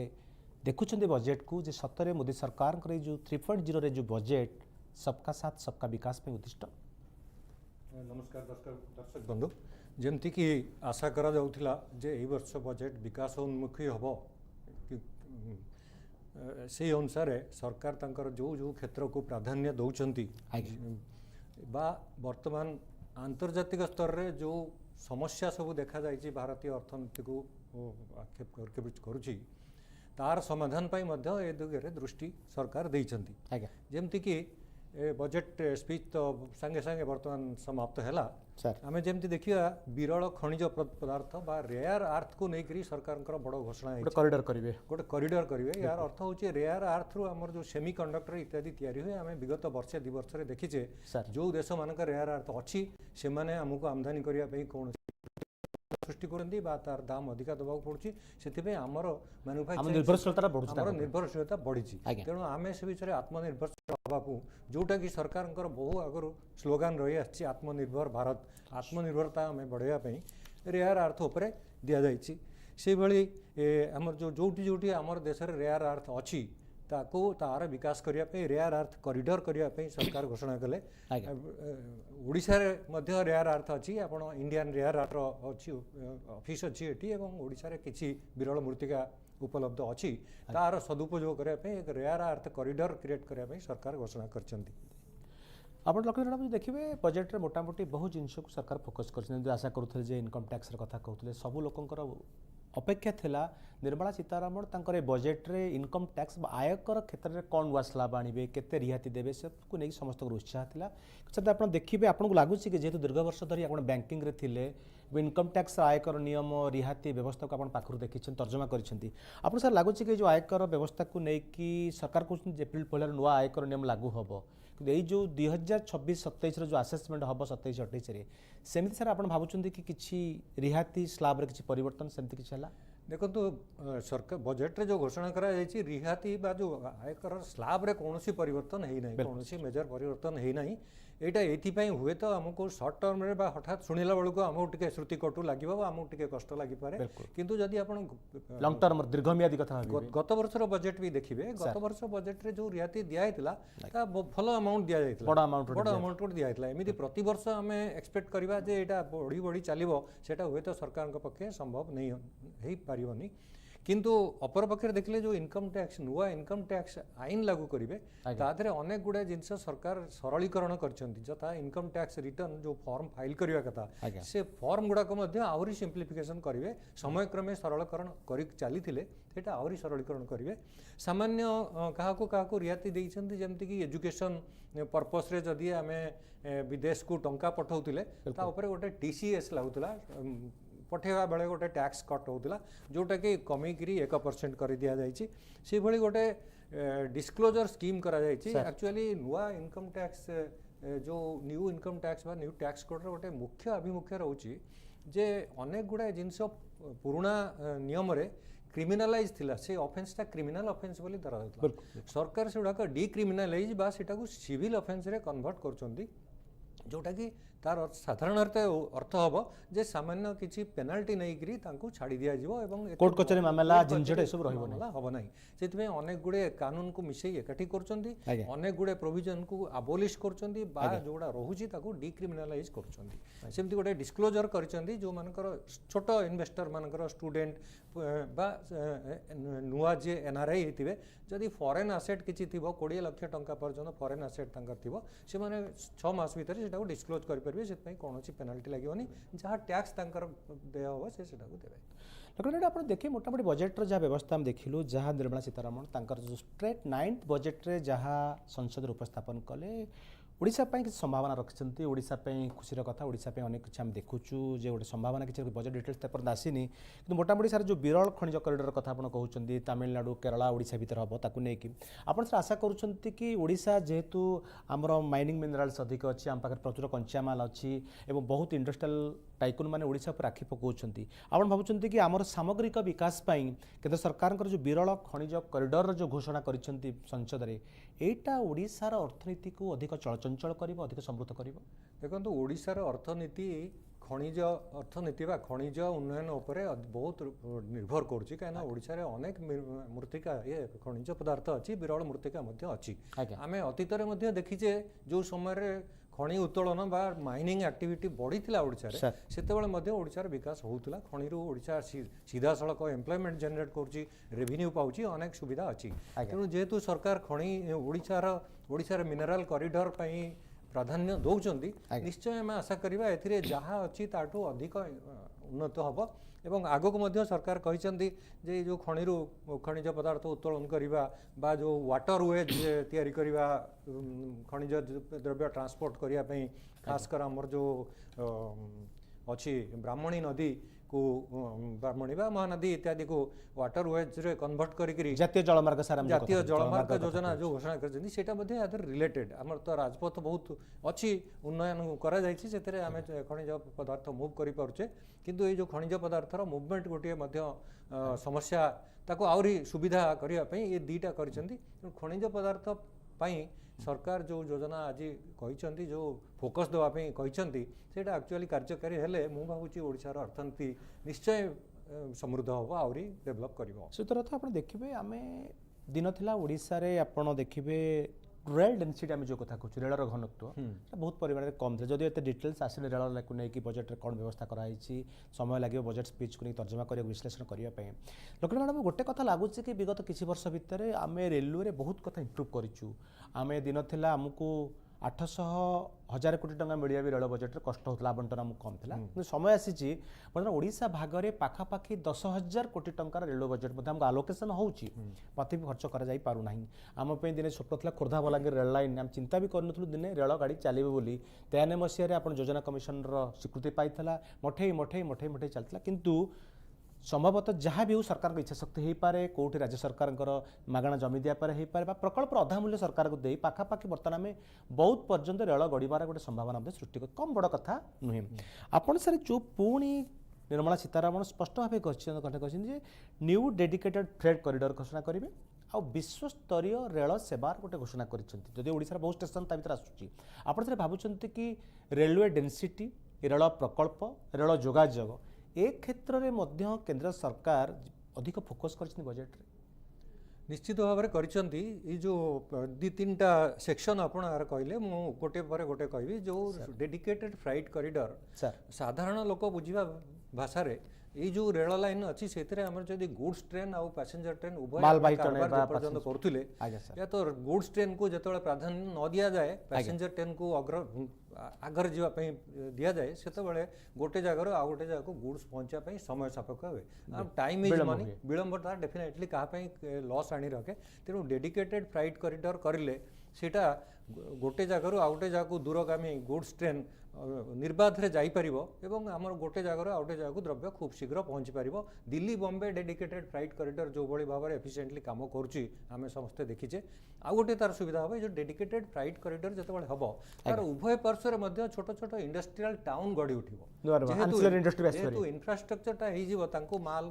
देखुं बजेट को जे सतरे मोदी सरकार जो 3.0 रे जो बजेट सबका साथ सबका विकास में उद्दिष्ट। नमस्कार दर्शक बंधु, जमती कि आशा करा जाउथिला जे एई वर्ष बजेट विकास उन्मुखी हबो से अनुसार सरकार तांकर जो जो क्षेत्र को प्राधान्य दौचंती बा वर्तमान आंतर्जातिक स्तर रे जो समस्या सब देखा जाइए भारतीय अर्थनीति को आक्षेप करुच्ची तार समाधान पाई मध्य ए दिगरे दृष्टि सरकार देइचंती जेमती कि बजेट स्पीच तो संगे संगे वर्तमान समाप्त हैला आमे जेमती देखिया विरल खनिज पदार्थ बा रेयर अर्थ को नहीं सरकार बड़ घोषणा गोटे कॉरिडोर करिवे यार अर्थ होचे रेयर अर्थ रु हमर जो सेमी कंडक्टर इत्यादि तैयारी हुए आमे विगत वर्षे 2 वर्ष रे देखिचे जो देश मानक रेयर अर्थ अछि से माने हमको आमदानी करिया पई कोन सृष्टि करती तार दाम अधिका दबाक पड़ुछि से आमर मैन्युफैक्चरिंग निर्भरशीलता बढ़ी तेणु आम से विषय आत्मनिर्भरशील हवाकू जोटा कि सरकार बहु आगु स्लोगान रही आछि आत्मनिर्भर भारत आत्मनिर्भरता आम बढ़ाई रेयर अर्थ उपर दि जाइए से भली आमर जो जोटी जोटी आमर देश में रेयर अर्थ अच्छी ताको तार विकास करने रेयर अर्थ कॉरिडोर करने सरकार घोषणा कले ओडिशा रे मध्य रेयर अर्थ अच्छी आप इंडियन रेयर अर्थ अच्छी ऑफिस अच्छी एटी ओडिशा रे किछि विरल मृत्तिका उपलब्ध अच्छी तार सदुपयोग करने एक रेयर अर्थ कॉरिडोर क्रिएट करने सरकार घोषणा करछंती। आप लक्ष्य देखिए बजेट रे मोटामोटी बहुत जिनस को सरकार फोकस कर आशा करुले इनकम टैक्स कथा कहते सबू लोकंकर अपेक्षा थिला निर्मला सीतारमण तांकर बजेट रे इनकम टैक्स आयकर क्षेत्र में कौन नुआ स्लाब आणवे केते रिहाती देवे सबको नहीं समस्त उत्साह थिला सर आप देखिए आपको लगुच कि जेहेतु दीर्घ वर्ष धरी आप बैंकिंग रे थिले इनकम टैक्स आयकर नियम रिहाती व्यवस्था को आप पाखु देखी तर्जमा करिसेंती आपन सर लगुच कि जो आयकर व्यवस्था को लेकिन सरकार कहते एप्रिल 1 नुआ आयकर नियम लागू हम कि जो 2026-27 जो आसेसमेंट हम 27-28 सेमती सर आप भावुं कि किसी रिहाती स्लाब रे किसी परिवर्तन सेमती किसी है देखो तो सरकार बजेट रे जो घोषणा करा जायछि रिहाती बा जो आयकर स्लाब रे कोनोसी परिवर्तन हेई नाही कोनोसी मेजर परिवर्तन हेई नाही एटा एथिपाई हुए तो हमको शॉर्ट टर्म रे बा हठात सुनिला बेलको हमको टिके श्रुति कटु लागिबो हमको टिके कष्ट लागि पारे किंतु जदि आपण लॉन्ग टर्म दीर्घमियादी कथा गत वर्षर बजेट भी देखिबे गत वर्ष बजेट रे जो रिहाती दिया हेतला ता फल अमाउंट दिया जायतला बड़ अमाउंट दिया हेतला एमिति प्रति वर्ष हमें एक्सपेक्ट करबा जे एटा बड़ी बड़ी चलिबो सेटा हुए तो सरकार के पक्षे संभव नहीं हेई पारिबनी किंतु अपर पक्षे देखले जो इनकम टैक्स नुआ इनकम टैक्स आईन लागू करेंगे तादरे अनेक गुड़े जिनस सरकार सरलीकरण करछंती जता इनकम टैक्स रिटर्न जो फॉर्म फाइल करवा कथा से फॉर्म गुड़ाक आहरी सिंप्लिफिकेशन करेंगे समय क्रमे सरलीकरण कर चली सेटा आहरी सरलीकरण करेंगे सामान्य क्या रिहाती देइछंती जेमती कि एजुकेशन पर्पस रे जदि आमे विदेश को टंका पठाउतिले ता ऊपर गोटे टीसीएस लागुतला पठेवा बेले गोटे टैक्स कट होता जोटा कि कमिकी 1% कर दि जाइए से भली गोटे डिस्क्लोजर स्कीम करा एक्चुअली नुआ इनकम टैक्स जो new income tax new tax code गोटे मुख्य आभिमुख्य रोचे जे अनेक गुड़ा जिनस पुराणा नियम रे क्रिमिनालाइज थिला से ऑफेंसटा क्रिमिनल ऑफेंस बोली धरा जाउतला सरकार से गुड़ाक डिक्रिमिनालाइज बा सेटा को सिविल ऑफेंस रे कन्वर्ट करछंती जोटा कि तार साधारण अर्थ हम जे सामान्य किसी पेनाल्टी नहीं करी तांको छाड़ी दिया जिवो एवं कोर्ट कचेरी मामला जिनजडे सब रहबो ना हबो नाही सेतमे अनेक गुडे कानून को मिसई एकाठी करचंती अनेक गुडे प्रोविजन को अबोलिश करचंती बा जोडा रहुची ताको डिक्रिमिनलाइज करचंती सेमती गोटे डिस्क्लोजर करचंती जो मानकर छोट इन्वेस्टर मानकर स्टूडेंट बा नुआ जे एनआरआई हेतिबे जदि फॉरेन एसेट किछि थिबो 20 लाख टंका पर्यंत फॉरेन एसेट तांकर थिबो से माने 6 मास भीतर सेटा को डिस्क्लोज कर परबे सेत पई कोनोसी पेनाल्टी लागोनी जहाँ टैक्स तांकर दे हो से सेटा को देबे लेकिन आप देखिए मोटामोटी बजेट जहाँ व्यवस्था हम देखिलु जहाँ निर्मला सीतारमण तांकर जो स्ट्रेट 9th बजेट रे जहाँ संसद उपस्थापन कले ओडिशा किसी संभावना रखिंट ओडिशा खुशी कथा ओडिशा अनेक किसी आम देखुचु जे गोटे संभावना किसी बजेट डिटेल्स पर्यटन आसीनी कि मोटामोटी सार जो विरल खनिज कॉरिडोर कथा आप कहते तमिलनाडु केरला ओडिशा भीतर हम ताकू नहीं आप सर आशा करुँच कि ओडिशा जेहेतु आमर माइनिंग मिनराल्स अधिक अच्छी आम पाखे प्रचुर कंचामाल अच्छी और बहुत इंडस्ट्रियल टाइकुन मैंने ओडिशा पर आखि पकाउछंती आप भावुंट कि आमर सामग्रिक विकास केंद्र सरकार जो विरल खनिज कॉरिडोर जो घोषणा करिसेंती संसद में एटा ओडिशार अर्थनीति को अधिक चलचंचल करिवो अधिक समृद्ध करिवो देखो ओडिशार अर्थनीति खनिज अर्थनीति बा खनिज उन्नयन उपरे बहुत निर्भर करुच्ची कहीं ओडिशा रे अनेक मृत्तिका ये खनिज पदार्थ अच्छी विरल मृत्तिका अच्छी आम अतीत देखीचे जो समय ଖଣି ଉତ୍ତୋଳନ ବା ମାଇନିଂ ଆକ୍ଟିଭିଟି ବଢ଼ିଥିଲା ଓଡ଼ିଶାରେ ସେତେବେଳେ ମଧ୍ୟ ଓଡ଼ିଶାର ବିକାଶ ହେଉଥିଲା। ଖଣିରୁ ଓଡ଼ିଶା ସିଧାସଳଖ ଏମ୍ପ୍ଲୟମେଣ୍ଟ ଜେନେରେଟ୍ କରୁଛି, ରେଭିନ୍ୟୁ ପାଉଛି, ଅନେକ ସୁବିଧା ଅଛି। ତେଣୁ ଯେହେତୁ ସରକାର ଖଣି ଓଡ଼ିଶାର ମିନେରାଲ କରିଡର ପାଇଁ ପ୍ରାଧାନ୍ୟ ଦେଉଛନ୍ତି, ନିଶ୍ଚୟ ଆମେ ଆଶା କରିବା ଏଥିରେ ଯାହା ଅଛି ତାଠୁ ଅଧିକ ଉନ୍ନତ ହେବ। ଏବଂ ଆଗକୁ ମଧ୍ୟ ସରକାର କହିଛନ୍ତି ଯେ ଏଇ ଯେଉଁ ଖଣିରୁ ଖଣିଜ ପଦାର୍ଥ ଉତ୍ତୋଳନ କରିବା ବା ଯେଉଁ ୱାଟର ୱେଜ୍ ତିଆରି କରିବା, ଖଣିଜ ଦ୍ରବ୍ୟ ଟ୍ରାନ୍ସପୋର୍ଟ କରିବା ପାଇଁ ଖାସ କରି ଆମର ଯେଉଁ ଅଛି ବ୍ରାହ୍ମଣୀ ନଦୀକୁ, ବ୍ରାହ୍ମଣୀ ବା ମହାନଦୀ ଇତ୍ୟାଦିକୁ ୱାଟର ୱେଜ୍ରେ କନଭର୍ଟ କରିକି ଜାତୀୟ ଜଳମାର୍ଗ ଯୋଜନା ଯେଉଁ ଘୋଷଣା କରିଛନ୍ତି ସେଇଟା ମଧ୍ୟ ଏହାର ରିଲେଟେଡ୍। ଆମର ତ ରାଜପଥ ବହୁତ ଅଛି, ଉନ୍ନୟନ କରାଯାଇଛି, ସେଥିରେ ଆମେ ଖଣିଜ ପଦାର୍ଥ ମୁଭ୍ କରିପାରୁଛେ। କିନ୍ତୁ ଏଇ ଯେଉଁ ଖଣିଜ ପଦାର୍ଥର ମୁଭମେଣ୍ଟ ଗୋଟିଏ ମଧ୍ୟ ସମସ୍ୟା, ତାକୁ ଆହୁରି ସୁବିଧା କରିବା ପାଇଁ ଏ ଦୁଇଟା କରିଛନ୍ତି। ତେଣୁ ଖଣିଜ ପଦାର୍ଥ ପାଇଁ ସରକାର ଯେଉଁ ଯୋଜନା ଆଜି କହିଛନ୍ତି, ଯେଉଁ ଫୋକସ୍ ଦେବା ପାଇଁ କହିଛନ୍ତି, ସେଇଟା ଆକ୍ଚୁଆଲି କାର୍ଯ୍ୟକାରୀ ହେଲେ ମୁଁ ଭାବୁଛି ଓଡ଼ିଶାର ଅର୍ଥନୀତି ନିଶ୍ଚୟ ସମୃଦ୍ଧ ହେବ, ଆହୁରି ଡେଭଲପ୍ କରିବ। ସୁତରାଂ ଆପଣ ଦେଖିବେ ଆମେ ଦିନ ଥିଲା ଓଡ଼ିଶାରେ ଆପଣ ଦେଖିବେ ରେଳ ଡେନ୍ସିଟି ଆମେ ଯେଉଁ କଥା କହୁଛୁ, ରେଳର ଘନତ୍ୱ ବହୁତ ପରିମାଣରେ କମ୍ ଥିଲା। ଯଦି ଏତେ ଡିଟେଲ୍ସ ଆସିଲେ ରେଳକୁ ନେଇକି ବଜେଟ୍ରେ କ'ଣ ବ୍ୟବସ୍ଥା କରାଯାଇଛି, ସମୟ ଲାଗିବ ବଜେଟ୍ ସ୍ପିଚ୍କୁ ନେଇ ତର୍ଜମା କରିବାକୁ, ବିଶ୍ଳେଷଣ କରିବା ପାଇଁ। ଲକ୍ଷ୍ମୀ ମ୍ୟାଡ଼ାମ୍ ଗୋଟେ କଥା ଲାଗୁଛି କି ବିଗତ କିଛି ବର୍ଷ ଭିତରେ ଆମେ ରେଲୱେରେ ବହୁତ କଥା ଇମ୍ପ୍ରୁଭ୍ କରିଛୁ। ଆମେ ଦିନ ଥିଲା ଆମକୁ 800,000 କୋଟି ଟଙ୍କା ମିଳିବା ବି ରେଳ ବଜେଟ୍ରେ କଷ୍ଟ ହେଉଥିଲା, ଆବଣ୍ଟନ ଆମକୁ କମ୍ ଥିଲା। କିନ୍ତୁ ସମୟ ଆସିଛି ବର୍ତ୍ତମାନ ଓଡ଼ିଶା ଭାଗରେ ପାଖାପାଖି 10,000 କୋଟି ଟଙ୍କାର ରେଳ ବଜେଟ୍ ମଧ୍ୟ ଆମକୁ ଆଲୋକେସନ୍ ହେଉଛି, ପ୍ରତି ବି ଖର୍ଚ୍ଚ କରାଯାଇ ପାରୁନାହିଁ। ଆମ ପାଇଁ ଦିନେ ସ୍ୱପ୍ନ ଥିଲା ଖୋର୍ଦ୍ଧା ବଲାଙ୍ଗୀର ରେଳ ଲାଇନ୍, ଆମେ ଚିନ୍ତା ବି କରିନଥିଲୁ ଦିନେ ରେଳ ଗାଡ଼ି ଚାଲିବ ବୋଲି। 93 ମସିହାରେ ଆପଣ ଯୋଜନା କମିଶନର ସ୍ୱୀକୃତି ପାଇଥିଲା, ମଠେଇ ଚାଲିଥିଲା। କିନ୍ତୁ ସମ୍ଭବତଃ ଯାହା ବି ହେଉ ସରକାରଙ୍କ ଇଚ୍ଛାଶକ୍ତି ହୋଇପାରେ, କେଉଁଠି ରାଜ୍ୟ ସରକାରଙ୍କର ମାଗଣା ଜମି ଦିଆପାରେ ହୋଇପାରେ, ବା ପ୍ରକଳ୍ପର ଅଧା ମୂଲ୍ୟ ସରକାରକୁ ଦେଇ ପାଖାପାଖି ବର୍ତ୍ତମାନ ଆମେ ବହୁତ ପର୍ଯ୍ୟନ୍ତ ରେଳ ଗଡ଼ିବାର ଗୋଟେ ସମ୍ଭାବନା ମଧ୍ୟ ସୃଷ୍ଟି କରୁ, କମ୍ ବଡ଼ କଥା ନୁହେଁ। ଆପଣ ସାର୍ ଯେଉଁ ପୁଣି ନିର୍ମଳା ସୀତାରମଣ ସ୍ପଷ୍ଟ ଭାବେ କହିଛନ୍ତି ଯେ ନ୍ୟୁ ଡେଡିକେଟେଡ୍ ଫ୍ରେଟ୍ କରିଡର ଘୋଷଣା କରିବେ, ଆଉ ବିଶ୍ୱସ୍ତରୀୟ ରେଳ ସେବାର ଗୋଟେ ଘୋଷଣା କରିଛନ୍ତି। ଯଦି ଓଡ଼ିଶାର ବହୁ ଷ୍ଟେସନ୍ ତା ଭିତରେ ଆସୁଛି, ଆପଣ ସେଠାରେ ଭାବୁଛନ୍ତି କି ରେଲୱେ ଡେନ୍ସିଟି, ରେଳ ପ୍ରକଳ୍ପ, ରେଳ ଯୋଗାଯୋଗ ଏ କ୍ଷେତ୍ରରେ ମଧ୍ୟ କେନ୍ଦ୍ର ସରକାର ଅଧିକ ଫୋକସ୍ କରିଛନ୍ତି ବଜେଟ୍ରେ? ନିଶ୍ଚିତ ଭାବରେ କରିଛନ୍ତି। ଏଇ ଯେଉଁ ଦୁଇ ତିନିଟା ସେକ୍ସନ୍ ଆପଣ ଆର କହିଲେ, ମୁଁ ଗୋଟିଏ ପରେ ଗୋଟେ କହିବି। ଯେଉଁ ଡେଡିକେଟେଡ୍ ଫ୍ରାଇଟ୍ କରିଡର, ସାଧାରଣ ଲୋକ ବୁଝିବା ଭାଷାରେ ଏଇ ଯେଉଁ ରେଳ ଲାଇନ୍ ଅଛି ସେଥିରେ ଆମର ଯଦି ଗୁଡ୍ସ ଟ୍ରେନ୍ ଆଉ ପ୍ୟାସେଞ୍ଜର ଟ୍ରେନ୍ ଉଭୟ ପର୍ଯ୍ୟନ୍ତ କରୁଥିଲେ, या तो गुड्स ट्रेन को ଯେତେବେଳେ ପ୍ରାଧାନ୍ୟ ନ ଦିଆଯାଏ, ପ୍ୟାସେଞ୍ଜର ଟ୍ରେନ୍କୁ ଆଗରେ ଯିବା ପାଇଁ ଦିଆଯାଏ, ସେତେବେଳେ ଗୋଟେ ଜାଗାରୁ ଆଉ ଗୋଟେ ଜାଗାକୁ ଗୁଡ୍ସ ପହଞ୍ଚିବା ପାଇଁ ସମୟ ସାପେକ୍ଷ ହୁଏ। ଟାଇମ୍ ଇଜ୍ ମନି, ବିଳମ୍ବତା ଡେଫିନେଟଲି କାହା ପାଇଁ ଲସ୍ ଆଣି ରଖେ। ତେଣୁ ଡେଡିକେଟେଡ୍ ଫ୍ରାଇଟ୍ କରିଡର କରିଲେ ସେଇଟା ଗୋଟେ ଜାଗାରୁ ଆଉ ଗୋଟେ ଜାଗାକୁ ଦୂରଗାମୀ ଗୁଡ୍ସ ଟ୍ରେନ୍ ନିର୍ବାଧରେ ଯାଇପାରିବ ଏବଂ ଆମର ଗୋଟେ ଜାଗାରୁ ଆଉ ଗୋଟେ ଜାଗାକୁ ଦ୍ରବ୍ୟ ଖୁବ୍ ଶୀଘ୍ର ପହଞ୍ଚି ପାରିବ। Delhi Bombay dedicated freight corridor ଯେଉଁଭଳି ଭାବରେ ଏଫିସିଏଣ୍ଟଲି କାମ କରୁଛି ଆମେ ସମସ୍ତେ ଦେଖିଛେ। ଆଉ ଗୋଟେ ତାର ସୁବିଧା ହେବ, ଏ ଯେଉଁ ଡେଡିକେଟେଡ୍ ଫ୍ରାଇଟ୍ କରିଡର ଯେତେବେଳେ ହେବ ତାର ଉଭୟ ପାର୍ଶ୍ୱରେ ମଧ୍ୟ ଛୋଟ ଛୋଟ ଇଣ୍ଡଷ୍ଟ୍ରିଆଲ ଟାଉନ୍ ଗଢ଼ି ଉଠିବ। ଯେହେତୁ ଇନଫ୍ରାଷ୍ଟ୍ରକ୍ଚରଟା ହେଇଯିବ, ତାଙ୍କୁ ମାଲ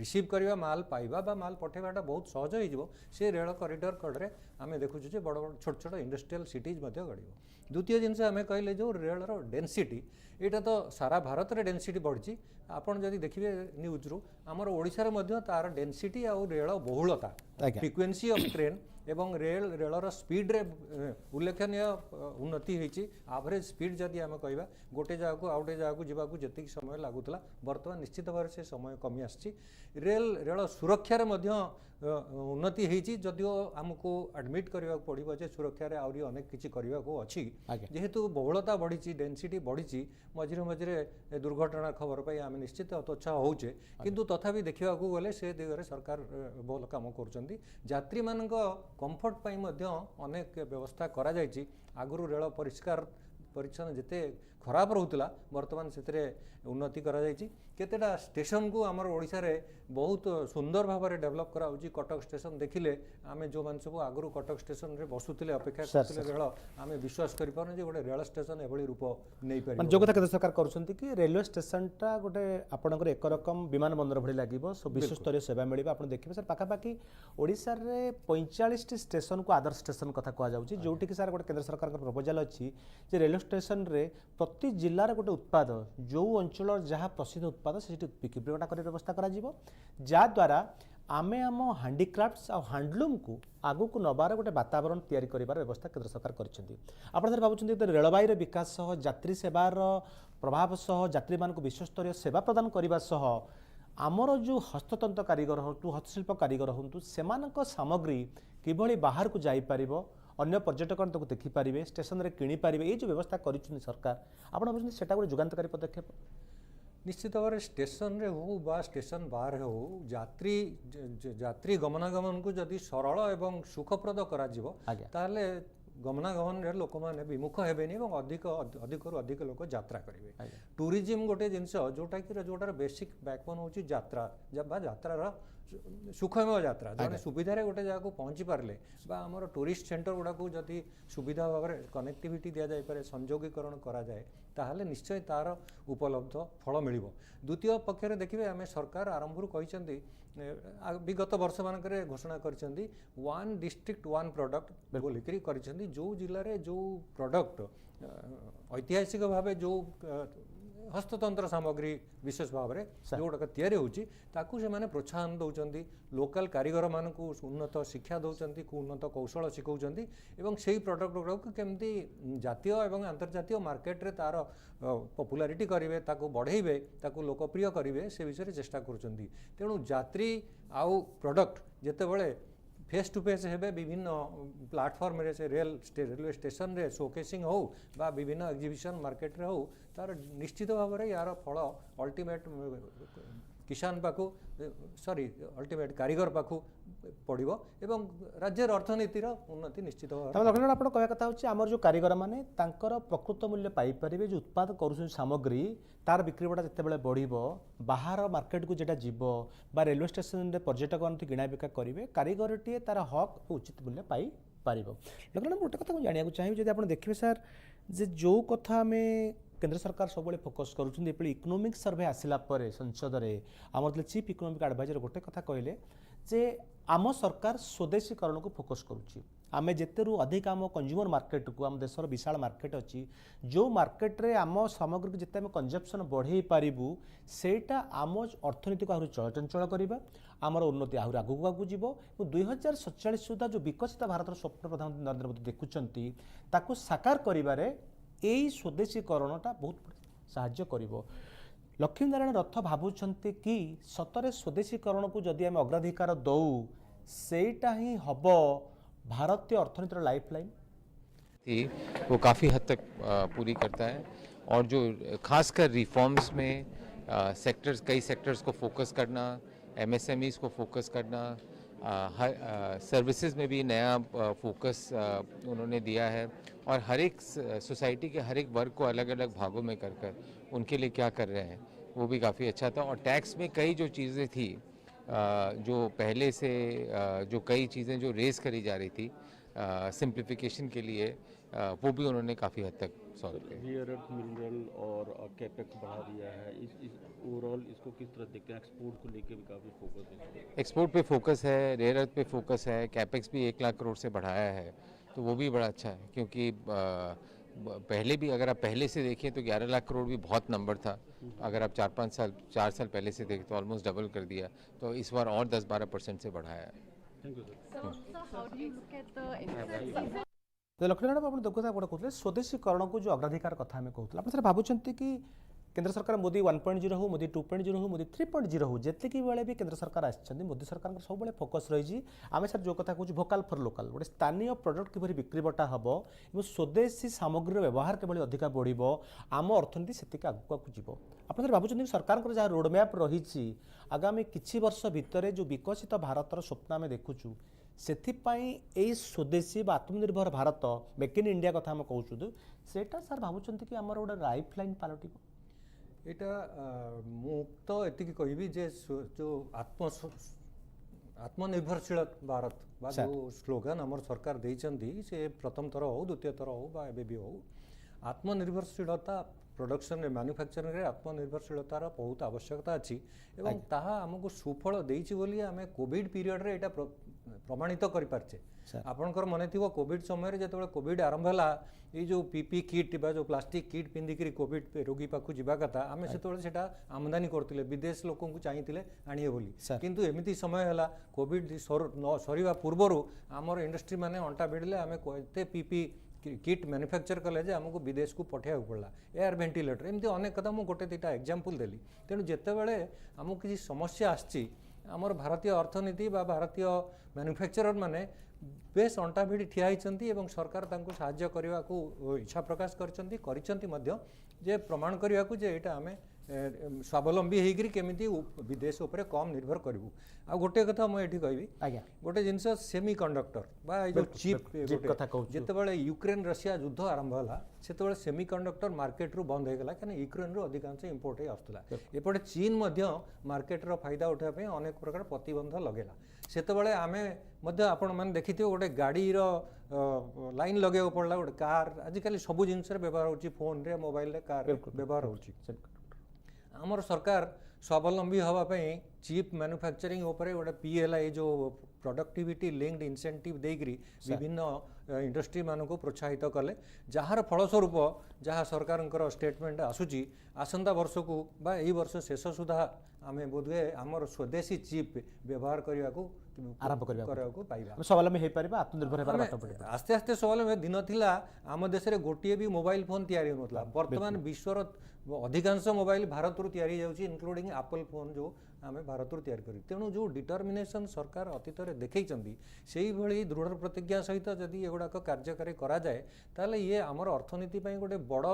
ରିସିଭ୍ କରିବା, ମାଲ ପାଇବା ବା ମାଲ ପଠାଇବାଟା ବହୁତ ସହଜ ହେଇଯିବ। ସେ ରେଳ କରିଡର କଡ଼ରେ ଆମେ ଦେଖୁଛୁ ଯେ ବଡ଼ ବଡ଼ ଛୋଟ ଛୋଟ ଇଣ୍ଡଷ୍ଟ୍ରିଆଲ ସିଟିଜ୍ ମଧ୍ୟ ଗଢ଼ିବ। ଦ୍ୱିତୀୟ ଜିନିଷ ଆମେ କହିଲେ ଯେଉଁ ରେଳର ଡେନ୍ସିଟି, ଏଇଟା ତ ସାରା ଭାରତରେ ଡେନ୍ସିଟି ବଢ଼ିଛି। ଆପଣ ଯଦି ଦେଖିବେ ନ୍ୟୁଜ୍ରୁ, ଆମର ଓଡ଼ିଶାରେ ମଧ୍ୟ ତାର ଡେନ୍ସିଟି ଆଉ ରେଳ ବହୁଳତା, ଫ୍ରିକ୍ୱେନ୍ସି ଅଫ୍ ଟ୍ରେନ୍ ଏବଂ ରେଳର ସ୍ପିଡ୍ରେ ଉଲ୍ଲେଖନୀୟ ଉନ୍ନତି ହୋଇଛି। ଆଭରେଜ୍ ସ୍ପିଡ୍ ଯଦି ଆମେ କହିବା, ଗୋଟେ ଜାଗାକୁ ଆଉ ଗୋଟେ ଜାଗାକୁ ଯିବାକୁ ଯେତିକି ସମୟ ଲାଗୁଥିଲା, ବର୍ତ୍ତମାନ ନିଶ୍ଚିତ ଭାବରେ ସେ ସମୟ କମି ଆସିଛି। ରେଳ ସୁରକ୍ଷାରେ ମଧ୍ୟ ଉନ୍ନତି ହୋଇଛି, ଯଦିଓ ଆମକୁ ଆଡ଼ମିଟ୍ କରିବାକୁ ପଡ଼ିବ ଯେ ସୁରକ୍ଷାରେ ଆହୁରି ଅନେକ କିଛି କରିବାକୁ ଅଛି। ଯେହେତୁ ବହୁଳତା ବଢ଼ିଛି, ଡେନ୍ସିଟି ବଢ଼ିଛି, ମଝିରେ ଦୁର୍ଘଟଣା ଖବର ପାଇ ଆମେ ନିଶ୍ଚିତ ହତୋତ୍ସାହ ହେଉଛେ। କିନ୍ତୁ ତଥାପି ଦେଖିବାକୁ ଗଲେ ସେ ଦିଗରେ ସରକାର ଭଲ କାମ କରୁଛନ୍ତି। ଯାତ୍ରୀମାନଙ୍କ କମ୍ଫର୍ଟ ପାଇଁ ମଧ୍ୟ ଅନେକ ବ୍ୟବସ୍ଥା କରାଯାଇଛି। ଆଗରୁ ରେଳ ପରିଚ୍ଛନ୍ନ ଯେତେ ଖରାପ ରହୁଥିଲା, ବର୍ତ୍ତମାନ ସେଥିରେ ଉନ୍ନତି କରାଯାଇଛି। କେତେଟା ଷ୍ଟେସନକୁ ଆମର ଓଡ଼ିଶାରେ ବହୁତ ସୁନ୍ଦର ଭାବରେ ଡେଭଲପ୍ କରାହେଉଛି। କଟକ ଷ୍ଟେସନ ଦେଖିଲେ, ଆମେ ଯେଉଁମାନେ ସବୁ ଆଗରୁ କଟକ ଷ୍ଟେସନରେ ବସୁଥିଲେ, ଅପେକ୍ଷା କରୁଥିଲେ ରେଳ, ଆମେ ବିଶ୍ୱାସ କରିପାରୁନୁ ଯେ ଗୋଟେ ରେଳ ଷ୍ଟେସନ ଏଭଳି ରୂପ ନେଇପାରିବ। ଯେଉଁ କଥା କେନ୍ଦ୍ର ସରକାର କରୁଛନ୍ତି କି ରେଲୱେ ଷ୍ଟେସନଟା ଗୋଟେ ଆପଣଙ୍କର ଏକ ରକମ ବିମାନ ବନ୍ଦର ଭଳି ଲାଗିବ, ବିଶ୍ୱସ୍ତରୀୟ ସେବା ମିଳିବ। ଆପଣ ଦେଖିବେ ସାର୍ ପାଖାପାଖି ଓଡ଼ିଶାରେ 45ଟି ଷ୍ଟେସନକୁ ଆଦର୍ଶ ଷ୍ଟେସନ କଥା କୁହାଯାଉଛି, ଯେଉଁଠିକି ସାର୍ ଗୋଟେ କେନ୍ଦ୍ର ସରକାରଙ୍କର ପ୍ରପୋଜାଲ ଅଛି ଯେ ରେଲୱେ ଷ୍ଟେସନରେ ପ୍ରତି ଜିଲ୍ଲାର ଗୋଟେ ଉତ୍ପାଦ, ଯେଉଁ ଅଞ୍ଚଳର ଯାହା ପ୍ରସିଦ୍ଧ ଉତ୍ପାଦ ସେଠି ବିକ୍ରି କରିବାର ବ୍ୟବସ୍ଥା କରାଯିବ, ଯାହାଦ୍ୱାରା आमे आम हैंडीक्राफ्ट्स और हैंडलूम को आगु को नबार गोटे वातावरण तैयारी करिवार व्यवस्था केंद्र सरकार करिसेंती। आपण सर भाबुछन्ती रेलवाईर विकास सह यात्री सेवार प्रभाव सह यात्री मान को विश्वस्तरीय सेवा प्रदान करने सह आमर जो हस्ततंत्र कारीगर हूँ हस्तशिल्प कारीगर हूँ से सामग्री किभली बाहर को जापर अन्य पर्यटक देखिपारे स्टेशन में किणिपारे ये जो व्यवस्था कर सरकार आपड़ा गोटे जुगान्तकारी पदक्षेप निश्चित भाव में स्टेशन रे हो बा स्टेशन बाहर हो यात्री गमनागमन को जदि सरल एवं सुखप्रद करा जिवो ताले गमनागमन रे लोक मैंने विमुख हेबेनी और अधिक अधिक लोक यात्रा करेंगे। टूरिज्म गोटे जिनस जोटार बेसिक बैकबोन होची यात्रा यात्रार सुखमय यात्रा जब सुविधा गोटे जगह को पहुँची पारे आमर टूरिस्ट सेंटर गुड़ा को जदि सुविधा भाव में कनेक्टिविटी दि जाए संयोगीकरण करा जाए ताहले निश्चय तार उपलब्ध फल मिल। द्वितीय पक्षरे देखिए आम सरकार आरंभ कहते विगत वर्ष मानक घोषणा कर वन डिस्ट्रिक्ट वन प्रोडक्ट बोलिकी कर जो जिले में जो प्रोडक्ट ऐतिहासिक भाव जो हस्ततंत्र सामग्री विशेष भाव में जोटा तैयारी होची ताकू से माने प्रोत्साहन दौरान लोकल कारीगर मान को उन्नत शिक्षा दौरान उन्नत कौशल शिखौंट एवं से प्रडक्ट गुड़ा केमती जातीय और अंतर्जातीय मार्केट रे तार पपुलारिटी करेंगे बढ़ेबे लोकप्रिय करेंगे से विषय चेष्टा कर तेणु यात्री आउ प्रोडक्ट जितेबाला फेस टू फेस हेबे विभिन्न प्लाटफर्म रे से रेलवे स्टेशन रे शोकेसिंग हो बा विभिन्न एग्जिबिशन मार्केट रे हो तार निश्चित भाव में यार फल अल्टीमेट किसान पाखु सॉरी अल्टीमेट कारीगर पाखु पड़ो एवं राज्य अर्थनीतिर उन्नति निश्चित भाव आप कहवा कथा होची आमर जो कारीगर माने तांकर प्रकृत मूल्य पाई परिबे जो उत्पाद करूछन सामग्री तार बिक्री बड़ा जितेबाला बढ़िबो बाहर मार्केट को जेटा जीवो बा रेलवे स्टेशन रे पर्यटक मान किणा बिका करेंगे कारीगरटीए तार हक उचित मूल्य पाई पारिबो। लेकिन गोटे कथा जानिया चाहिए जब आप देखिए सर जे जो कथा आम केंद्र सरकार सब फोकस करुँचे इकोनोमिक सर्वे आसला संसद में आम चीफ इकोनोमिक एडवाइजर गोटे कथा कहले जे आम सरकार स्वदेशीकरण को फोकस करुच्ची आम जितेरू अधिक आम कंज्यूमर मार्केट को आम देशर विशाल मार्केट अच्छी जो मार्केट रे आम सामग्री को जिते कंजप्शन बढ़े पारू सेटा आम अर्थनीति को आहरी चलचंचल करवा आमर उन्नति आहरी आगू आगू जीव 2047 सुधा जो विकसित भारत स्वप्न प्रधानमंत्री नरेंद्र मोदी देखुंट ताकू साकार करिबारे यही स्वदेशीकरणटा बहुत साहाय्य करिवो। लक्ष्मीनारायण रथ भावुंट कि सतरे स्वदेशीकरण को जदि आम अग्राधिकार दौ सेटा ही हब भारतीय अर्थनीतिर लाइफलाइन थी वो काफ़ी हद तक पूरी करता है और जो खासकर रिफॉर्म्स में सेक्टर्स कई सेक्टर्स को फोकस करना एमएसएमईज को फोकस करना हर सर्विसेज में भी नया फोकस उन्होंने दिया है और हर एक सोसाइटी के हर एक वर्ग को अलग अलग भागों में कर उनके लिए क्या कर रहे हैं वो भी काफ़ी अच्छा था। और टैक्स में कई जो चीज़ें थी जो पहले से जो कई चीज़ें जो रेस करी जा रही थी सिंप्लीफिकेशन के लिए वो भी उन्होंने काफ़ी हद तक सॉल्व किया। मिनरल और कैपेक्स बढ़ा दिया है ओवरऑल इसको किस तरह देखते हैं एक्सपोर्ट को लेके भी काफ़ी फोकस है एक्सपोर्ट पे फोकस है रेयर अर्थ पे फोकस है कैपेक्स भी 1 लाख करोड़ से बढ़ाया है तो वो भी बड़ा अच्छा है क्योंकि पहले भी अगर आप पहले से देखें तो 11 लाख करोड़ भी बहुत नंबर था अगर आप 4 साल पहले से देखें तो ऑलमोस्ट डबल कर दिया तो इस बार और 10-12% से बढ़ाया है। Thank you sir. तो लक्ष्मीनारायण आप देखा गोटे कहते स्वदेशीकरण को जो अग्राधिकार कथा आम कहते आप सर भावुंट कि केंद्र सरकार मोदी 1.0 हो मोदी 2.0 हो मोदी 3.0 हो जितकी बेले भी केंद्र सरकार आछन मोदी सरकार सब फोकस रही आम सर जो कथा कहूँ भोकाल फॉर लोकल गोटे स्थानीय प्रोडक्ट किभली बिक्री बटा हम और स्वदेशी सामग्री व्यवहार किभली अधिक बढ़ो आम अर्थनीति से आगू आगू जीव आप सर भावुं सरकार जहाँ रोडमैप रही आगामी किछि वर्ष भितर जो विकसित भारतर स्वप्न आम देखुचु से स्वदेशी आत्मनिर्भर भारत मेक इन इंडिया कथा आम कहूँ सेटा सर भावुं कि आम गोटे लाइफ लाइन पलट यहाँ मुक्त एति कहबी जे जो आत्मनिर्भरशील भारत बा जो स्लोगान आमर सरकार देइचंदी से प्रथम थर हो द्वितीय थर हो बा एबे भी हो आत्मनिर्भरशीलता प्रोडक्शन मैन्युफैक्चरिंग रे आत्मनिर्भरशीलतार बहुत आवश्यकता अच्छी एवं ताहा आमको सुफल देइछि बोली आमे कोविड पीरियड रे एटा प्रमाणित करें आपणकर मन थी कोविड समय जो कोविड आरंभ है ये जो पीपी किट बा जो प्लास्टिक किट पिंधिकी कोविड रोगी पाखु जावा कथा आम से आमदानी करते विदेश लोक चाहिए आनिए बोली किंतु एमती समय है कोविड सरीवा पूर्वर आमर इंडस्ट्री मैंने अंटा भिड़े आम एत पीपी किट मैन्युफैक्चर कले जे आमको विदेश को पठाइबा पड़ला एयर वेंटिलेटर एमती अनेक कथा मुझे गोटे दुटा एग्जांपल देली तेणु जितेबाला आमको किसी समस्या आसची आमर भारतीय अर्थनीति बा भारतीय मैन्युफैक्चरर माने बेस अंटा भिड़ी ठिया होती सरकार तांको साहाय्य करने को इच्छा प्रकाश जे प्रमाण करने को जे एटा आमे स्वावलंबी होकर केमी विदेश उपर कम निर्भर करूँ आ गोटे कथा मुझे कहबी गोटे जिनस सेमी कंडक्टर बा जो चिप जितेबाला यूक्रेन रशिया युद्ध आरंभ है से सेमी कंडक्टर मार्केट रू बंद होगा कहीं यूक्रेन रू अधिकांश इंपोर्ट आसूला एपटे चीन मार्केट रो फायदा उठापी अनेक प्रकार प्रतिबंध लगेला सेतबेले आमे आपण मैंने देखी गोटे गाड़ी लाइन लगे पड़ला गोटे कार आजिकल सबू जिनस व्यवहार हो फोन रे मोबाइल रे कार व्यवहार हो आमर सरकार स्वावलंबी होगापी चिप मैन्युफैक्चरिंग उपर गोटे पीएलआई जो प्रोडक्टिविटी लिंक्ड इंसेंटिव देकरी विभिन्न इंडस्ट्री मान को प्रोत्साहित कले जार फलस्वरूप जहाँ सरकार स्टेटमेंट आसूची आसंता वर्ष को बा यही वर्ष शेष सुधा आमे बोधे आमर स्वदेशी चिप व्यवहार करने को आरंभ करने स्वावलंबी हो पार आत्मनिर्भर आस्ते आस्ते स्वावलंबी दिन थिला आम देश में गोटे भी मोबाइल फोन तैयारी होता बर्तमान विश्वर अधिकांश मोबाइल भारत रू तैयारी जाउची इंक्लूडिंग एप्पल फोन जो आम भारत रू तैयारी करी तेणु जो डिटर्मिनेशन सरकार अतीत में देखते से भली दृढ़ प्रतिज्ञा सहित जदि एगुड़ाक कार्यकारी करा जाए ताले ये आमर अर्थनीति गोटे बड़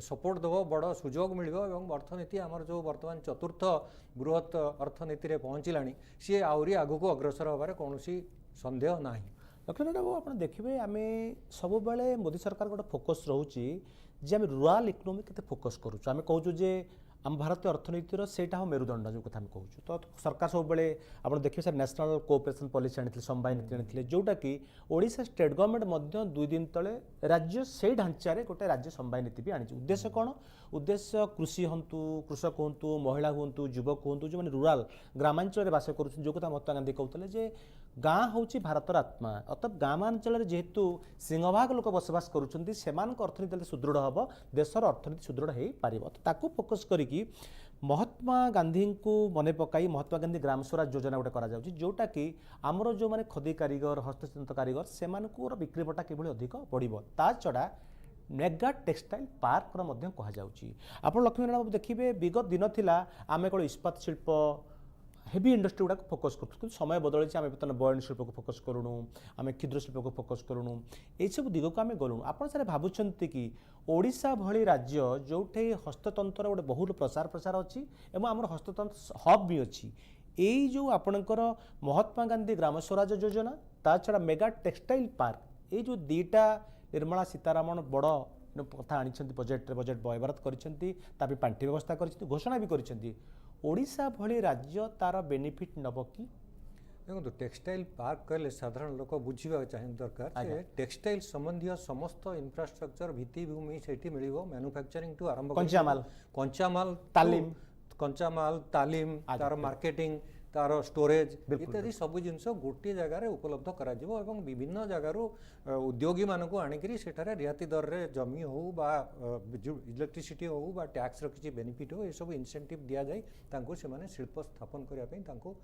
सपोर्ट देव बड़ सुजोग मिल अर्थनीति आमर जो बर्तमान चतुर्थ बृहत अर्थनीति रे पहुँचलानी सी आहरी आगक अग्रसर होबार कौन सन्देह ना डॉक्टर बाबू आप देखिए आम सब मोदी सरकार गोटे फोकस रोचे जे आम रूराल इकोनोमी के फोकस करुँ आम कहूँ जे आम भारतीय अर्थनीतिर सेटा हो मेरुदंड जो कथा कहूँ तो सरकार सब आप देखिए सर नेशनल कोऑपरेशन पॉलिसी आनी समवाय नीति आनी जोटा कि ओडिशा स्टेट गवर्नमेंट 2 दिन तले राज्य से ढांचारे गोटे राज्य समवाय नीति भी आनी उद्देश्य कौन उद्देश्य कृषि हूँ कृषक हूँ महिला हूँ युवक हूँ जो मैंने रूराल ग्रामांचल बास कर जो कथा महात्मा गांधी कहते गाँ हूँ भारतर आत्मा अर्थात ग्रामांचल जेहेतु सिंहभाग लोक बसवास करुँच अर्थनीति सुदृढ़ हम देशर अर्थनीति सुदृढ़ हो पार ताकू फोकस करी महात्मा गांधी को मन पकाई महात्मा गांधी ग्राम स्वराज योजना गोटे करा जोटा कि आमर जो माने खदी कारीगर हस्तशिल्प कारीगर से बिक्री बटा कि अधिक बढ़ ता छड़ा मेगा टेक्सटाइल पार्क कहुच्छी आप लक्ष्मीनारायण बाबू देखिए विगत दिन थिला आम कौन इस्पात शिल्प हेवी इंडस्ट्री गुड़ा फोकस कर समय बदल आम बर्तमान बयन शिल्प को फोकस करूँ आम क्षुद्र शिल्प को फोकस करूँ यू दिग को आम गलुँ आप सारे भावुंट कि ओडिशा भली राज्य जोठे हस्ततंत्र गोटे बहुत प्रसार अच्छी एवं आम हस्ततंत्र हब भी अच्छी यही जो आपणकर महात्मा गांधी ग्राम स्वराज योजना ता छड़ा मेगा टेक्सटाइल पार्क ये जो दीटा निर्मला सीतारामन बड़ कथा आनी बजेट व्यवहार कर पांठि व्यवस्था कर घोषणा भी कर ओडिशा भली राज्य तार बेनिफिट नब कि देखो टेक्सटाइल पार्क कहले साधारण लोक बुझा चाहिए दरकार टेक्सटाइल संबंधी समस्त इंफ्रास्ट्रक्चर भित्तिभूमि से मिल मैन्युफैक्चरिंग टू आरंभ कंचामाल तालीम तार मार्केटिंग तार स्टोरेज इत्यादि सब जिनस गोटे जगार उपलब्ध करा विभिन्न जगार उद्योगी मानक आणिकी सेठारे रियाती दर रे जमी हो बा इलेक्ट्रिसिटी हो बा टैक्स किसी बेनिफिट हो ये सब इंसेंटिव दि जाए तांको से माने शिल्प स्थापन करने तांको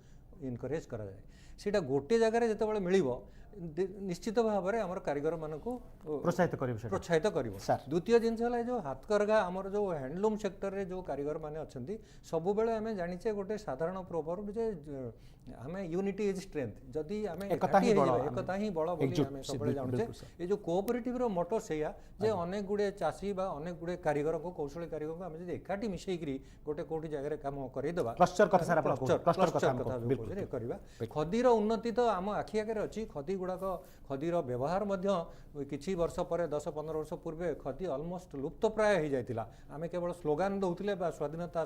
इनकरेज करा जाए सेटा गोटे जगार जितेबाला मिलिबो निश्चित भाव में आम कारीगर मान को प्रोत्साहित कर द्वितीय जिनस है जो हाथकरघा आमर जो हैंडलूम सेक्टर रे जो कारीगर मैंने अच्छा सब बेले आम जाचे गोटे साधारण प्रोवर्ब जे आम यूनिटी इज स्ट्रेंथ जदि आम एकता ही बड़ बोली आम सब जानुचे ये जो कोऑपरेटिव रो मोटो सेया जे अनेक गुड़े चाषी बा अनेक गुड़े कारीगर को कौशली कारीगर को आम जब एकाठी मिसेकरी गोटे कोटी जगह काम करदेवा खदीर उन्नति तो आम आखि आगे अच्छी खदी गुड़ाक खदीर व्यवहार किछि वर्ष पर 10-15 वर्ष पूर्वे खदी अलमोस्ट लुप्त प्राय हो जाता आम केवल स्लोगान दौले स्वाधीनता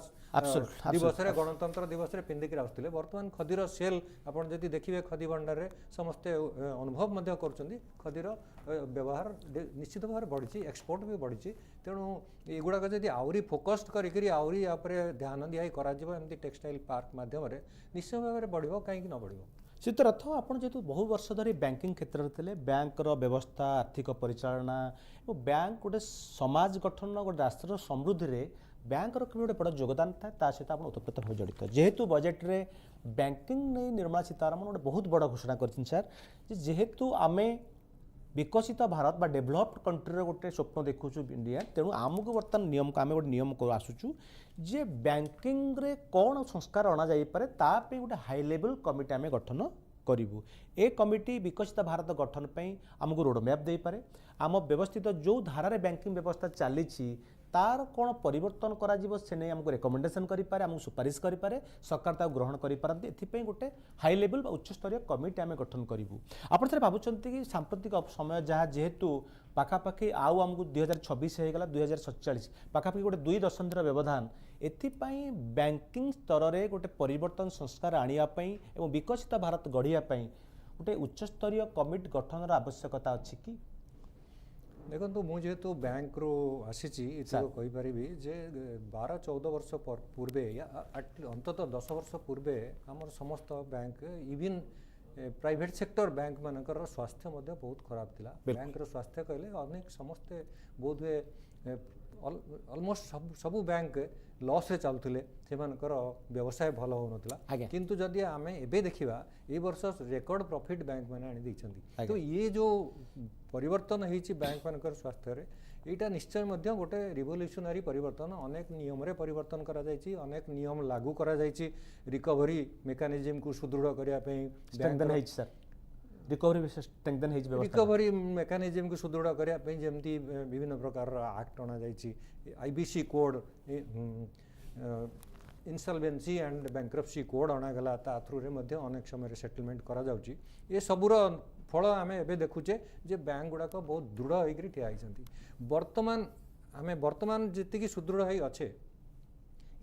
दिवस गणतंत्र दिवस पिंधिकी आसुले बर्तमान खदीर सेल आपड़ जदि देखिए खदी भंडार में समस्ते अनुभव कर खदीर व्यवहार निश्चित भाव बढ़ी एक्सपोर्ट भी बढ़ी तेणु युवाक जब आहरी फोकस्ड करी आहरी ध्यान दिया एमती टेक्सटाइल पार्क मध्यम निश्चित भाव में बढ़ो कहीं न बढ़ो सीत रथ आप जेहतु बहु वर्ष धरी बैंकिंग क्षेत्र थे बैंकर व्यवस्था आर्थिक परिचालना और बैंक गोटे समाज गठन गोटे राष्ट्र समृद्धि रे बैंकर गोटे बड़ योगदान था सहित आप ओतप्रोत भाव जड़ित जेहेतु बजेट रे बैंकिंग नहीं निर्मला सीतारमण गोटे बहुत बड़ घोषणा कर सर जेहेतु आमे विकसित भारत बा डेभलप्ड कंट्री गोटे स्वप्न देखु इंडिया तेणु आमको बर्तमान नियम आम गोटे नियम आसुचु जे बैंकिंग रे कौन संस्कार अणा जाइपरे तापे गोटे हाई लेवल कमिटी आम गठन करूँ ए कमिटी विकसित भारत गठन पर आमको रोड मैप दे पारे आम व्यवस्थित जो धारा बैंकिंग व्यवस्था चली तार कौन परिवर्तन करा से नहीं आमको रेकमेंडेशन करें आमको सुपारिश करें सरकार ताको ग्रहण करें एथिपाई गोटे हाई लेवल उच्च स्तरीय कमिटी आम गठन करूँ आप भावुंट कि सांप्रतिक समय जहाँ जेहेतु पाखापाखि आउ आमको 2026 होगा 2047 पाखापाखि गोटे 2 दशंधि व्यवधान एथिपाई बैंकिंग स्तर में गोटे परिवर्तन संस्कार आनियापाई एवं विकसित भारत गढ़ियापाई गोटे उच्च स्तरीय कमिटी गठन आवश्यकता अच्छी कि देखो मुझेतु बैंक रू आसी कहीपरि जे 12-14 वर्ष पूर्वे या अंततः 10 वर्ष पूर्वे आमर समस्त bank even private sector bank मानकर स्वास्थ्य बहुत खराब थिला बैंक रो स्वास्थ्य कहले अनेक समस्ते बोध हुए ऑलमोस्ट सबू बैंक लॉस रे चलुथिले सेमानकर व्यवसाय भल होनथला किंतु जदि आमे एबे देखिबा ए वर्ष रेकॉर्ड प्रॉफिट बैंक माने आनी दैछंती तो ये जो परिवर्तन होईछि बैंक मानकर स्वास्थ्य रे एटा निश्चय मध्य गोटे रिवोल्यूशनरी परिवर्तन अनेक नियम रे परिवर्तन करा जायछि अनेक नियम लागू करा जायछि रिकवरी मेकानिज्म को सुदृढ़ करिया पई स्ट्रेंथन होईछि सर रिकवरी मेकानिज्म को सुदृढ़ करिया पई जेमती विभिन्न प्रकार एक्ट अना जायछि IBC code insolvency and bankruptcy code अणागला ता थ्रू रे मध्य अनेक समय सेटलमेंट करा जाउछि ए सबुर फल आम एबे देखुचे जे बैंक गुड़ाक बहुत दृढ़ होकर ठिया होती बर्तमान जी सुदृढ़ हो अच्छे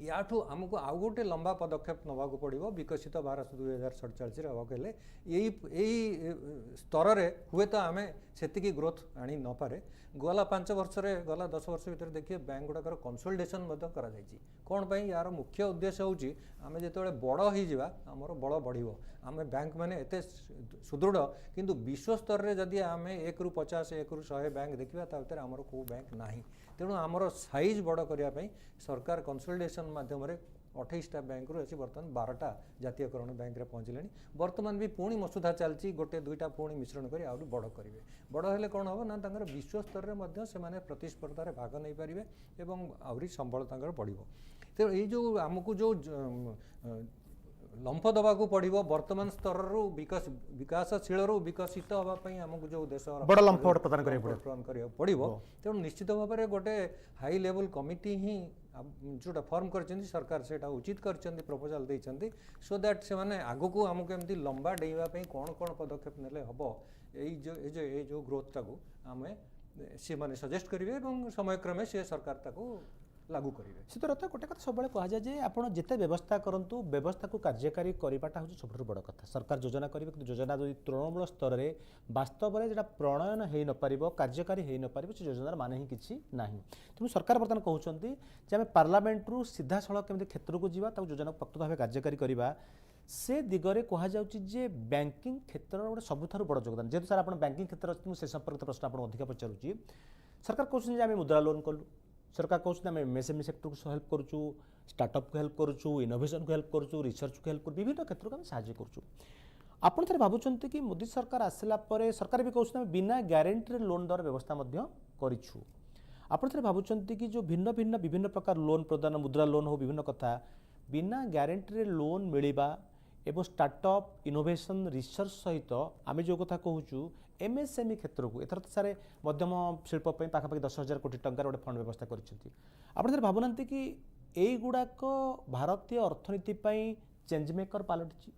याठू आमको आउ गोटे लंबा पदक्षेप नवाक पड़ो विकसित भारत 2047 हेले यही स्तर में हुए तो आम से ग्रोथ आनी न पारे गला 5 वर्ष गला 10 वर्ष भर देखिए बैंक गुड़ाकर कंसोलिडेशन कौन पाई यार मुख्य उद्देश्य होची आम जो बड़ हो आमर बड़ बढ़ आम बैंक मैंने एत सुदृढ़ किंतु विश्व स्तर में जदि आम 1 ରୁ 50 1 ରୁ 100 बैंक देखा भर आमर को बैंक ना तेणु आमर साइज बड़ करने सरकार कंसोलिडेशन माध्यम 28टा बैंक रू बर्तमान 12टा जातीयकरण बैंक रे पहुँचले बर्तमान भी पुणी मसुधा चलती गोटे 2टा पुणी मिश्रण कर आउरी बड़ करेंगे बड़ हेले कौन हम ना विश्व स्तर में से प्रतिस्पर्धार भाग नहीं पारे और आउरी संबल बढ़ो तो ये जो आमको जो लंफ दवाक पड़ो वर्तमान स्तर विकासशील विकसित हाँपाई आमको जो देश बड़ लंफ प्रदान पड़ो तेणु निश्चित भाव में गोटे हाई लेवल कमिटी ही जोटा फॉर्म कर सरकार से उचित कर प्रपोजाल देते सो दैट से माने आगु को आमको एमती लंबा डेवाई कौन कौन पदक्षेप नेले हम ये जो ग्रोथ टाक आम सी मैंने सजेस्ट करेंगे समयक्रमे से सरकार ताको लागू करेंगे सीतरथ गोटे कथा सब कहुए जे आप जिते व्यवस्था करूँ व्यवस्था को कार्यकारी करवाटा हूँ सब बड़ कथा सरकार योजना करेंगे कि योजना जो तृणमूल स्तर में वास्तव में जो प्रणयन हो न पार कार्यकारी हो न पार से योजनार मान ही किसी ना तेणु सरकार बर्तमान कहते आम पार्लियामेंट सीधा सड़क केमी क्षेत्र को जावा योजना प्रकृत भाव कार्यकारी करवा से दिगरे कहुचे बैंकिंग क्षेत्र गोटे सबुठ बड़ योगदान जेहेतु सर आप बैंकिंग क्षेत्र अच्छे से संपर्कित प्रश्न आपको अधिक पचारूँ सरकार कहते आम मुद्रा लोन कलु सरकार कहते हैं एमएसएमई सेक्टर को हेल्प करूँ स्टार्टअप को हेल्प करूँ इनोवेशन को हेल्प करूँ रिसर्च को हेल्प करूँ विभिन्न क्षेत्र को आम साहय करूँ आपड़ थे भावुं कि मोदी सरकार आसला सरकार भी कहते हैं बिना ग्यारंटी लोन देवार व्यवस्था करूँ आपड़ थे भावुं कि जो भिन्न भिन्न विभिन्न प्रकार लोन प्रदान मुद्रा लोन हो विभिन्न कथा बिना ग्यारंटी लोन मिलवा एवं स्टार्टअप इनोवेशन रिसर्च सहित आम जो कथा कहूँ एमएसएमई क्षेत्र को एथर तो सारे मध्यम शिल्प पाखापाखि 10,000 कोटी टंकार गोटे फंड व्यवस्था कर भावुना कि युड़ाक भारतीय अर्थनीति चेंज मेकर पलटि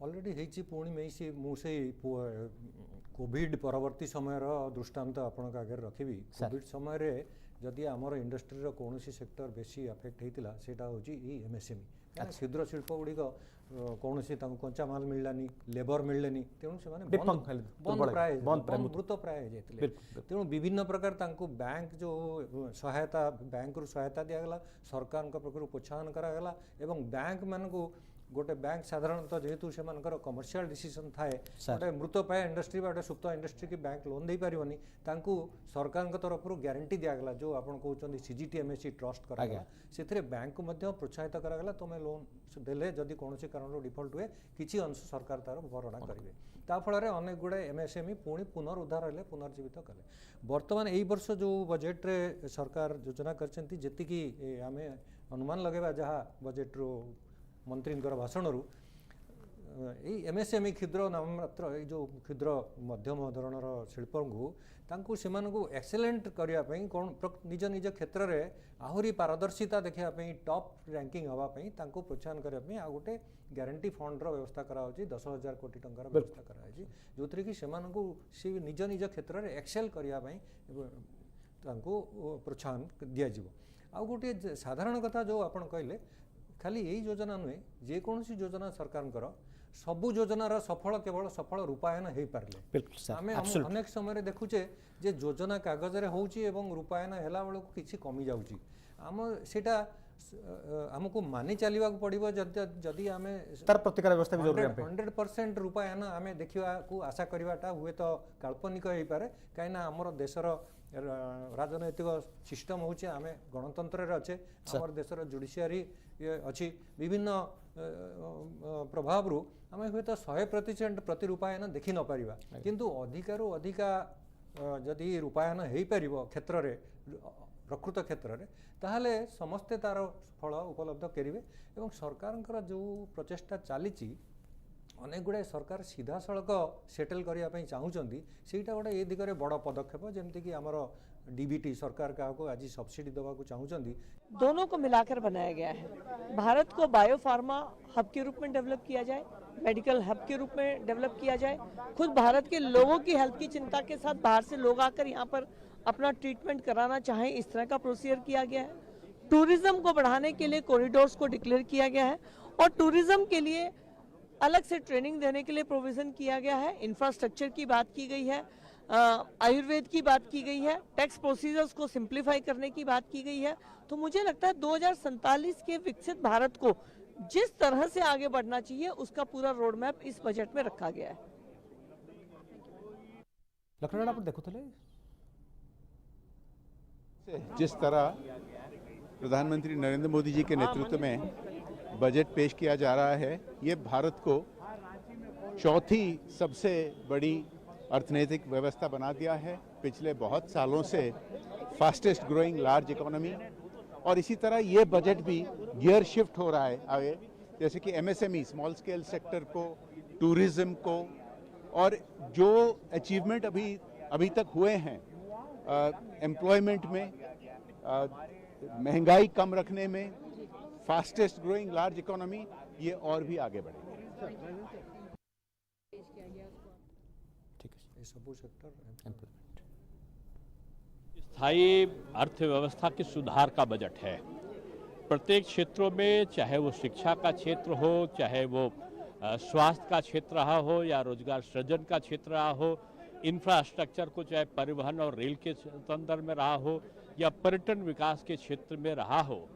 अलरेडी पुणी मुझे कोविड परवर्ती समय दृष्टांत आपण आगे रखी कोविड समय जदि आमर इंडस्ट्री कौन सेक्टर बेसी अफेक्ट होता है हूँ एमएसएमई क्षुद्र शिल्प गुड़िक कौन कंचा माल मिललानी लेबर मिललेनी तेणु से मृत प्राय जाते तेणु विभिन्न प्रकार बैंक जो सहायता बैंक रू सहायता दिगला सरकार पक्ष प्रोत्साहन करागला एवं बैंक मान को गोटे बैंक साधारणतः जेहेतु से कमर्शियल डिसीजन थाए गोटे मृतपाय इंडस्ट्री गोटे सुप्त इंडस्ट्री की बैंक लोन दे पारिबनी तांकू सरकार तरफ गारंटी दिगला जो आपन कहउछन सीजीटीएमएससी ट्रस्ट करागला से बैंक को मध्य प्रोत्साहित करागला तुम लोन देले जदि कोनोसी कारण डिफॉल्ट हुए किछि अंश सरकार तार भरणा करिवे ता फल अनेक गुड़े एमएसएमई पुणी पुनरुद्धार हेले पुनर्जीवित कले बर्तमान यही वर्ष जो बजेट रे सरकार योजना करछंती जेतिकी आमे अनुमान लगेबा जहाँ बजेट रो मंत्री भाषण रु एमएसएमई क्षुद्र नाममात्र जो क्षुद्र मध्यम धरणर शिल्प को से एक्सेलेंट करने कौन निज निज क्षेत्र में आहरी पारदर्शिता देखापी टॉप रैंकिंग हाँपाई प्रोत्साहन करने आ गोटे ग्यारंटी फंड व्यवस्था कराई 10,000 कोटी टंकार व्यवस्था कराई जो थी कि से निज निज क्षेत्र में एक्सेल करने प्रोत्साहन दिज्व आ गोटे साधारण कथा जो आप कहले खाली यही योजना नुहे जेकोसी योजना सरकार सबू योजनार सफल केवल सफल रूपायन हो पारे आम अनेक समय देखुचे जे योजना कागज रे होउची एवं रूपायन हेला बेलू किसी कमी जाउची आम सेटा आमको मानि चलवा पड़ो जदि आम तार प्रतिकार व्यवस्था भी जरूरी 100% रूपायन आम देखा आशा करवाटा हुए तो काल्पनिक हो पारे कहीं आमर देशर राजनैतिक सिस्टम होचे आम गणतंत्र अच्छे आमर देशर जुडिशियरी अच्छी विभिन्न प्रभाव रु आम हुए तो 100% प्रति रूपायन देखि न पारिबा किंतु अधिकारु अधिका जदि रूपायन हो पार क्षेत्र में प्रकृत क्षेत्र में ताहले समस्ते तार फल उपलब्ध करेंगे एवं सरकार जो प्रचेषा चली अनेक गुड़ाए सरकार सीधा सड़क सेटल करने चाहूँगी सेटा गोटे ये दिगरे बड़ पदक्षेप जमती कि आमर डीबीटी सरकार क्या आज सब्सिडी देवा चाहूँगी दोनों को मिलाकर बनाया गया है। भारत को बायो फार्मा हब के रूप में डेवलप किया जाए, मेडिकल हब के रूप में डेवलप किया जाए, खुद भारत के लोगों की हेल्थ की चिंता के साथ बाहर से लोग आकर यहाँ पर अपना ट्रीटमेंट कराना चाहें, इस तरह का प्रोसीजर किया गया है। टूरिज्म को बढ़ाने के लिए कॉरिडोर्स को डिक्लेयर किया गया है और टूरिज्म के लिए अलग से ट्रेनिंग देने के लिए प्रोविजन किया गया है। इंफ्रास्ट्रक्चर की बात की गई है, आयुर्वेद की बात की गई है, टैक्स प्रोसीजर्स को सिंप्लीफाई करने की बात की गई है। तो मुझे लगता है 2047 के विकसित भारत को जिस तरह से आगे बढ़ना चाहिए उसका पूरा रोड मैप इस बजट में रखा गया है। लखनऊ आप देखुले जिस तरह प्रधानमंत्री नरेंद्र मोदी जी के नेतृत्व में बजट पेश किया जा रहा है, ये भारत को चौथी सबसे बड़ी अर्थनैतिक व्यवस्था बना दिया है। पिछले बहुत सालों से फास्टेस्ट ग्रोइंग लार्ज इकोनॉमी और इसी तरह ये बजट भी गियर शिफ्ट हो रहा है आगे, जैसे कि एमएसएमई स्मॉल स्केल सेक्टर को, टूरिज्म को और जो अचीवमेंट अभी तक हुए हैं एम्प्लॉयमेंट में, महंगाई कम रखने में, फास्टेस्ट ग्रोइंग लार्ज इकोनॉमी, ये और भी आगे बढ़ेगी। स्थायी अर्थव्यवस्था के सुधार का बजट है। प्रत्येक क्षेत्रों में, चाहे वो शिक्षा का क्षेत्र हो, चाहे वो स्वास्थ्य का क्षेत्र रहा हो या रोजगार सृजन का क्षेत्र रहा हो, इंफ्रास्ट्रक्चर को चाहे परिवहन और रेल के संदर्भ में रहा हो या पर्यटन विकास के क्षेत्र में रहा हो,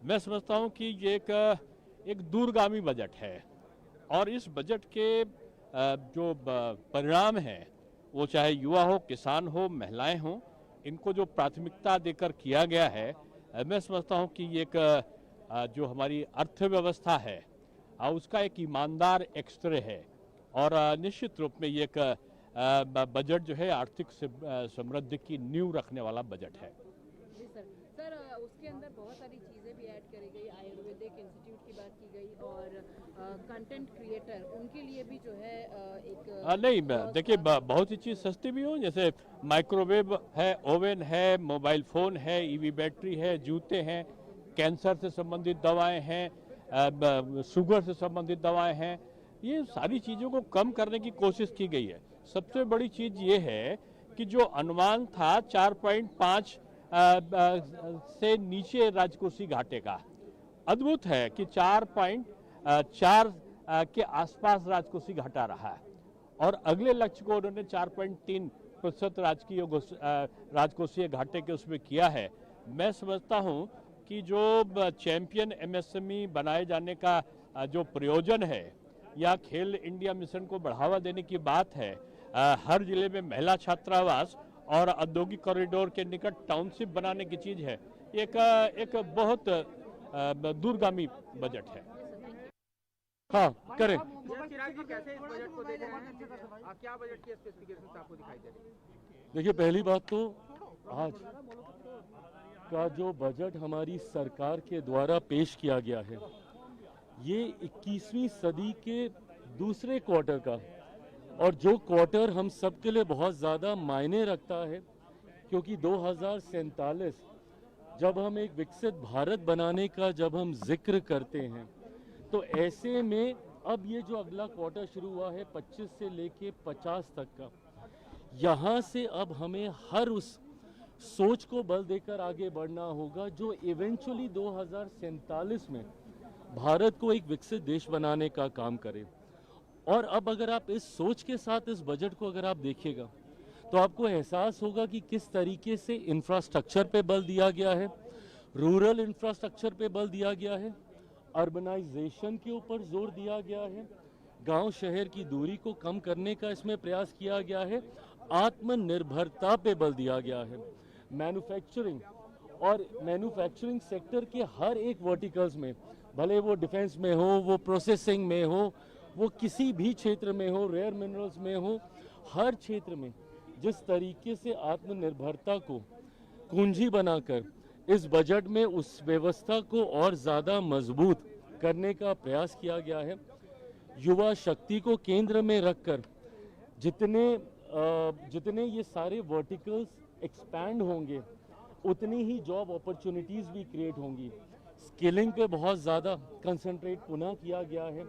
मैं समझता हूं कि ये एक दूरगामी बजट है और इस बजट के जो परिणाम हैं वो चाहे युवा हो, किसान हो, महिलाएं हो, इनको जो प्राथमिकता देकर किया गया है, मैं समझता हूं कि ये एक जो हमारी अर्थव्यवस्था है उसका एक ईमानदार एक्सरे है और निश्चित रूप में ये एक बजट जो है आर्थिक समृद्धि की नींव रखने वाला बजट है। जी सर, उसके अंदर बहुत सारी चीज़ें भी ऐड करी गई, आयुर्वेदिक इंस्टीट्यूट की बात की गई और कंटेंट क्रिएटर उनके लिए भी जो है एक नहीं, देखिए बहुत सी चीज़ सस्ती भी हो, जैसे माइक्रोवेव है, ओवन है, मोबाइल फ़ोन है, ईवी बैटरी है, जूते हैं, कैंसर से संबंधित दवाएं हैं, शुगर से संबंधित दवाएं हैं, ये सारी चीज़ों को कम करने की कोशिश की गई है। सबसे बड़ी चीज़ ये है कि जो अनुमान था 4.5 से नीचे राजकोषीय घाटे का, अद्भुत है कि 4.4 के आसपास राजकोषीय घाटा रहा है और अगले लक्ष्य को उन्होंने 4.3% राजकोषीय घाटे के उसमें किया है। मैं समझता हूं कि जो चैंपियन एमएसएमई बनाए जाने का जो प्रयोजन है या खेल इंडिया मिशन को बढ़ावा देने की बात है, हर जिले में महिला छात्रावास और औद्योगिक कॉरिडोर के निकट टाउनशिप बनाने की चीज है, एक बहुत दूरगामी बजट है। हाँ करें। देखिए, पहली बात तो आज का जो बजट हमारी सरकार के द्वारा पेश किया गया है, ये 21वीं सदी के दूसरे क्वार्टर का, और जो क्वार्टर हम सबके लिए बहुत ज़्यादा मायने रखता है, क्योंकि 2047 जब हम एक विकसित भारत बनाने का जब हम जिक्र करते हैं, तो ऐसे में अब ये जो अगला क्वार्टर शुरू हुआ है 25 से लेके 50 तक का, यहाँ से अब हमें हर उस सोच को बल देकर आगे बढ़ना होगा जो इवेंचुअली 2047 में भारत को एक विकसित देश बनाने का काम करे। और अब अगर आप इस सोच के साथ इस बजट को अगर आप देखिएगा, तो आपको एहसास होगा कि किस तरीके से इंफ्रास्ट्रक्चर पे बल दिया गया है, रूरल इंफ्रास्ट्रक्चर पे बल दिया गया है, अर्बनाइजेशन के ऊपर जोर दिया गया है, गांव शहर की दूरी को कम करने का इसमें प्रयास किया गया है, आत्मनिर्भरता पे बल दिया गया है, मैन्युफैक्चरिंग और मैन्युफैक्चरिंग सेक्टर के हर एक वर्टिकल्स में, भले वो डिफेंस में हो, वो प्रोसेसिंग में हो, वो किसी भी क्षेत्र में हो, रेयर मिनरल्स में हो, हर क्षेत्र में जिस तरीके से आत्मनिर्भरता को कुंजी बनाकर इस बजट में उस व्यवस्था को और ज़्यादा मजबूत करने का प्रयास किया गया है। युवा शक्ति को केंद्र में रखकर जितने ये सारे वर्टिकल्स एक्सपैंड होंगे, उतनी ही जॉब अपॉर्चुनिटीज़ भी क्रिएट होंगी। स्किलिंग पे बहुत ज़्यादा कंसंट्रेट पुनः किया गया है।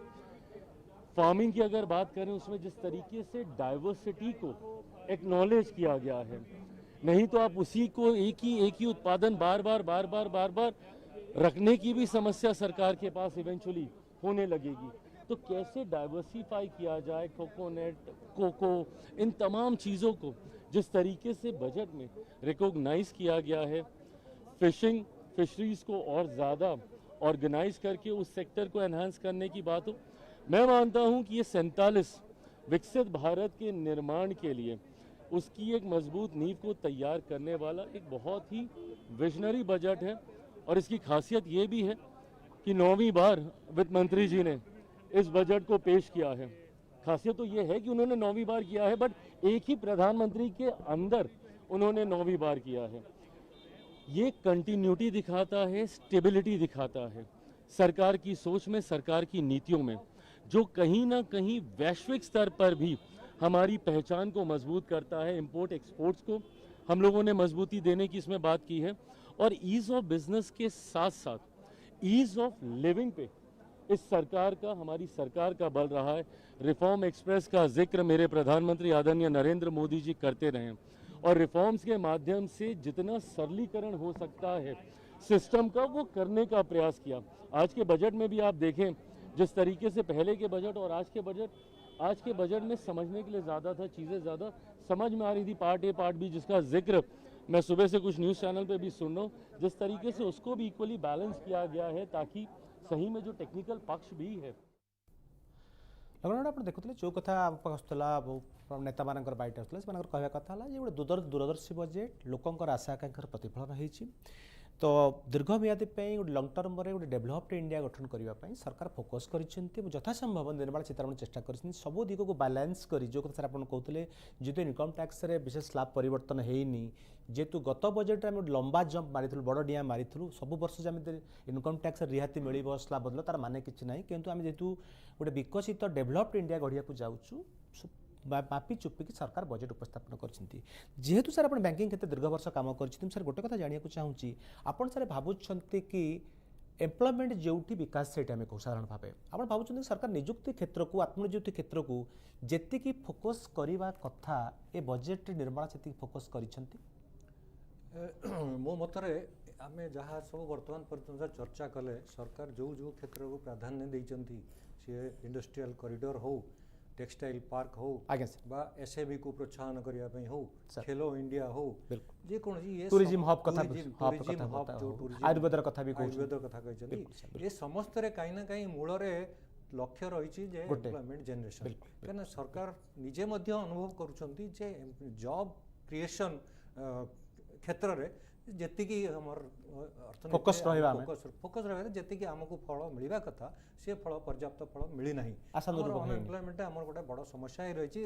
फार्मिंग की अगर बात करें, उसमें जिस तरीके से डाइवर्सिटी को एक्नॉलेज किया गया है, नहीं तो आप उसी को एक ही उत्पादन बार बार रखने की भी समस्या सरकार के पास इवेंचुअली होने लगेगी। तो कैसे डाइवर्सिफाई किया जाए, कोकोनट, कोको, इन तमाम चीज़ों को जिस तरीके से बजट में रिकॉग्नाइज किया गया है, फिशरीज को और ज़्यादा ऑर्गेनाइज करके उस सेक्टर को एनहांस करने की बात हो, मैं मानता हूं कि ये 47 विकसित भारत के निर्माण के लिए उसकी एक मजबूत नींव को तैयार करने वाला एक बहुत ही विजनरी बजट है। और इसकी खासियत ये भी है कि 9वीं बार वित्त मंत्री जी ने इस बजट को पेश किया है। खासियत तो ये है कि उन्होंने 9वीं बार किया है, बट एक ही प्रधानमंत्री के अंदर उन्होंने 9वीं बार किया है। ये कंटिन्यूटी दिखाता है, स्टेबिलिटी दिखाता है सरकार की सोच में, सरकार की नीतियों में, जो कहीं ना कहीं वैश्विक स्तर पर भी हमारी पहचान को मजबूत करता है। इंपोर्ट एक्सपोर्ट्स को हम लोगों ने मजबूती देने की इसमें बात की है, और ईज ऑफ बिजनेस के साथ साथ ईज ऑफ लिविंग पे इस सरकार का, हमारी सरकार का बल रहा है। रिफॉर्म एक्सप्रेस का जिक्र मेरे प्रधानमंत्री आदरणीय नरेंद्र मोदी जी करते रहे, और रिफॉर्म्स के माध्यम से जितना सरलीकरण हो सकता है सिस्टम का, वो करने का प्रयास किया। आज के बजट में भी आप देखें, जिस तरीके से पहले के बजट और आज के बजट में समझने के लिए ज़्यादा था, चीज़ें ज़्यादा समझ में आ रही थी। पार्ट ए पार्ट बी, जिसका जिक्र मैं सुबह से कुछ न्यूज़ चैनल पे भी सुन रहा हूँ, जिस तरीके से उसको भी इक्वली बैलेंस किया गया है, ताकि सही में जो टेक्निकल पक्ष भी है। लगना आप देखुले जो कथा आसला नेता मान बैठ आसला से कहवा कथा गोटे दूरदर्शी बजेट लोकंर आशा आकांक्षार प्रतिफलन होती। तो दीर्घमियादी गोटे लंग टर्म गोटे डेभलप्ड इंडिया गठन करने सरकार फोकस कर यथासंभव निर्मला सीतारमण चेष्टा कर सबू दिग को बैलेंस कर, जो कथा आप कहते जो इनकम टैक्स रे विशेष स्लैब परिवर्तन होनी, जेहेतु गत बजेट में गोटे लंबा जंप मारी बड़ डिया मारी सब वर्ष जमी इनकम टैक्स रिहाती मिल स्लैब बदल तार माने कि ना, किंतु आम जेहेतु गोटे विकसित डेभलप्ड इंडिया गढ़िया जाऊँ मापी चुपिकी सरकार बजेट उपस्थापन करछिंती। जेहेतु सर अपन बैंकिंग क्षेत्र दीर्घ वर्ष काम करछिंती, सर गोटे कथा जानिया चाहूँगी आपण सर भावुछंती कि एम्प्लॉयमेंट जोठी विकास से आम कहूँ साधारण भाव आप भावुं सरकार निजुक्ति क्षेत्र को, आत्मनिजुक्ति क्षेत्र को जेतिकी फोकस करने कथा ए बजेट निर्माण से फोकस करिसेंती। मो मतरे आमे जहाँ सब वर्तमान पर्यटन चर्चा कले सरकार जो क्षेत्र को प्राधान्य देइचंती, सी इंडस्ट्रियल कॉरिडोर हो टेक्सटाइल पार्क हो बा एसएमई को प्रोत्साहन करने पे हो खेलो इंडिया हो जे कौन ये टूरिज्म हब कथा आयुर्वेद कथा भी आयुर्वेद कथा कहते ये समस्त रे कहीं ना कहीं मूल रे लक्ष्य रही जे एम्प्लॉयमेंट जनरेशन कहीं सरकार निजे मध्य अनुभव करुछंती जे जॉब क्रिएशन क्षेत्र रे जेतिकी हमर फोकस रहबा फोकस रहबा जेतिकी हमको फल मिलवा कथा से फल पर्याप्त फल मिली नाही अनएम्प्लॉयमेंट हमर गोटे बड़ समस्या ही रही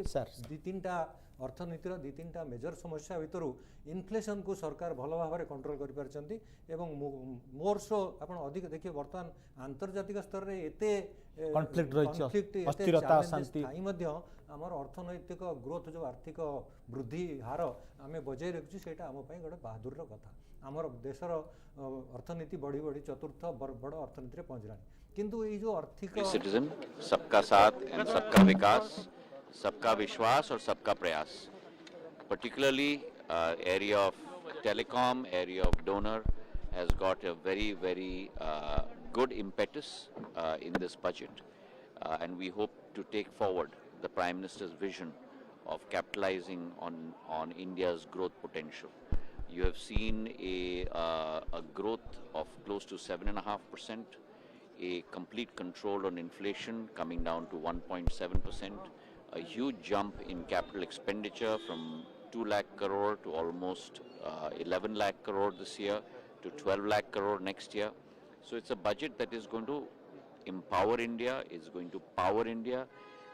दी तीनटा अर्थनीतिर दी तीनटा मेजर समस्या भितर इनफ्लेशन को सरकार भल भाव में कंट्रोल कर पारछंती एवं मोर सो आपण अधिक देखिए वर्तमान आंतर्जातिक स्तर रे एते कॉन्फ्लिक्ट रही अस्थिरता अशांति आमर अर्थनैतिक ग्रोथ जो आर्थिक वृद्धि हार आम बजाय रखुँ से आम गोटे बहादुर कथा आमर देशर अर्थनीति बढ़ी बढ़ी चतुर्थ बड़ अर्थनीति पहुँचला किंतु ये जो आर्थिक सिटीजन सबका साथ एंड सबका विकास सबका विश्वास और सबका प्रयास particularly area of telecom, area of donor has got a very good impetus in this budget and we hope to take forward the Prime Minister's vision of capitalizing on India's growth potential. You have seen a growth of close to 7.5%, a complete control on inflation coming down to 1.7%, a huge jump in capital expenditure from 2 lakh crore to almost 11 lakh crore this year to 12 lakh crore next year. So it's a budget that is going to empower India, is going to power India,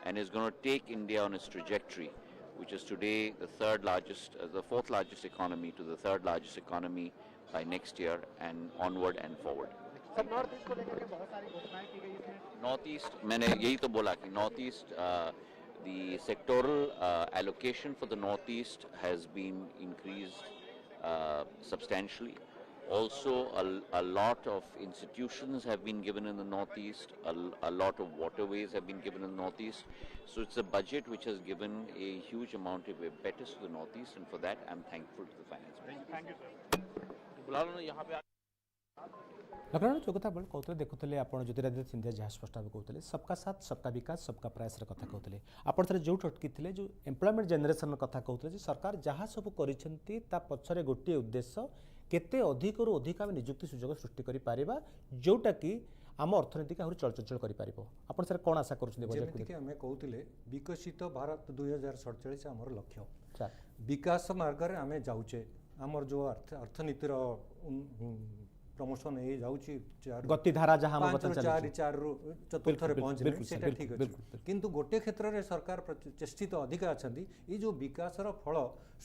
and is going to take India on its trajectory, which is today the fourth largest economy to the third largest economy by next year and onward and forward. North East, मैंने यही तो बोला कि North East the sectoral allocation for the Northeast has been increased substantially. Also, a lot of institutions have been given in the Northeast, a lot of waterways have been given in the Northeast. So it's a budget which has given a huge amount of impetus to the Northeast, and for that I'm thankful to the Finance Minister. Thank you, sir. Lucknow जो कथा कहते देखुले आप ज्योतिरादित्य सिंधिया जहाँ स्पष्ट भाव कहते सबका साथ सबका विकास सबका प्रयास कथा कहते आप जो अटकी थे जो एम्प्लॉयमेंट जनरेशन कथा कहते सरकार जहाँ सब कर पछरे गोटे उद्देश्य केते अधिक रु अधिक आम निजुक्ति सुजोग सृष्टि करा जोटा कि आम अर्थनीति आहरी चलचल कर सर कौन आशा करें कहते विकसित भारत 2047 आमर लक्ष्य विकास मार्ग में आम जाऊे आमर जो अर्थनीतिर प्रमोशन ये जाऊँगी गतिधारा जहाँ 4 रु चतुर्थ पहुँचे ठीक अच्छे किंतु गोटे क्षेत्र में सरकार चेष्टित अधिक अच्छा ये जो विकासर फल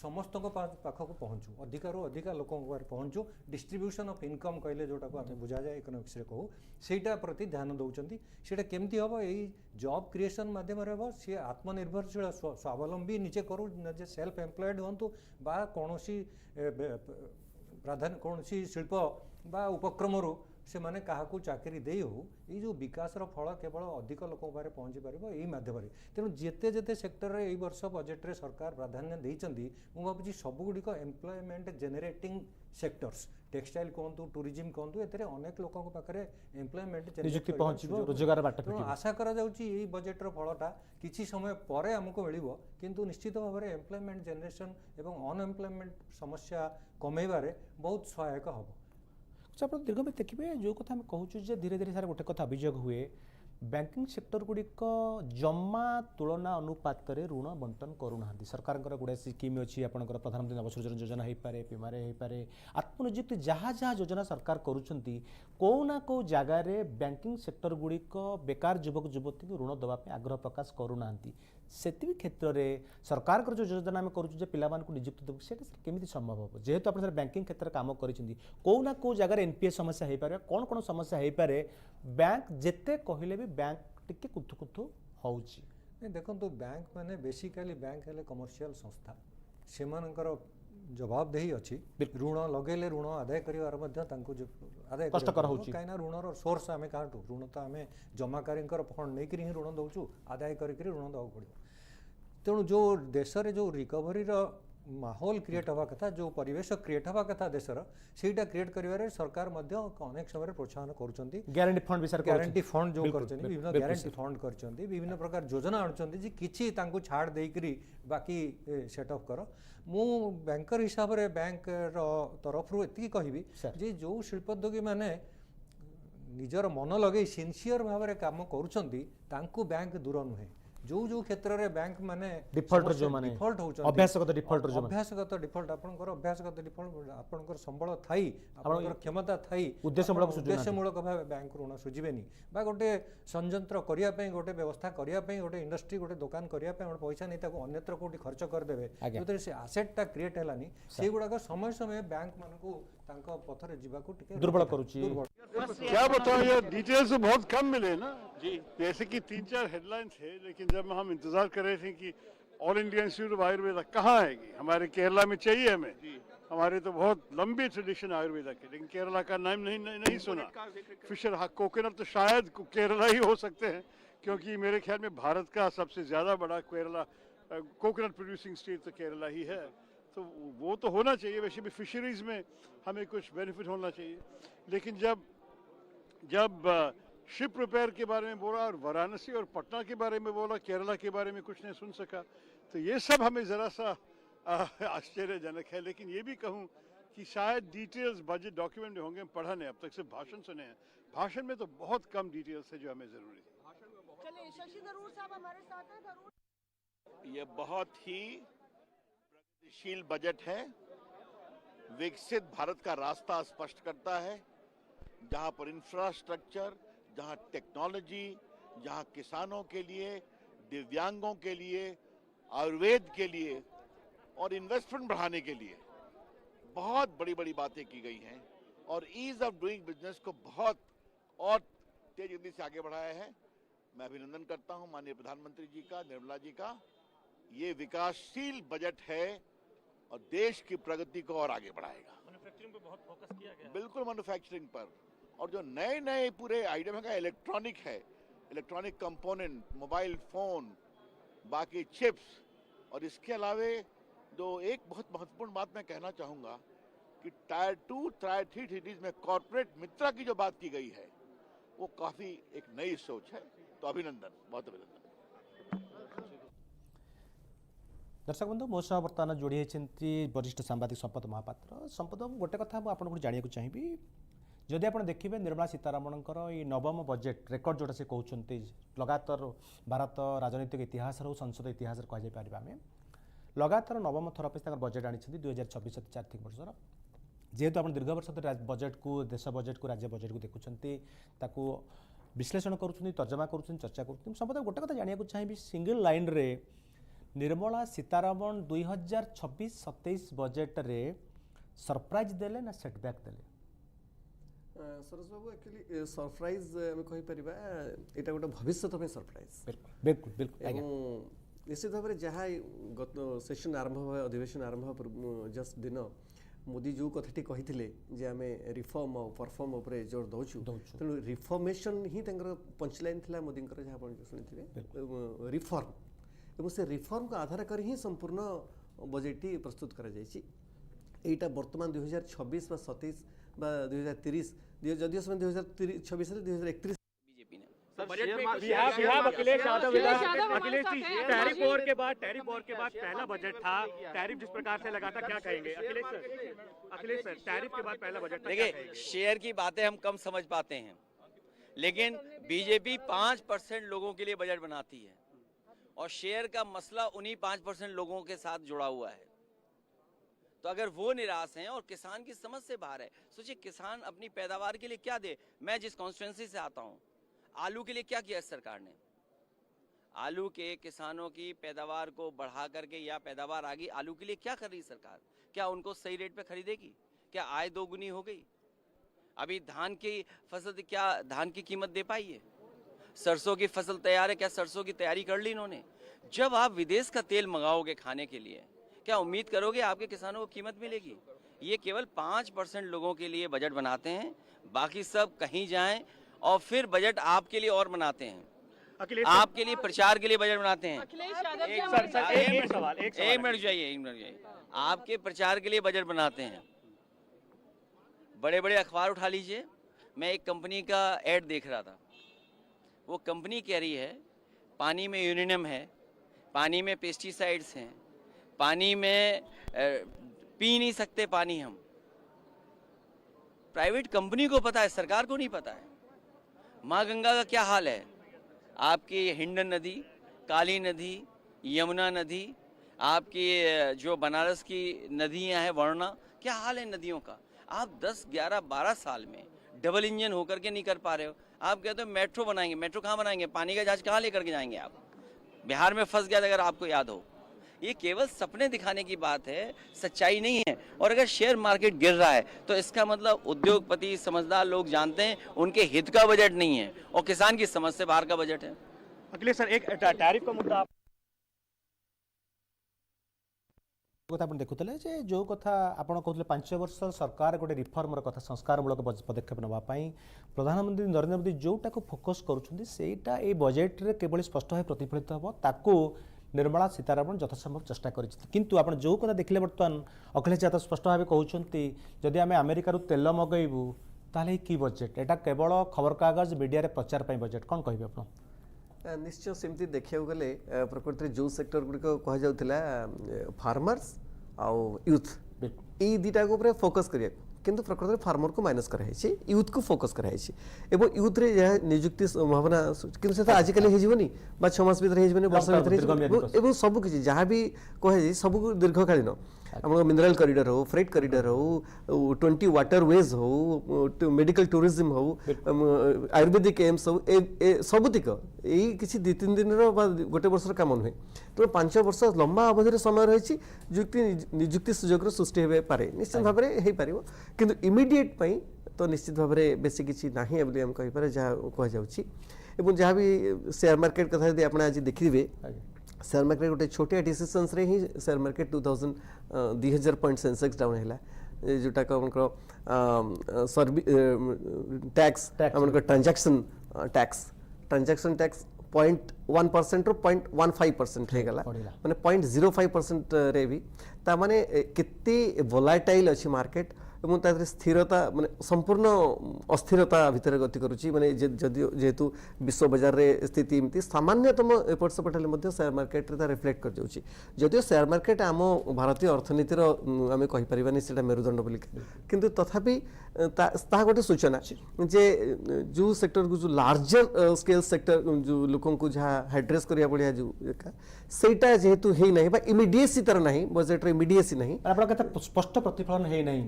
समस्त पाखक पहुँचू अधिकारु अधिक लोक पहुँचू डिस्ट्रीब्यूशन ऑफ इनकम कहले जोटा को आम बुझा जाए इकोनॉमिक्स रे कहू सेटा प्रति ध्यान दौरान सेटा केमती हम यही जॉब क्रिएशन माध्यम हम सी आत्मनिर्भरशील स्वावलंबी निजे करू निजे सेल्फ एम्प्लॉयड हूँ बा कौन प्राधान्य कौन शिल्प बा उपक्रम से माने काहाकू चाकरी दे हो ये जो विकासर फल केवल अधिक लोक पहुँची पार यही मध्यम तेणु जिते जिते सेक्टर में वर्ष बजेट रे सरकार प्राधान्य देती मुझे भावी सबुगुड़िक एम्प्लॉयमेंट जेनेरेटिंग सेक्टर्स टेक्सटाइल कहतु टूरिज्म कहतु ए अनेक लोकों पाखे एम्प्लॉयमेंट रोजगार आशा करा यही बजेट्र फलटा किसी समय पर आमको मिल किंतु निश्चित भाव में एम्प्लॉयमेंट जेनेरेशन एवं अनएम्प्लॉयमेंट समस्या कमेबारे बहुत सहायक हम आप दीर्घ में देखिए जो कथा कहूँ धीरे धीरे सारे गोटे कथा अभियोग हुए बैंकिंग सेक्टर गुड़िक जमा तुलना अनुपात ऋण बंटन करूना सरकार गुड़ाए स्कीम अच्छी आपंकर प्रधानमंत्री नवसृजन योजना हो पारे बीमारे हो पारे आत्मनियुक्ति जहाँ जहाँ योजना सरकार करुँच कौ कौ जगार बैंकिंग सेक्टर गुड़िक बेकार युवक युवती को ऋण देवाई आग्रह प्रकाश करूना से क्षेत्र में सरकार जो योजना आम करूँ पिला निजुक्ति देव से केमी संभव हम जेहेतु आप बैंकिंग क्षेत्र में कम कर कौ जगार एनपीए समस्या हो पारे कौन कौन समस्या हो पारे बैंक जिते कहले भी बैंक टिके कुथु कुथु होउची देखो बैंक माने बेसिकली बैंक हेले कमर्शियल संस्था से जवाबदेही अच्छी ऋण लगेले ऋण आदाय करिवार मध्य तांको आदाय कष्टकर होउची काइना ऋणर सोर्स आमे काटू ऋण तो आमे जमाकारींकर फंड नहीं करी ऋण दउचू आदाय करी ऋण दवा पड़ो तेणु जो देश रे जो रिकवरी माहौल क्रिएट हवा कथा जो परिवेश क्रिएट हवा कथा देशर सेटा क्रिएट करिवारे सरकार मध्य अनेक समय प्रोत्साहन करूछंती ग्यारंटी फंड विषय ग्यारंटी फंड जो करछंती विभिन्न ग्यारंटी फंड करछंती विभिन्न प्रकार योजना आणछंती जे किछि तांको छाड़ देइकरी बाकी सेट अप कर मु बैंकर हिसाब रे बैंक रो तरफ रु एति कहिबी जे जो शिल्पोद्योगी माने निजर मन लगे सिंसियर भाव में काम करूछंती तांको बैंक दूर नुहे जो क्षेत्र रे बैंक माने डिफॉल्टर जो माने डिफॉल्ट होउछंती अभ्यासगत डिफॉल्टर जो अभ्यासगत डिफॉल्ट आपनकर अभ्यासगत डिफॉल्ट आपनकर संबळ थाई आपनकर क्षमता थाई उद्देश्यमूलक भाव बैंक ऋण सुझिबेनी बा गोटे संयंत्र करिया पई गोटे व्यवस्था करिया पई गोटे इंडस्ट्री गोटे दुकान करिया पई गोटे पैसा नै ताको अन्यत्र कोठी खर्च कर देबे जोते से एसेट टा क्रिएट हेलानी से गुडा समय समय बैंक मानको तांको पथरे जीवाको टिके दुर्बल करूची क्या बताओ ये डिटेल्स तो बहुत कम मिले ना जी जैसे कि 3-4 हेडलाइंस है लेकिन जब हम इंतजार कर रहे थे कि all India institute of Ayurveda कहाँ आएगी हमारे केरला में चाहिए हमें हमारे तो बहुत लंबी ट्रेडिशन आयुर्वेदा की लेकिन केरला का नाम नहीं सुना फिशर कोकोनट तो शायद केरला ही हो सकते हैं क्योंकि मेरे ख्याल में भारत का सबसे ज़्यादा बड़ा केरला कोकोनट प्रोड्यूसिंग स्टेट तो केरला ही है तो वो तो होना चाहिए वैसे भी फिशरीज में हमें कुछ बेनिफिट होना चाहिए लेकिन जब शिप रिपेयर के बारे में बोला और वाराणसी और पटना के बारे में बोला केरला के बारे में कुछ नहीं सुन सका तो ये सब हमें ज़रा सा आश्चर्यजनक है लेकिन ये भी कहूँ कि शायद डिटेल्स बजट डॉक्यूमेंट में होंगे पढ़ा नहीं अब तक सिर्फ भाषण सुने हैं भाषण में तो बहुत कम डिटेल्स है जो हमें ज़रूरी थी चलिए शशि थरूर साहब हमारे साथ हैं ये बहुत ही प्रगतिशील बजट है विकसित भारत का रास्ता स्पष्ट करता है जहां पर इंफ्रास्ट्रक्चर जहां टेक्नोलॉजी जहां किसानों के लिए दिव्यांगों के लिए आयुर्वेद के लिए और इन्वेस्टमेंट बढ़ाने के लिए बहुत बड़ी बड़ी बातें की गई हैं और ईज ऑफ डूइंग बिजनेस को बहुत और तेज गति से आगे बढ़ाया है मैं अभिनंदन करता हूं माननीय प्रधानमंत्री जी का निर्मला जी का ये विकासशील बजट है और देश की प्रगति को और आगे बढ़ाएगा मैन्युफैक्चरिंग पर बहुत फोकस किया गया बिल्कुल मैन्युफैक्चरिंग पर और जो नए नए पूरे आइटम है इलेक्ट्रॉनिक है इलेक्ट्रॉनिक कंपोनेंट मोबाइल फोन बाकी चिप्स और इसके अलावे जो एक बहुत महत्वपूर्ण बात मैं कहना चाहूँगा कि टायर 2 टायर 3 सिटीज में कॉर्पोरेट मित्रा की जो बात की गई है वो काफ़ी एक नई सोच है तो अभिनंदन बहुत अभिनंदन दर्शक बंधु मो सह बर्तमान जोड़ी होती वरिष्ठ सांबादिक संपद महापात्र संपद गोटे कथा आपको जानू चाहिए जदि आप देखिए निर्मला सीतारमण ये नवम बजेट रेकर्ड जोटा से कहते लगातार भारत राजनैतिक इतिहास हो संसद इतिहास कह आम लगातार नवम थर पर बजेट आनी 2026 आर्थिक वर्षर जेहेतु आप दीर्घ वर्ष बजेट को देश बजेट को राज्य बजेट को देखुं विश्लेषण करुँच तर्जमा करुँच चर्चा कर संपद गोटे कथा जानू चाहिए सिंगल लाइन रे निर्मला सीतारमण 2026-27 बजेट रे सरप्राइज देले ना सेटबैक देले सरस बाबू एक्चुअली सरप्राइज आम कहीपर यहाँ गोटे भविष्य सरप्राइज बिल्कुल बिल्कुल निश्चित भाव में जहाँ गत सेशन आरंभ हुआ अधिवेशन आरंभ जस्ट दिन मोदी जो कथाटी कही जे आम रिफॉर्म और परफॉर्म उपर जोर दौचु तेणु रिफॉर्मेशन ही पंचलाइन था मोदी जहाँ शुणी रिफॉर्म और से रिफॉर्म को आधार कर ही संपूर्ण बजेट प्रस्तुत कर यहाँ बर्तमान 2026 व 27 बा 2030 जदिव समय 2026 2031 बीजेपी ने अखिलेश टैरिफ वॉर के बाद पहला बजट था टैरिफ जिस प्रकार से लगा था क्या कहेंगे अखिलेश सर टैरिफ के बाद पहला बजट देखिए शेयर की बातें हम कम समझ पाते हैं लेकिन बीजेपी 5% लोगों के लिए बजट बनाती है और शेयर का मसला उन्हीं 5% लोगों के साथ जुड़ा हुआ है तो अगर वो निराश हैं और किसान की समझ से बाहर है सोचिए किसान अपनी पैदावार के लिए क्या दे मैं जिस कॉन्स्टिट्यूंसी से आता हूँ आलू के लिए क्या किया सरकार ने आलू के किसानों की पैदावार को बढ़ा करके या पैदावार आ गई आलू के लिए क्या कर रही सरकार क्या उनको सही रेट पे खरीदेगी क्या आय दोगुनी हो गई अभी धान की फसल क्या धान की कीमत दे पाई है सरसों की फसल तैयार है क्या सरसों की तैयारी कर ली इन्होंने जब आप विदेश का तेल मंगाओगे खाने के लिए क्या उम्मीद करोगे आपके किसानों को कीमत मिलेगी ये केवल 5% लोगों के लिए बजट बनाते हैं बाकी सब कहीं जाएं और फिर बजट आपके लिए और बनाते हैं आपके लिए प्रचार के लिए बजट बनाते हैं। एक मिनट चाहिए। आपके प्रचार के लिए बजट बनाते हैं। बड़े बड़े अखबार उठा लीजिए। मैं एक कंपनी का ऐड देख रहा था। वो कंपनी कह रही है पानी में यूरेनियम है, पानी में पेस्टिसाइड्स हैं, पानी में पी नहीं सकते पानी हम। प्राइवेट कंपनी को पता है, सरकार को नहीं पता है। माँ गंगा का क्या हाल है? आपकी हिंडन नदी, काली नदी, यमुना नदी, आपकी जो बनारस की नदियां हैं वरुणा, क्या हाल है नदियों का? आप 10, 11, 12 साल में डबल इंजन होकर के नहीं कर पा रहे हो। आप कहते हो मेट्रो बनाएंगे। मेट्रो कहाँ बनाएंगे? पानी का जहाज कहाँ लेकर के जाएंगे आप? बिहार में फंस गया था, अगर आपको याद हो। ये केवल सपने दिखाने की बात है, सच्चाई नहीं है। और अगर शेयर मार्केट गिर रहा है तो इसका मतलब उद्योगपति, समझदार लोग जानते हैं उनके हित का बजट नहीं है और किसान की समझ से बाहर का बजट है। अखिलेश सर, एक टैरिफ का मुद्दा कथा आप देखुले जो कथा आपड़ कहते 5 वर्ष सरकार गोटे रिफर्मर कथा संस्कारमूलक पदक्षेप नापी प्रधानमंत्री नरेंद्र मोदी जोटा को फोकस करुँचा ये बजेट रे केवल स्पष्ट भाव प्रतिफलित हम ताकू निर्मला सीतारमण यथासंभव चेष्टा किंतु आप जो कथा देखले बर्तमान अखिलेश यादव स्पष्ट भाव कहते जदि आम अमेरिकार तेल मगैबू ताले कि बजेट एटा केवल खबर कागज मीडिया प्रचार बजेट कौन कहे आप? निश्चय सेमती देखा गले प्रकृति जो सेक्टर गुड़िक कह फार्मर्स आउ यूथ ये दुटा को फोकस करिया किंतु प्रकृति फार्मर को माइनस कराई यूथ को फोकस कराई एवं यूथ रे यह नियुक्ति संभावना किंतु से आजिकल होनी 6 मास भर वर्ष भर सब किसी जहाँ भी कहे सब दीर्घकालीन आम मिनरल कॉरिडोर हो, फ्रेट कॉरिडोर हो, 20 वाटर वेज हो, मेडिकल टूरिज्म हो, आयुर्वेदिक एम्स हो, सबुतिक यही किसी 2-3 दिन गोटे वर्ष काम नुहे। तो 5 वर्ष लंबा अवधि समय रही नियुक्ति सुजोग सृष्टि हो पारे निश्चित भाव में हो पार किंतु इमिडिएट तो निश्चित भाव में बेसी किसी ना हम कहीपर जहाँ कह जहाँ भी शेयर मार्केट कथा यदि आप आज देखिए शेयर मार्केट गोटे छोटिया डिसीजन्स रे ही share market 2000 point Sensex down है जोटा टैक्स ट्रांजैक्शन टैक्स 0.1% रू 0.15% हो गला माने 0.05% रे भी ता माने कितनी वोलाटाइल अच्छी मार्केट এবং তাদের স্থিরতা মানে সম্পূর্ণ অস্থিরতা ভিতরে গতি করুচি মানে যেহেতু বিশ্ব বাজারে স্থিতি এমতি সামান্যতম এপট সেপট হলে মধ্যে শেয়ার মার্কেটরে তা রিফ্লেক্ট করে যাচ্ছে যদিও শেয়ার মার্কেট আম ভারতীয় অর্থনীতির আমি কহিপারিবানি সেটা মেরুদণ্ড বলি কিন্তু তথাপি তা গোটে সূচনা যে जो सेक्टर को जो लार्जर स्केल सेक्टर जो लोकों को जहाँ एड्रेस करिया पड़िया जो सेटा जेहेतु है नहीं बा इमीडिएसी तर नहीं बजेट रे इमीडिएसी नहीं आपन कथा स्पष्ट प्रतिफलन है नहीं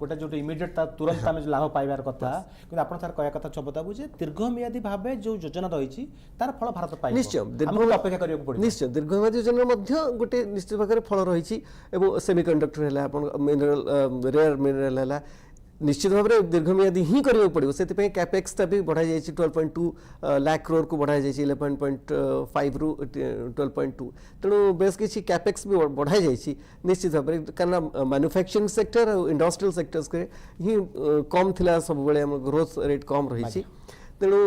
गोटे जो इमीडिएट तुरंत आम लाभ पाइबार कथा कि आप कह कथा बताबू जे दीर्घमियादी भाव जो योजना रही तार फल भारत पाइब निश्चय अपेक्षा करिया पड़े निश्चय दीर्घमियादी योजना मध्य गोटे निश्चित भाव फल रही सेमीकंडक्टर है मिनरल रेयर मिनरल है निश्चित भाव में दीर्घमियादी ही करने पड़ो से कैपेक्स भी बढ़ाई जाए 12.2 लाख करोड़ को बढ़ाई जाए 11.5 रू 12.2 तेणु बेस किसी कैपेक्स भी बढ़ाई जाए निश्चित भाव में कारण मैन्युफैक्चरिंग सेक्टर और इंडस्ट्रियल सेक्टर्स के ही कम थिला सब बेले ग्रोथ रेट कम रही तेणु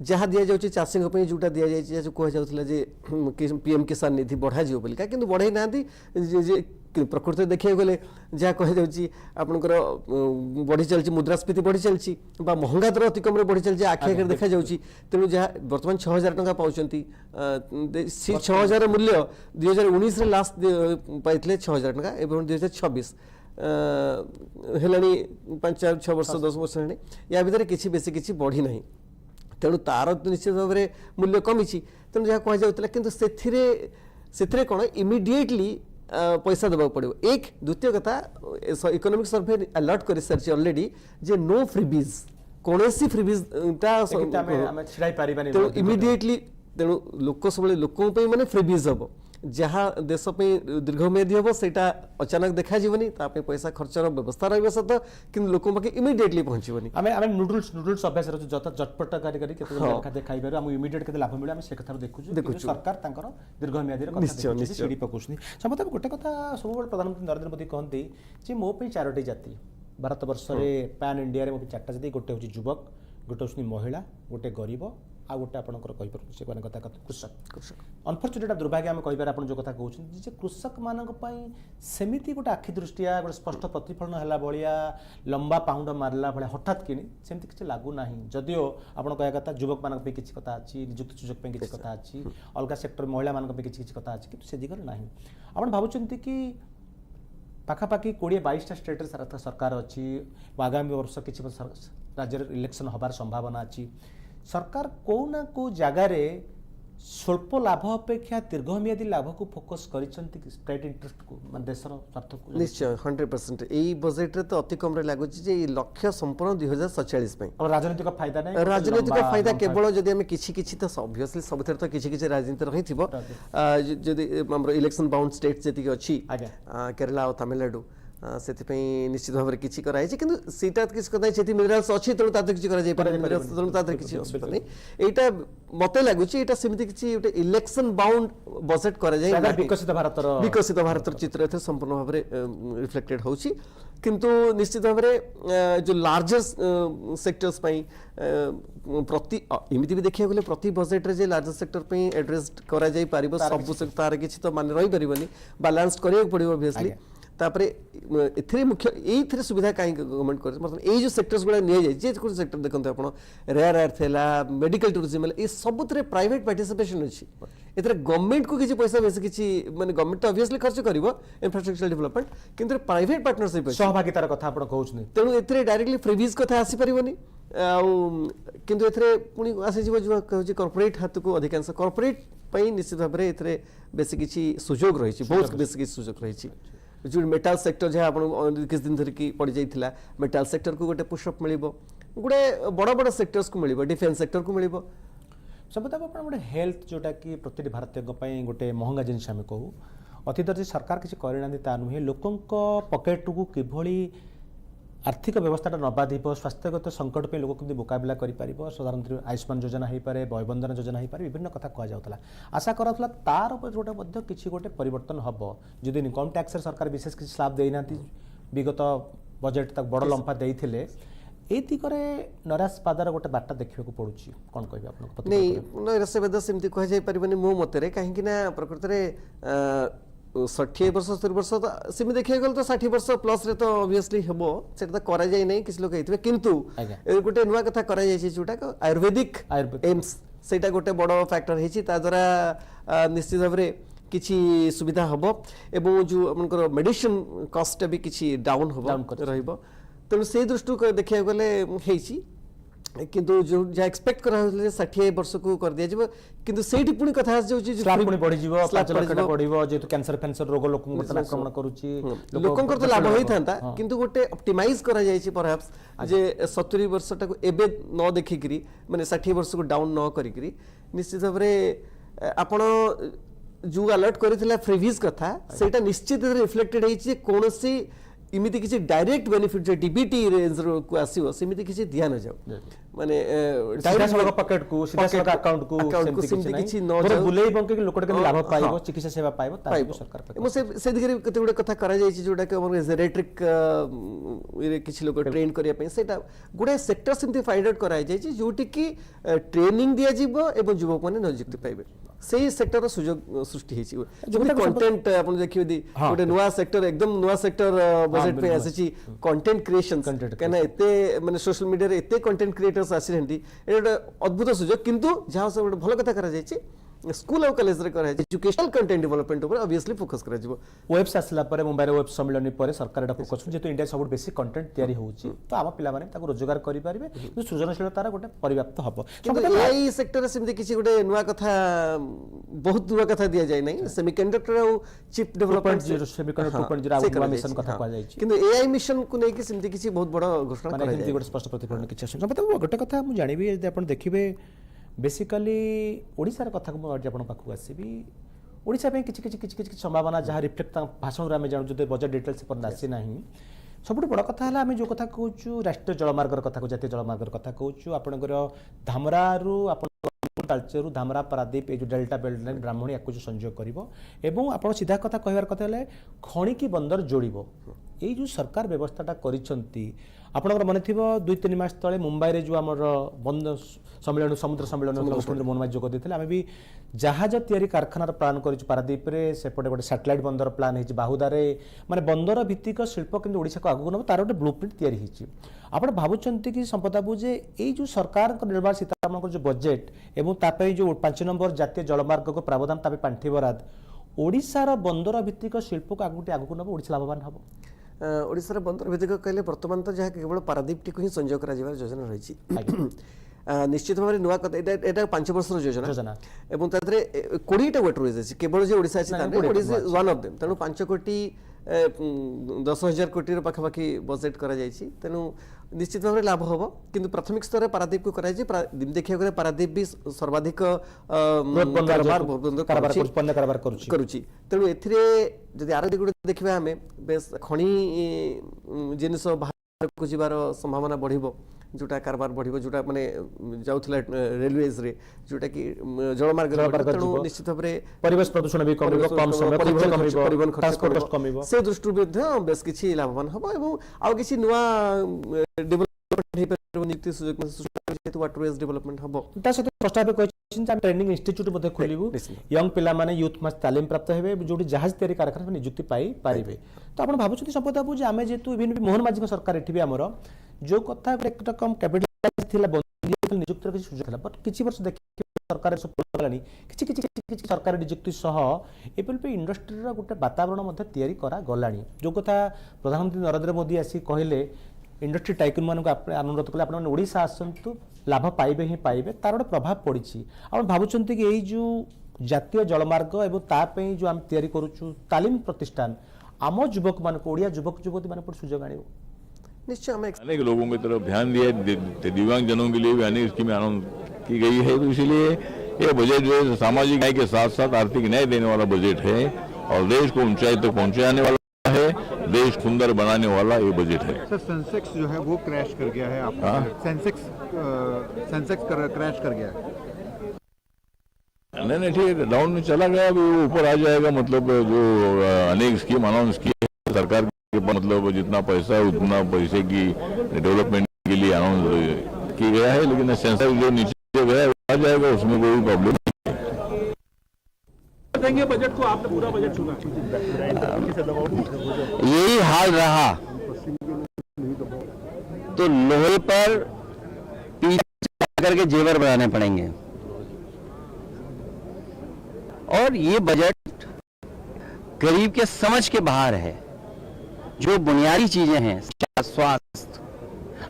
जहाँ दि जाऊँगी चाषी जोटा दि जाए जो कहला पीएम किसान निधि बढ़ा जाव बोलिका कि बढ़ाई ना प्रकृति देखा गले जहाँ कहुच्छी आपंकर बढ़ी चलती मुद्रास्फीति बढ़ी चलती महंगा दर अति कम बढ़ी चलती आखि आगे देखा जाऊँगी तेणु जहाँ बर्तमान 6,000 टंका पाँच 6,000 मूल्य 2019 लास्ट पाई 6,000 टंका एवं 2026 है 5-6 वर्ष 10 वर्ष है या भितर किसी बेसी किसी बढ़ी ना तेणु तार निश्चित भाव में मूल्य कमी तेणु जहाँ कहला कि से कौन इमिडिएटली पैसा देवा पड़ो एक द्वितीय कथा इकोनॉमिक सर्वे अलर्ट कर सारी ऑलरेडी जे नो फ्रीबीज कौन सी फ्रीबीज तेणु इमिडिएटली तेणु लोक सब लोक माने फ्रीबीज हम जहाँ देश दीर्घमेयादी हम से अचानक देखा जीवनी पैसा खर्चर व्यवस्था रही सत कि लोक इमिडिएटली पहुँचनी आम नूडल्स अभ्यास झटपट खाई आम इमिडिएट के लाभ मिले से कथा देखु सरकार दीर्घमेयादी सीढ़ी पकाउछनी समझ गोटे कथा सब प्रधानमंत्री नरेंद्र मोदी कहते कि मो 4टी जाति भारत वर्ष में पैन इंडिया में 4टा जाति गोटे हूँ युवक गोटे हूँ महिला गोटे गरीब आ गोटे आपंकर से कथा कृषक अनफर्चुनेट दुर्भाग्य आम कह आप जो कथा कहते कृषक मानी सेमती गोटे आखि दृष्टिया गोटे स्पष्ट प्रतिफलन है भाया लंबा पाउंड मारला भाया हठात कि सेमती किसी लगुना जदिओ आप कह कथा युवक मान किसी कथा अच्छी निजुक्ति सुजोग किसी कथा अच्छी अलग सेक्टर महिला मान किसी कथा अच्छी कि से दिगरे ना आप भावुं कि पाखापाखि 20-22टा स्टेट सारा सरकार अच्छी आगामी वर्ष किसी राज्य इलेक्शन हबार संभावना अच्छी सरकार को ना को जगार स्वल्प लाभ अपेक्षा दीर्घमियादी लाभ को फोकस कर स्टेट इंटरेस्ट को मान देशर स्वार्थ को निश्चय 100% यही बजेट रे तो अति कम रे लागुची जे लक्ष्य संपूर्ण 2047 पे और राजनीतिक फायदा नहीं राजनीतिक फायदा केवल जदि हम किछि तो ऑब्वियसली सबथर तो किछि राजनीति रही थिबो जदि हमर इलेक्शन बाउंड स्टेट जति अछि केरला और तमिलनाडु से निश्चित भाव में किसी कराई किंतु सीटा किसी कथा से मिनराल्स अच्छी तेणु तादर किसी करा जाय पारे मिनराल्स तेणु तादर किसी असुविधा नहीं एटा मते लागुची एटा सेमिति किसी गोटे इलेक्शन बाउंड बजेट करा जाय विकसित भारतर चित्र एथे संपूर्ण भाव में रिफ्लेक्टेड होउची किंतु निश्चित भाव में जो लार्जेस्ट सेक्टर्स पई प्रति एमिति भी देखिया गले प्रति बजेट रे जे लार्जेस्ट सेक्टर पई एड्रेस करा जाय पारिबो सब तार किसी तो मान रही परिबनी बैलेंस करियो पड़िबो ऑब्वियसली तापरे एथरे मुख्य एथरे सुविधा काई गवर्नमेंट कर मतलब ए जो सेक्टर्स गुला निया जाय जे कोन सेक्टर देखंत आपण रेयर अर्थ थेला मेडिकल टूरिज्म ए सबुतरे प्राइवेट पार्टिसिपेशन अछि एथरे गवर्नमेंट को किछि पैसा बेसी किछि माने गवर्नमेंट तो ऑब्वियसली खर्च करिवो इंफ्रास्ट्रक्चर डेवलपमेंट किंतु प्राइवेट पार्टनरशिप सहभागितार कथा आपण कहउछनी तेनु एथरे डायरेक्टली फ्रीबीज कथा आसी परिबनी किंतु एथरे पुनी आसी जीव जो कहउछि कॉर्पोरेट हाथ को अधिकांश कॉर्पोरेट पई निश्चित भाव रे एथरे बेसी किछि सुजोग रहिछि बहुत बेसी किछि सुजोग रहिछि जो मेटाल सेक्टर जहाँ आप किस दिन धरिकी पड़ जाइए मेटाल सेक्टर को गोटे पुशअप मिल गोटे बड़ बड़ सेक्टर्स को मिल डिफेन्स सेक्टर को मिल सब आप गोटे हेल्थ जोटा कि प्रति भारतीय गोटे महंगा जिनिस आम कहूँ अतीत सरकार किसी करना ता नुहे लोकों पकेट को किभली आर्थिक व्यवस्था नबाधिब स्वास्थ्यगत संकट पे लोक केमती मुकाबला करें प्रधानमंत्री आयुष्मान योजना हो पारे वयबंदन योजना हो पारे विभिन्न कथा कहुला आशा करा तार गोटे किसी गोटे परिवर्तन हम जदि इनकम टैक्स सरकार विशेष किसी स्लाब देना विगत बजेट तक बड़ लंफा देते ए दिगरे नैराश्यवादर गोटे बार्ता देखा पड़ुची कौन कह नहीं नैराश्यवाद सेमती कह पारे मो मत कहीं प्रकृत में 60 वर्ष 70 वर्ष तो सेमि देखिए गल तो 60 वर्ष प्लस रे तो ऑब्वियसली हेबो सेटा तो करा जाय नै किछ लोक हेतबे किंतु गोटे नुवा कथा करा जाय छै जोटा आयुर्वेदिक एम्स सेटा गोटे बड़ फैक्टर हेछि ता द्वारा निश्चित भाव रे किछि सुविधा हबो एवं जो हमनकर मेडिसिन कॉस्ट भी किछि डाउन हबो रहइबो तेणु से दृष्टि देखिया गले हेछि किंतु जो जा एक्सपेक्ट करा 60 वर्ष को कर दिया जिवो किंतु सेठी पुनी कथा आस जाउची जो स्लैब पुनी बढ़ी जिवो 5 लाख टका बढ़िवो जेतु कैंसर रोग लोक को आक्रमण करूची लोकंकर तो लाभ होई थांता किंतु गोटे ऑप्टिमाइज करा जायछि परहैप्स जे 70 वर्ष टाको एबे न देखिकरी माने 60 वर्ष को डाउन न करिकरी निश्चित भाबरे आपण जो अलर्ट करथिला फ्रीवीज कथा सेटा निश्चित रिफ्लेक्टेड हेछि कोनोसी इमिति किसी डायरेक्ट बेनिफिट जो डीबीटी रेंज को आसीबो सेमिति किसी दिया न जाओ माने डायरेक्ट पॉकेट को सीधा अकाउंट को सेमिति किसी न जाओ बुलेई बंके लोकट के लाभ पाइबो चिकित्सा सेवा पाइबो ताको सरकार मो से दिगरे कते गुडे कथा करा जाय छि जोडा के हमर जेरेट्रिक रे किछि लोक ट्रेन करिया पे सेटा गुडे सेक्टर सेमिति फाइंड आउट करा जाय छि जोटी की ट्रेनिंग दिया जिवो एवं युवक माने नियुक्ति पाइबे से सेक्टर सुजोग सृष्टि हेछि जो कंटेंट आपण देखियो दी गोटे नुवा सेक्टर एकदम नुवा सेक्टर बजेट पे आसी कंटेंट क्रिएशन कना एते माने सोशल मीडिया रे एते कंटेंट क्रिएटर्स आसी रहंती एटा अद्भुत सुजोग किंतु जहां से भलो कथा करा जाय छि स्कूल और कॉलेज रे करा एजुकेशनल कंटेंट डेवलपमेंट ऊपर ऑब्वियसली फोकस करा जिवो वेब्स आसला परे मुंबई रे वेब सम्मेलन परे सरकार एटा फोकस जेतु इंडिया सब बेसी कंटेंट तयारी होउची तो आम पिला माने ताको रोजगार करि पारिबे तो सृजनशीलतार गोटे पर्याप्त हबो एआई सेक्टर सिमती किछि गोटे नुवा कथा बहुत नुवा कथा दिया जाय नै सेमीकंडक्टर और chip development semiconductor 2.0 out mission कथा कहा जाय छि किंतु एआई मिशन को नै कि सिमती किछि बहुत बड़ घोषणा करा जाय गोटे स्पष्ट प्रतिफलन किछि आछन मतलब गोटे कथा मु जानिबी जे आपण देखिबे बेसिकली ओडिसा कथा को आपण पाखु आसीबी ओडिसा पे किछि संभावना जहाँ रिफ्लेक्ट भाषण आम जानू जो बजेट डिटेल्स पर आसी ना सब बड़ कथा है आम जो कथा कहूँ राष्ट्रीय जलमार्गर कथा को जातीय जलमार्गर कथा कहूँ आपणकर धामरारू तालचेरू धामरा पारादीप ये जो डेल्टा बेल्ट लाइन ब्राह्मणी या संयोग कर आप सीधा कथा कहबार कथा है खणी की बंदर जोड़ ये जो सरकार व्यवस्थाटा करिसंती आपणकर मन थी 2-3 मास तले मुंबई रे जो आमर बंद सम्मेलन समुद्र सम्मेलन मुख्यमंत्री मोहन माझी जोग देते आम भी जहाज तैयारी कारखानार प्लान कर पारादीप में सेपटे गोटे सैटेलाइट बंदर प्लान हो बाहुदारे माने बंदर भित्तिक शिल्प केमती ओडिशा को आगू नब तार गोटे ब्लू प्रिंट तैयारी होती आपण भावुंट कि संपदा बाबू जे यही जो सरकार निर्मला सीतारमण जो बजेट एवं तापई जो 5 नंबर जातीय जलमार्ग को प्रावधान तापे पांठि बराद ओडिशार बंदर भित्तिक शिल्प को आगू नब ओडिशा लाभवान हम ओडिशार बंदर भित्तिक कहले वर्तमान तो जहाँ केवल पारादीप टी ही संजय कर योजना रही निश्चित भाव नुआ कथा 5 वर्ष योजना एवं तादरे 20टा वाटरवेज अच्छी केवल जो ओडिशा अच्छी वन ऑफ देम तेणु 5 कोटी 10,000 कोटी पाखापाखि बजेट करा जायछि तेणु निश्चित भाव लाभ हम किंतु प्राथमिक स्तर पारादीप को देखा गले पारादीप भी सर्वाधिक करुच्ची तेणु एथि आर दिगुड़ देखा आम बेस खणी जिनस बाहर को जीवार संभावना बढ़िबो जोटा कारबार बढ़िबो जोटा माने जाउथला रेलवेज रे जोटा कि जलमार्ग तेणु निश्चित भाव परिवेश प्रदूषण भी कम समय परिवहन खर्च कम से दृष्टि बेस किसी लाभवान हम और आउ किसी नुआ डेवलपमेंट नियुक्ति सुजोग वाटरवेज डेवलपमेंट हम प्रस्ताव ट्रेनिंग इंस्टीट्यूट मध्ये खोलिबु यंग पिला माने यूथ मास तालीम प्राप्त हेबे जोटी जहाज तैयारी कारखाना नियुक्ति पाई पारिबे तो आपण भाबुछथि संपदा बाबू जे आमे जेतु इवन मोहन माझी सरकार एठी भी हमर जो कथा एक रकम कैपिटल थिला बंदी नियुक्ति किसी सुजोग थिला बट किछि वर्ष देखि सरकार सब पूर्ण किछि सरकार नियुक्ति सह एपल पे इंडस्ट्री रा गोटे वातावरण मध्ये तैयारी करा गलानी जो कथा प्रधानमंत्री नरेंद्र मोदी आसी कहले इंडस्ट्री टाइकून मान अनुरोध कले आप ओडिशा आसतु लाभ पाइबे ही पाइबे तार गोटे प्रभाव पड़ी आप भावुं कि यही जो जातीय जलमार्ग एवं तापई जो आम तैयारी करूँ तालीम प्रतिष्ठान आम युवक मान ओडिया युवक युवती मान सुजोग आने निश्चय अनेक लोगों की तरफ ध्यान दिया दिव्यांग जनों के लिए भी अनेक स्कीमें आरम्भ की गई है तो इसलिए ये बजट जो है सामाजिक न्याय के साथ साथ आर्थिक न्याय देने वाला बजट है और देश को ऊंचाई तक पहुंचाने वाला है, देश सुंदर बनाने वाला ये बजट है। सर सेंसेक्स जो है वो क्रैश कर गया है आपका सेंसेक्स क्रैश कर गया है। नहीं ठीक है, डाउन में चला गया अभी वो ऊपर आ जाएगा। मतलब जो अनेक स्कीम अनाउंस की है सरकार के मतलब जितना पैसा है उतना पैसे की डेवलपमेंट के लिए अनाउंस किया गया है, लेकिन सेंसेक्स जो नीचे गया आ जाएगा, उसमें कोई प्रॉब्लम नहीं। बजट को आपने पूरा बजट सुना, यही हाल रहा तो लोहे पर पीछे करके जेवर बनाने पड़ेंगे। और ये बजट गरीब के समझ के बाहर है। जो बुनियादी चीजें हैं, स्वास्थ्य,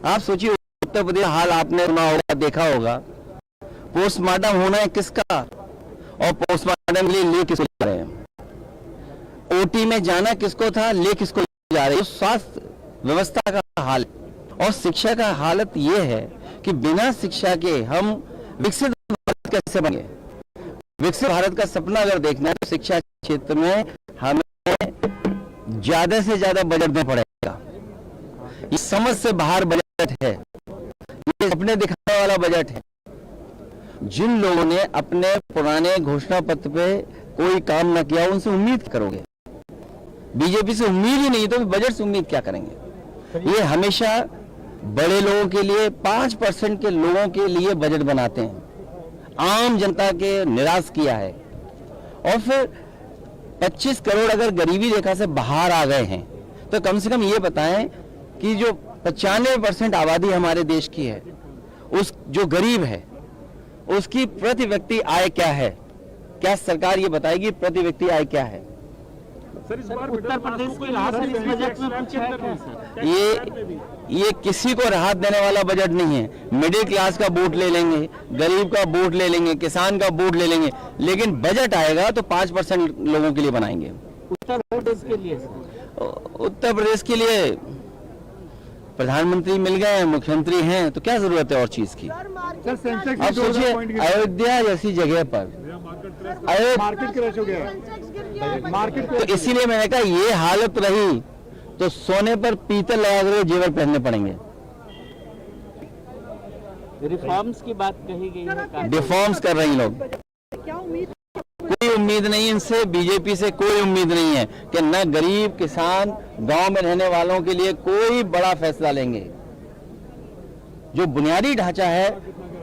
आप सोचिए उत्तर प्रदेश हाल आपने सुना होगा, देखा होगा, पोस्टमार्टम होना है किसका और पोस्टमार्टम के लिए ले किसको जा रहे हैं, ओटी में जाना किसको था, ले किसको जा रहे हैं। स्वास्थ्य व्यवस्था का हाल और शिक्षा का हालत ये है कि बिना शिक्षा के हम विकसित भारत कैसे बनेंगे। विकसित भारत का सपना अगर देखना है तो शिक्षा क्षेत्र में हमें ज्यादा से ज्यादा बजट देना पड़ेगा। ये समझ से बाहर बजट है, ये सपने दिखाने वाला बजट है। जिन लोगों ने अपने पुराने घोषणा पत्र पे कोई काम न किया उनसे उम्मीद करोगे, बीजेपी से उम्मीद ही नहीं तो बजट से उम्मीद क्या करेंगे। ये हमेशा बड़े लोगों के लिए 5% के लोगों के लिए बजट बनाते हैं, आम जनता के निराश किया है। और फिर 25 करोड़ अगर गरीबी रेखा से बाहर आ गए हैं तो कम से कम ये बताएं कि जो 95% आबादी हमारे देश की है, उस जो गरीब है उसकी प्रति व्यक्ति आय क्या है। क्या सरकार ये बताएगी प्रति व्यक्ति आय क्या है। उत्तर प्रदेश की राहत इस बजट में कुछ है सर? ये किसी को राहत देने वाला बजट नहीं है। मिडिल क्लास का वोट ले लेंगे, गरीब का वोट ले लेंगे, किसान का वोट ले लेंगे, लेकिन बजट आएगा तो 5% लोगों के लिए बनाएंगे। उत्तर प्रदेश के लिए उत्तर प्रदेश के लिए प्रधानमंत्री मिल गए, मुख्यमंत्री हैं, तो क्या जरूरत है और चीज की। आप सोचिए अयोध्या जैसी जगह पर मार्केट क्रैश हो गया मार्केट, तो इसीलिए मैंने कहा ये हालत रही तो सोने पर पीतल लगाकर जेवर पहनने पड़ेंगे। रिफॉर्म्स की बात कही गई है, रिफॉर्म्स कर रहे हैं लोग। कोई उम्मीद नहीं इनसे, बीजेपी से कोई उम्मीद नहीं है कि न गरीब किसान गांव में रहने वालों के लिए कोई बड़ा फैसला लेंगे। जो बुनियादी ढांचा है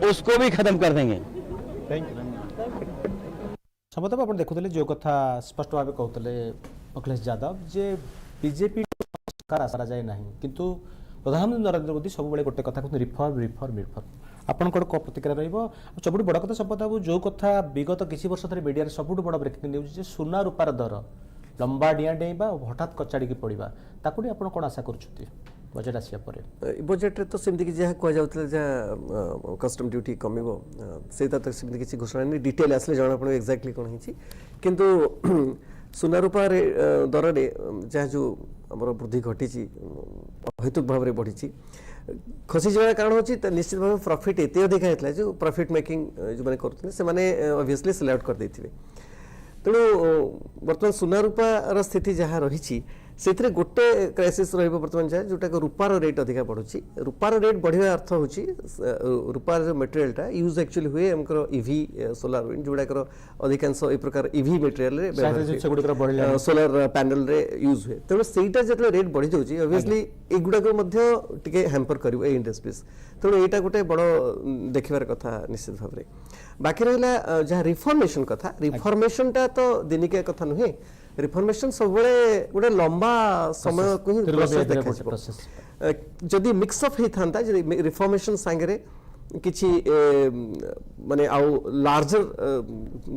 उसको भी खत्म कर देंगे। समतः आप देखुले जो कथा स्पष्ट भाव कहते अखिलेश यादव जे बीजेपी सरकार आशा जाए ना किंतु प्रधानमंत्री नरेंद्र मोदी सब गोटे कथा कहते रिफर्म रिफर्म रिफर्म आपण कौन प्रतिक्रिया सब बड़ कथा शपथ बाबू जो कथा विगत किसी वर्ष धरी मीडिया सब बड़ ब्रेकिंग न्यूज सुना रूपार दर लंबा डिया डेवा हठात कचाड़ी पड़ा ताकू आप कौन आशा कर बजेट आसिया बजेट तो सेमती कि जहाँ कहते जहाँ कस्टम ड्यूटी कम से सेमती किसी घोषणा नहीं डिटेल आसले जना पड़े एक्जाक्टली कौन होती किंतु सुना रूपा दर में जहाँ जो आम वृद्धि घटी अहेतुक भाव में बढ़ी खसी जावार कारण होची निश्चित भाव प्रॉफिट एत अधिक होता जो प्रॉफिट मेकिंग जो मैंने करते से ऑब्वियसली सेल आउट कर देथिबे। तेणु बर्तमान सुना रूपार स्थिति जहाँ रही से गोटे क्राइसिस बर्तमान जहाँ जोटा रूपार रेट अधिक बढ़ुची रूपार रेट बढ़िया अर्थ होची रूपार जो मटेरियलटा यूज एक्चुअली हुए हमकर ईवी सोलार विंड जोड़ाकर अधिकांश ए प्रकार ईवी मटेरियल सोलार पैनल रे यूज हुए तेणु सेटा जो रेट बढ़ी जाऊँगी ऑब्वियसली एगुड़ाक टिके हैम्पर कर इंडस्ट्रीज तेणु यहाँ गोटे बड़ देखार कथा निश्चित भाव में बाकी रहा जहाँ रिफॉर्मेशन कथा रिफॉर्मेशनटा तो दिनिकिया कथा नुहे रिफॉर्मेशन सब गोटे लंबा समय को ही प्रोसेस देखा जदि मिक्सअप होता रिफॉर्मेशन सांगे किसी माने आउ लार्जर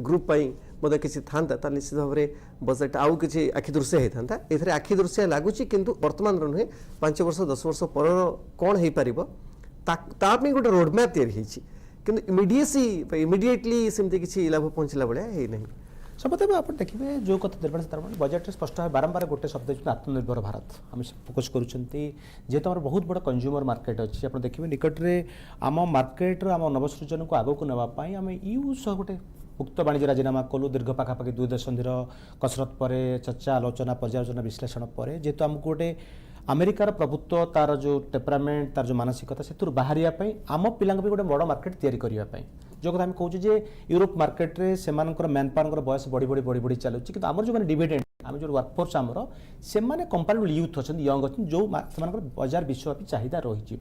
ग्रुप पाई किसी था निश्चित भाव में बजेट आउ कि आखि दृश्य होता ये आखि दृश्य लगुच किंतु वर्तमान नुहे 5 वर्ष 10 वर्ष पर कौन हो पार गोटे रोडमैप या इमिडिएटली सेमती किसी लाभ पहुँचला भाया नहीं सब आप देखिए जो कथा निर्माण सीतारमण बजेट स्पष्ट भाव बारंबार गोटे शब्द आत्मनिर्भर भारत आम फोकस करेतु आम बहुत बड़ा कंज्यूमर मार्केट अच्छी आप देखिए निकट में आम मार्केट आम नवसृजन को आगक नापी आम यू सह गोटे मुक्त वाणिज्य राजीनामा कलु दीर्घ पाखापाखि 2 दशंधिर कसरत पर चर्चा आलोचना पर्यालोचना विश्लेषण पर जेहेतु आमको गोटे अमेरिकार प्रभुत्व तार जो टेम्परामेंट तार जो मानसिकता से बाहर आम पिला भी गोटे बड़ मार्केट तैयारी करने जो कथा कहूँ यूरोप मार्केट रे से मैन पावर बयस बढ़ी बढ़ी बढ़ी बढ़ी चलुँ कि आम जो डिविडेंड आम जो वर्कफोर्स आमर से कंपेरेबल यूथ अच्छा यंग अच्छे जो बजार विश्वव्यापी चाहिदा रही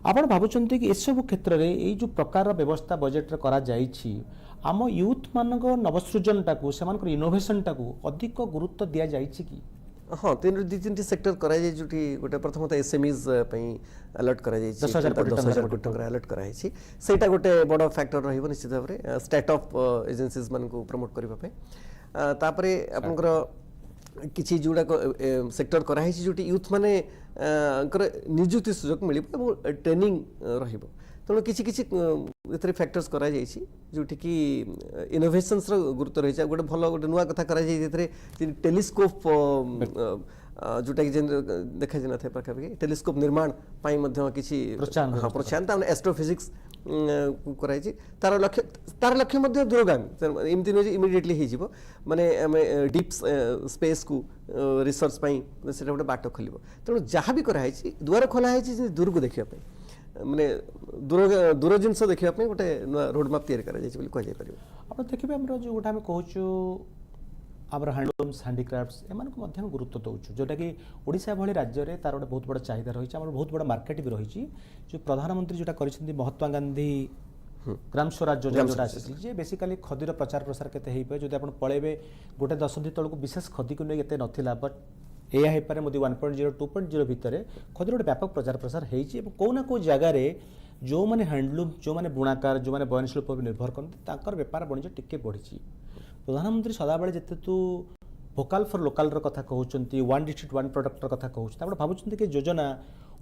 आप भावुं कि यू क्षेत्र में यही जो प्रकार व्यवस्था बजेट करा आम यूथ मान नवसृजन टाक से इनोवेशन टाक अधिक गुरुत्व दि जाए कि हाँ 2-3 सेक्टर कराई जो गोटे प्रथमत एसएमईज अलर्ट कर 10,000 कोटी टंका अलर्ट कराई सेटा गोटे बड़ फैक्टर रहिबो निश्चित भाव में स्टेट ऑफ एजेंसीज मान को प्रमोट करबा तापरे आपनकर किछि जोड़ा सेक्टर कराई जो यूथ माने निजुक्ति सुजोग मिल ट्रेनिंग रहिबो तेणु किसी किसी फैक्टर्स करा जोटि कि इनोवेशंस गुरुत्व रही है गोटे भल गोटे नुआ कथा करा टेलीस्कोप जोटा कि देखा जाए था पाखापाखि टेलीस्कोप निर्माण किसी प्रोत्साहन एस्ट्रोफिजिक्स कराई तार लक्ष्य दूरगामी एमती नुहे इमिडिएटली हो माने डीप स्पेस को रिसर्च से गोटे बाट खोल तेणु जहाँ भी कराई द्वार खोलाई दूर को देखापी माने दूर जिनस देखा गोटे रोडमैप आप देखिए आम जो गोटे आम कहूँ आम हैंडलूम्स हैंडीक्राफ्ट्स एम गुरुत्व दौचु जोटा कि ओडिशा भली राज्य में तार गोटे बहुत बड़ा चाहिदा रही है बहुत बड़ा मार्केट भी रही जो प्रधानमंत्री जोटा कर महात्मा गांधी ग्राम स्वराज योजना जोटा आसी बेसिकाली खदीर प्रचार प्रसार केते जो आप पलैबे गोटे दशंधि तौक विशेष खदी को नहीं एत नाला बट यह हो पारे मोदी 1.0 2.0 भितर खदीर गोटे व्यापक प्रचार प्रसार होती कौ ना कौ जगार जो मैंने हैंडलूम जो मैंने बुणाकार जो मैंने बयन शिल्प निर्भर करते बेपार वाणिज्य टिके बढ़ी प्रधानमंत्री सदाबले जिते तू भोकाल फॉर लोकाल कथा कहते 1 डिस्ट्रिक्ट 1 प्रोडक्टर कथा कहते आप भावुं कि योजना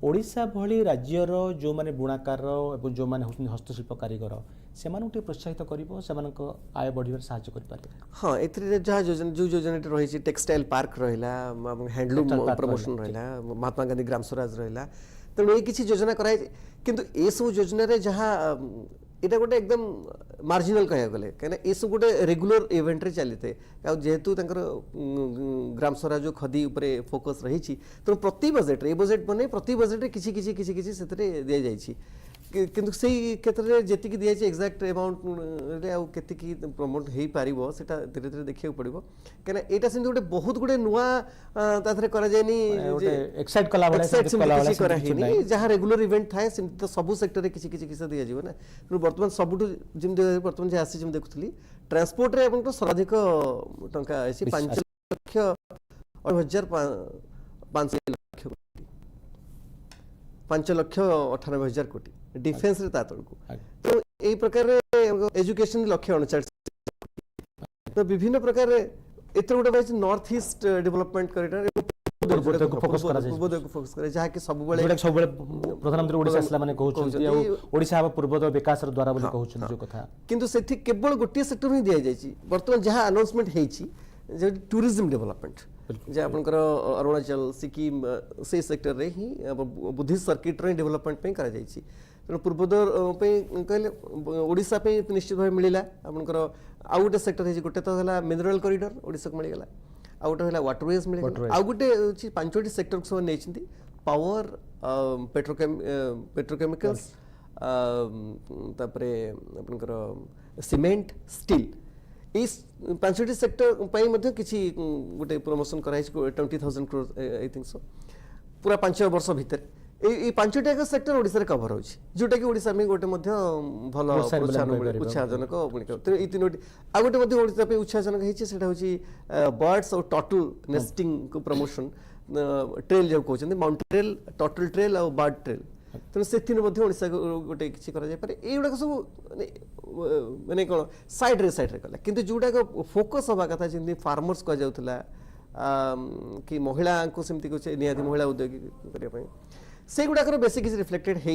ओडिशा भली राज्यर जो मैंने बुणाकार और जो मैंने हस्तशिल्प कारीगर से प्रोत्साहित कर आय बढ़ साहय कर हाँ ए जहाँ योजना जो योजना रही टेक्सटाइल पार्क रहा हैंडलूम प्रमोशन रहा महात्मा गांधी ग्राम स्वराज रहा तेणु ये किसी योजना कराई किंतु ए सब योजना जहाँ यहाँ गोटे एकदम मार्जिनाल कह गले कहीं ये सब गोटे रेगुलर इवेंट चली थे जेहेतु ग्राम स्वराज खदी उपरे फोकस रही तेणु प्रति बजेट ये बजेट बने प्रति बजेट किसी किसी किसी किसी से दि जाइए କିନ୍ତୁ ସେଇ କ୍ଷେତ୍ରରେ ଯେତିକି ଦିଆଯାଇଛି ଏକ୍ଜାକ୍ଟ ଆମାଉଣ୍ଟରେ ଆଉ କେତିକି ପ୍ରମୋଟ ହେଇପାରିବ ସେଟା ଧୀରେ ଧୀରେ ଦେଖିବାକୁ ପଡ଼ିବ କାହିଁକିନା ଏଇଟା ସେମିତି ଗୋଟେ ବହୁତ ଗୁଡ଼େ ନୂଆ ତା ଦେହରେ କରାଯାଏନି ଏକ୍ସାଇଟ୍ କଲା ଭଳିଆ କିଛି କରାହେଇନି ଯାହା ରେଗୁଲାର ଇଭେଣ୍ଟ ଥାଏ ସେମିତି ତ ସବୁ ସେକ୍ଟରରେ କିଛି କିଛି କିଛି ଦିଆଯିବ ନା ତେଣୁ ବର୍ତ୍ତମାନ ସବୁଠୁ ଯେମିତି ବର୍ତ୍ତମାନ ଯେ ଆସିଛି ମୁଁ ଦେଖୁଥିଲି ଟ୍ରାନ୍ସପୋର୍ଟରେ ଆପଣଙ୍କର ସର୍ବାଧିକ ଟଙ୍କା ଆସିଛି 5,98,000 କୋଟି डिफेन्स रे ता तळकु तो एई प्रकार एजुकेशन 1,39,000 तो विभिन्न प्रकार एतर गोटे बाइस north east development corridor focus करे जहा कि सब बेले प्रधानमंत्री ओडिशा असला माने कहउछन ओडिशा पूर्वोदय विकास द्वारा बोली कहउछन जो कथा किंतु सेठी केवल गोटे सेक्टर ही दिया जायछि वर्तमान जहा अनाउंसमेंट हेछि जे टूरिज्म डेवलपमेंट जे आपनकर अरुणाचल सिक्किम से सेक्टर रे ही बुद्धिस्ट सर्किट रे डेवलपमेंट पे करा जायछि तेणु पूर्वोदय कहले ओडिशा पे निश्चित भाव मिलला आपनकर आउ गोटे सेक्टर है गोटे तो है मिनरल कॉरिडोर ओडिशा को मिलगला आउ गोटे है वाटरवेज मिलगला आउ गोटे अछि पांचोटी सेक्टर को नेचिंदी पावर पेट्रोकेमिकल्स तापरे आपनकर सीमेंट स्टील इस पांचोटी सेक्टर पाई मध्ये किछि गोटे प्रमोशन कराइ 20,000 करोड़ आई थिंक सो पूरा 5 वर्ष भीतर এই পাঁচটি এক সেক্টর ওড়িশার কভার হচ্ছে যেটা কি ওড়িশা আমি গোটে মধ্য ভালো উৎসাহজনক এই তিনোটি আর গোটে মধ্য ওড়িশা পে উৎসাহজনক হয়েছে সেটা হচ্ছে বার্ডস और टर्टल नेस्टिंग को प्रमोशन ट्रेल जो कहते माउंटेन ट्रेल टर्टल ट्रेल और बर्ड ट्रेल तेणु से ओडिशा गोटे किसी कर युवा सब माने कौन सैड्रे कला कि जोटा फोकस हवा कथा जमी फार्मर्स कहुला कि महिला को सेमती कुछ निहाती महिला उद्योग करने से गुड़ाकर बेसी किसी रिफ्लेक्टेड है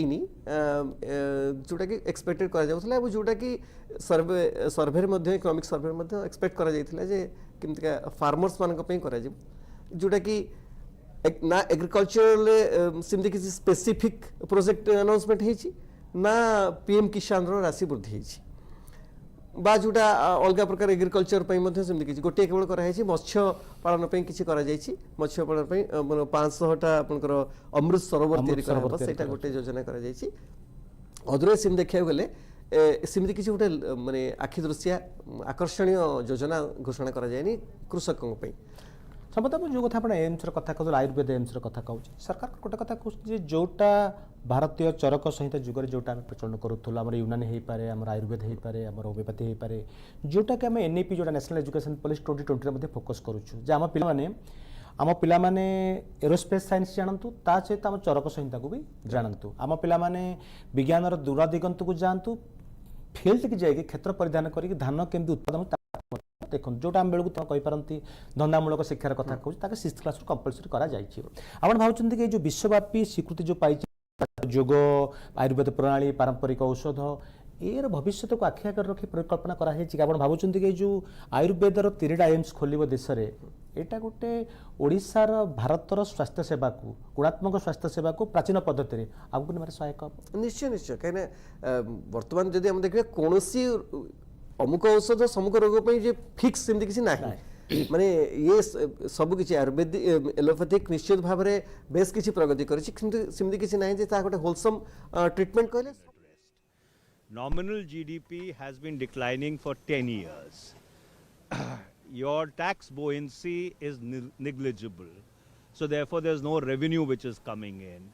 जोटा कि एक्सपेक्टेड करा जोटा कि सर्वे इकोनॉमिक सर्वे एक्सपेक्ट करा जे केमतिका फार्मर्स मानक पई करा जोटा कि ना एग्रीकल्चर सेमती किसी स्पेसिफिक प्रोजेक्ट अनाउंसमेंट है ना पीएम किसान राशि वृद्धि है बा जोटा अलग प्रकार एग्रीकल्चर सेमती किसी गोटे केवल कराई मत्स्य पालन किसी मत्स्य पालन 500टा आपनकर अमृत सरोवर तैयारी करा सेटा गोटे योजना करा अदरवाइज सेम देखा गले सेमती किसी गोटे माने आखि दृश्य आकर्षणीय योजना घोषणा करा जायनी कृषकों पे समता जो कथा आपण एम्स र कथा कहल आयुर्वेद एम्स र कथा कहूँ सरकार गोटे कथा कहूँ जोटा भारतीय चरक सहित जुगर जोटा आम प्रचलन करूँ आम यूनानी हो पाए आम आयुर्वेद हो पाए आम होमिओपैथी हो पाए जोटा कि आम एनईपी जो नेशनल एजुकेशन पॉलिसी 2020 फोकस करुँ आम पिलाने एरोस्पेस साइंस जानतु ता सहित आम चरक संहिता को भी जानतु आम पिलाने विज्ञान दूरादिगंत को जातु फील्ड की जाए क्षेत्र परिधान करके धान केमती उत्पादन देखो जोटा आम बेलू कहींपारती धंदामूलक शिक्षार कथा कहूँ 6th क्लास कंपलसरी करा आप भावुं कि जो विश्वव्यापी स्वीकृति जो पाई योग आयुर्वेद प्रणाली पारंपरिक औषध यार भविष्य को आखि आगे रखी परिकल्पना कराई आप भावुं कि जो आयुर्वेदर 3टा एम्स खोल देश में यहाँ गोटे ओडिशार भारतर स्वास्थ्य सेवा को गुणात्मक स्वास्थ्य सेवा को प्राचीन पद्धति आगे ना सहायक निश्चय निश्चय कहीं बर्तमान जब देखिए कौन अमुक औषध समुक रोग जे फिक्स सेमती किसी ना माने ये सब किसी आयुर्वेद एलोपैथिक निश्चित भाव में बेस किसी प्रगति करमती किसी ना गोटे होलसम ट्रीटमेंट कहले Nominal GDP has been declining for 10 years. Your tax buoyancy is negligible. So therefore there's no revenue which is coming in.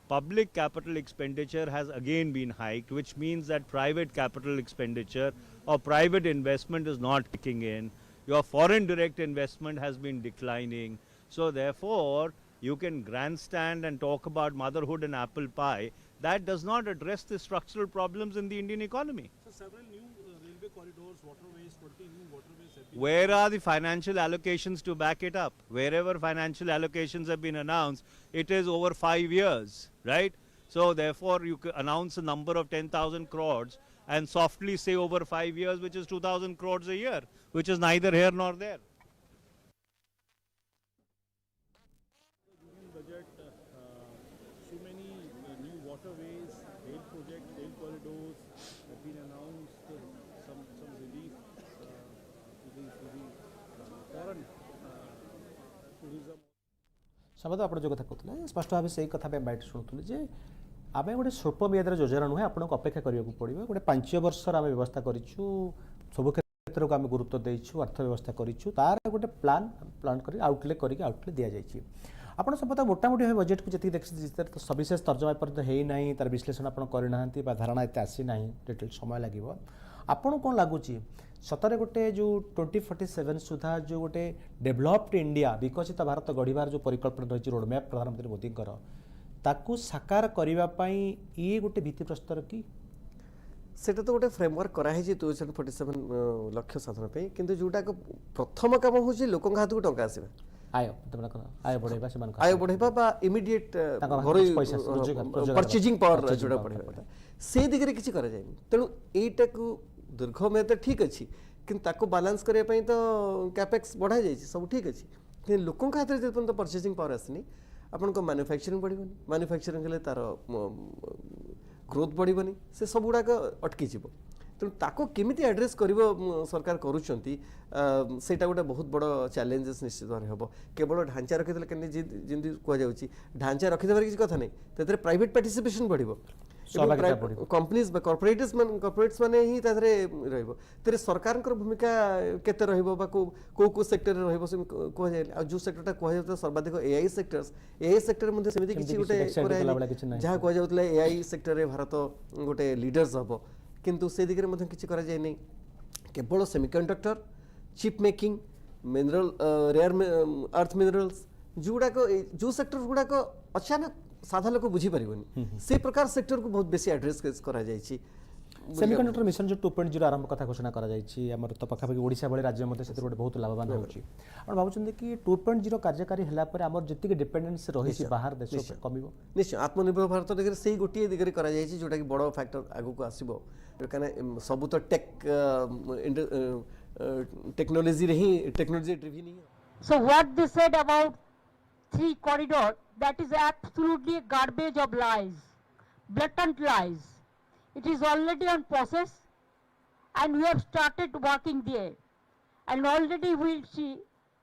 Public capital expenditure has again been hiked, which means that private capital expenditure or private investment is not kicking in. Your foreign direct investment has been declining. So therefore you can grandstand and talk about motherhood and apple pie. That does not address the structural problems in the Indian economy. So several new railway corridors, waterways, 20 new waterways have been... Where are the financial allocations to back it up? Wherever financial allocations have been announced, it is over 5 years, right? So therefore you could announce a number of 10,000 crores and softly say over 5 years, which is 2,000 crores a year, which is neither here nor there. Waterways, rail projects, rail corridors have been announced, some relief to the foreign tourism. समझ आप जो कथा कहते स्पष्ट भाव से कथा बैठ शुणुले जे आम गोटे स्वल्प मियादर योजना नुहे आपको अपेक्षा करने पड़ो गोटे 5 वर्ष आम व्यवस्था करूँ सब क्षेत्र को आम गुरुत्व देचु अर्थव्यवस्था करूँ तार गोटे प्लान कर आउटले करके आउटले दि जाइए आप सब मोटामोटी भाव बजेट को जी देखते तो सविशेष तर्जमा पर्यटन है तार विश्लेषण आप करना धारणा एत आसी ना डिटेल समय लगे आपन कौन लगुच सतरे गोटे जो 2047 सुधा जो गोटे डेभलप्ड इंडिया विकसित भारत गढ़ार जो परिकल्पना रही रोडमैप प्रधानमंत्री मोदी ताकू साकार करने ये गोटे भित्तिप्रस्तर कि सेटा तो गोटे फ्रेमवर्क कराई 2047 लक्ष्य साधन पे किंतु जोटा प्रथम काम हूँ लोक हाथ को टंका आसवा आय बढ़ेबा इमिडिएट परचेजिंग पावर जोड़ा बढ़ेबा से दिगरे किछि करा जाय तेणु एटा को दीर्घ में तो ठीक अच्छी कि बालांस करने तो कैपेक्स बढ़ा जाए सब ठीक अच्छे लोकों हाथ में जो परचेजिंग पावर आसनी आपन को मैन्युफैक्चरिंग बढ़िबनी मैन्युफैक्चरिंग हेले तार ग्रोथ बढ़िबनी से सब गुड़ाक अटकी जीव तेणु ताको केमिति एड्रेस करिवो सरकार करूछंती सेटा गोटे बहुत बड़ चैलेंजेस निश्चित भाव हम केवल ढांचा रखिदे केमि जेमती कह जाउची ढांचा रखिदेबार किसी कथा नहीं तेरे प्राइवेट पार्टिसिपेशन बढ़िबो कंपनीज कॉर्पोरेट्स माने ही तादरे रहइबो तेरे सरकार भूमिका केते रहइबो बा को सेक्टर रहइबो से कह जाय आ जो सेक्टरटा कह जाय सर्वाधिक एआई सेक्टर मध्ये सेमिति किछि गोटे जहाँ कह जाउतला एआई सेक्टर रे भारत गोटे लीडर्स हबो किंतु से दिगरे मध्ये किछि करा जाय नै केवल semiconductor chip making mineral rare earth minerals जो सेक्टर गुड़ाक अचानक साधा लोक बुझी पारिबनी से प्रकार सेक्टर को बहुत बेसी एड्रेस करा जायछि सेमीकंडक्टर मिशन जो 2.0 आरंभ कथा घोषणा करा जायछि हमर तो पखापखि ओडिशा भली राज्य मध्ये सेतिर बहुत लाभवान होछि और भाबुछन कि 2.0 कार्यकारी हला पर हमर जति के डिपेंडेंस रहिछि बाहर देश कमिबो निश्चय आत्मनिर्भर भारत दिगरे सेही गोटिए दिगरे करा जायछि जोटा कि बड़ फैक्टर आगु को आसीबो काने सब तो टेक्नोलॉजी ड्रिवन नहीं So what they said about 3 corridor, that is absolutely a garbage of lies, blatant lies. It is already on process and we have started working there. And already we will see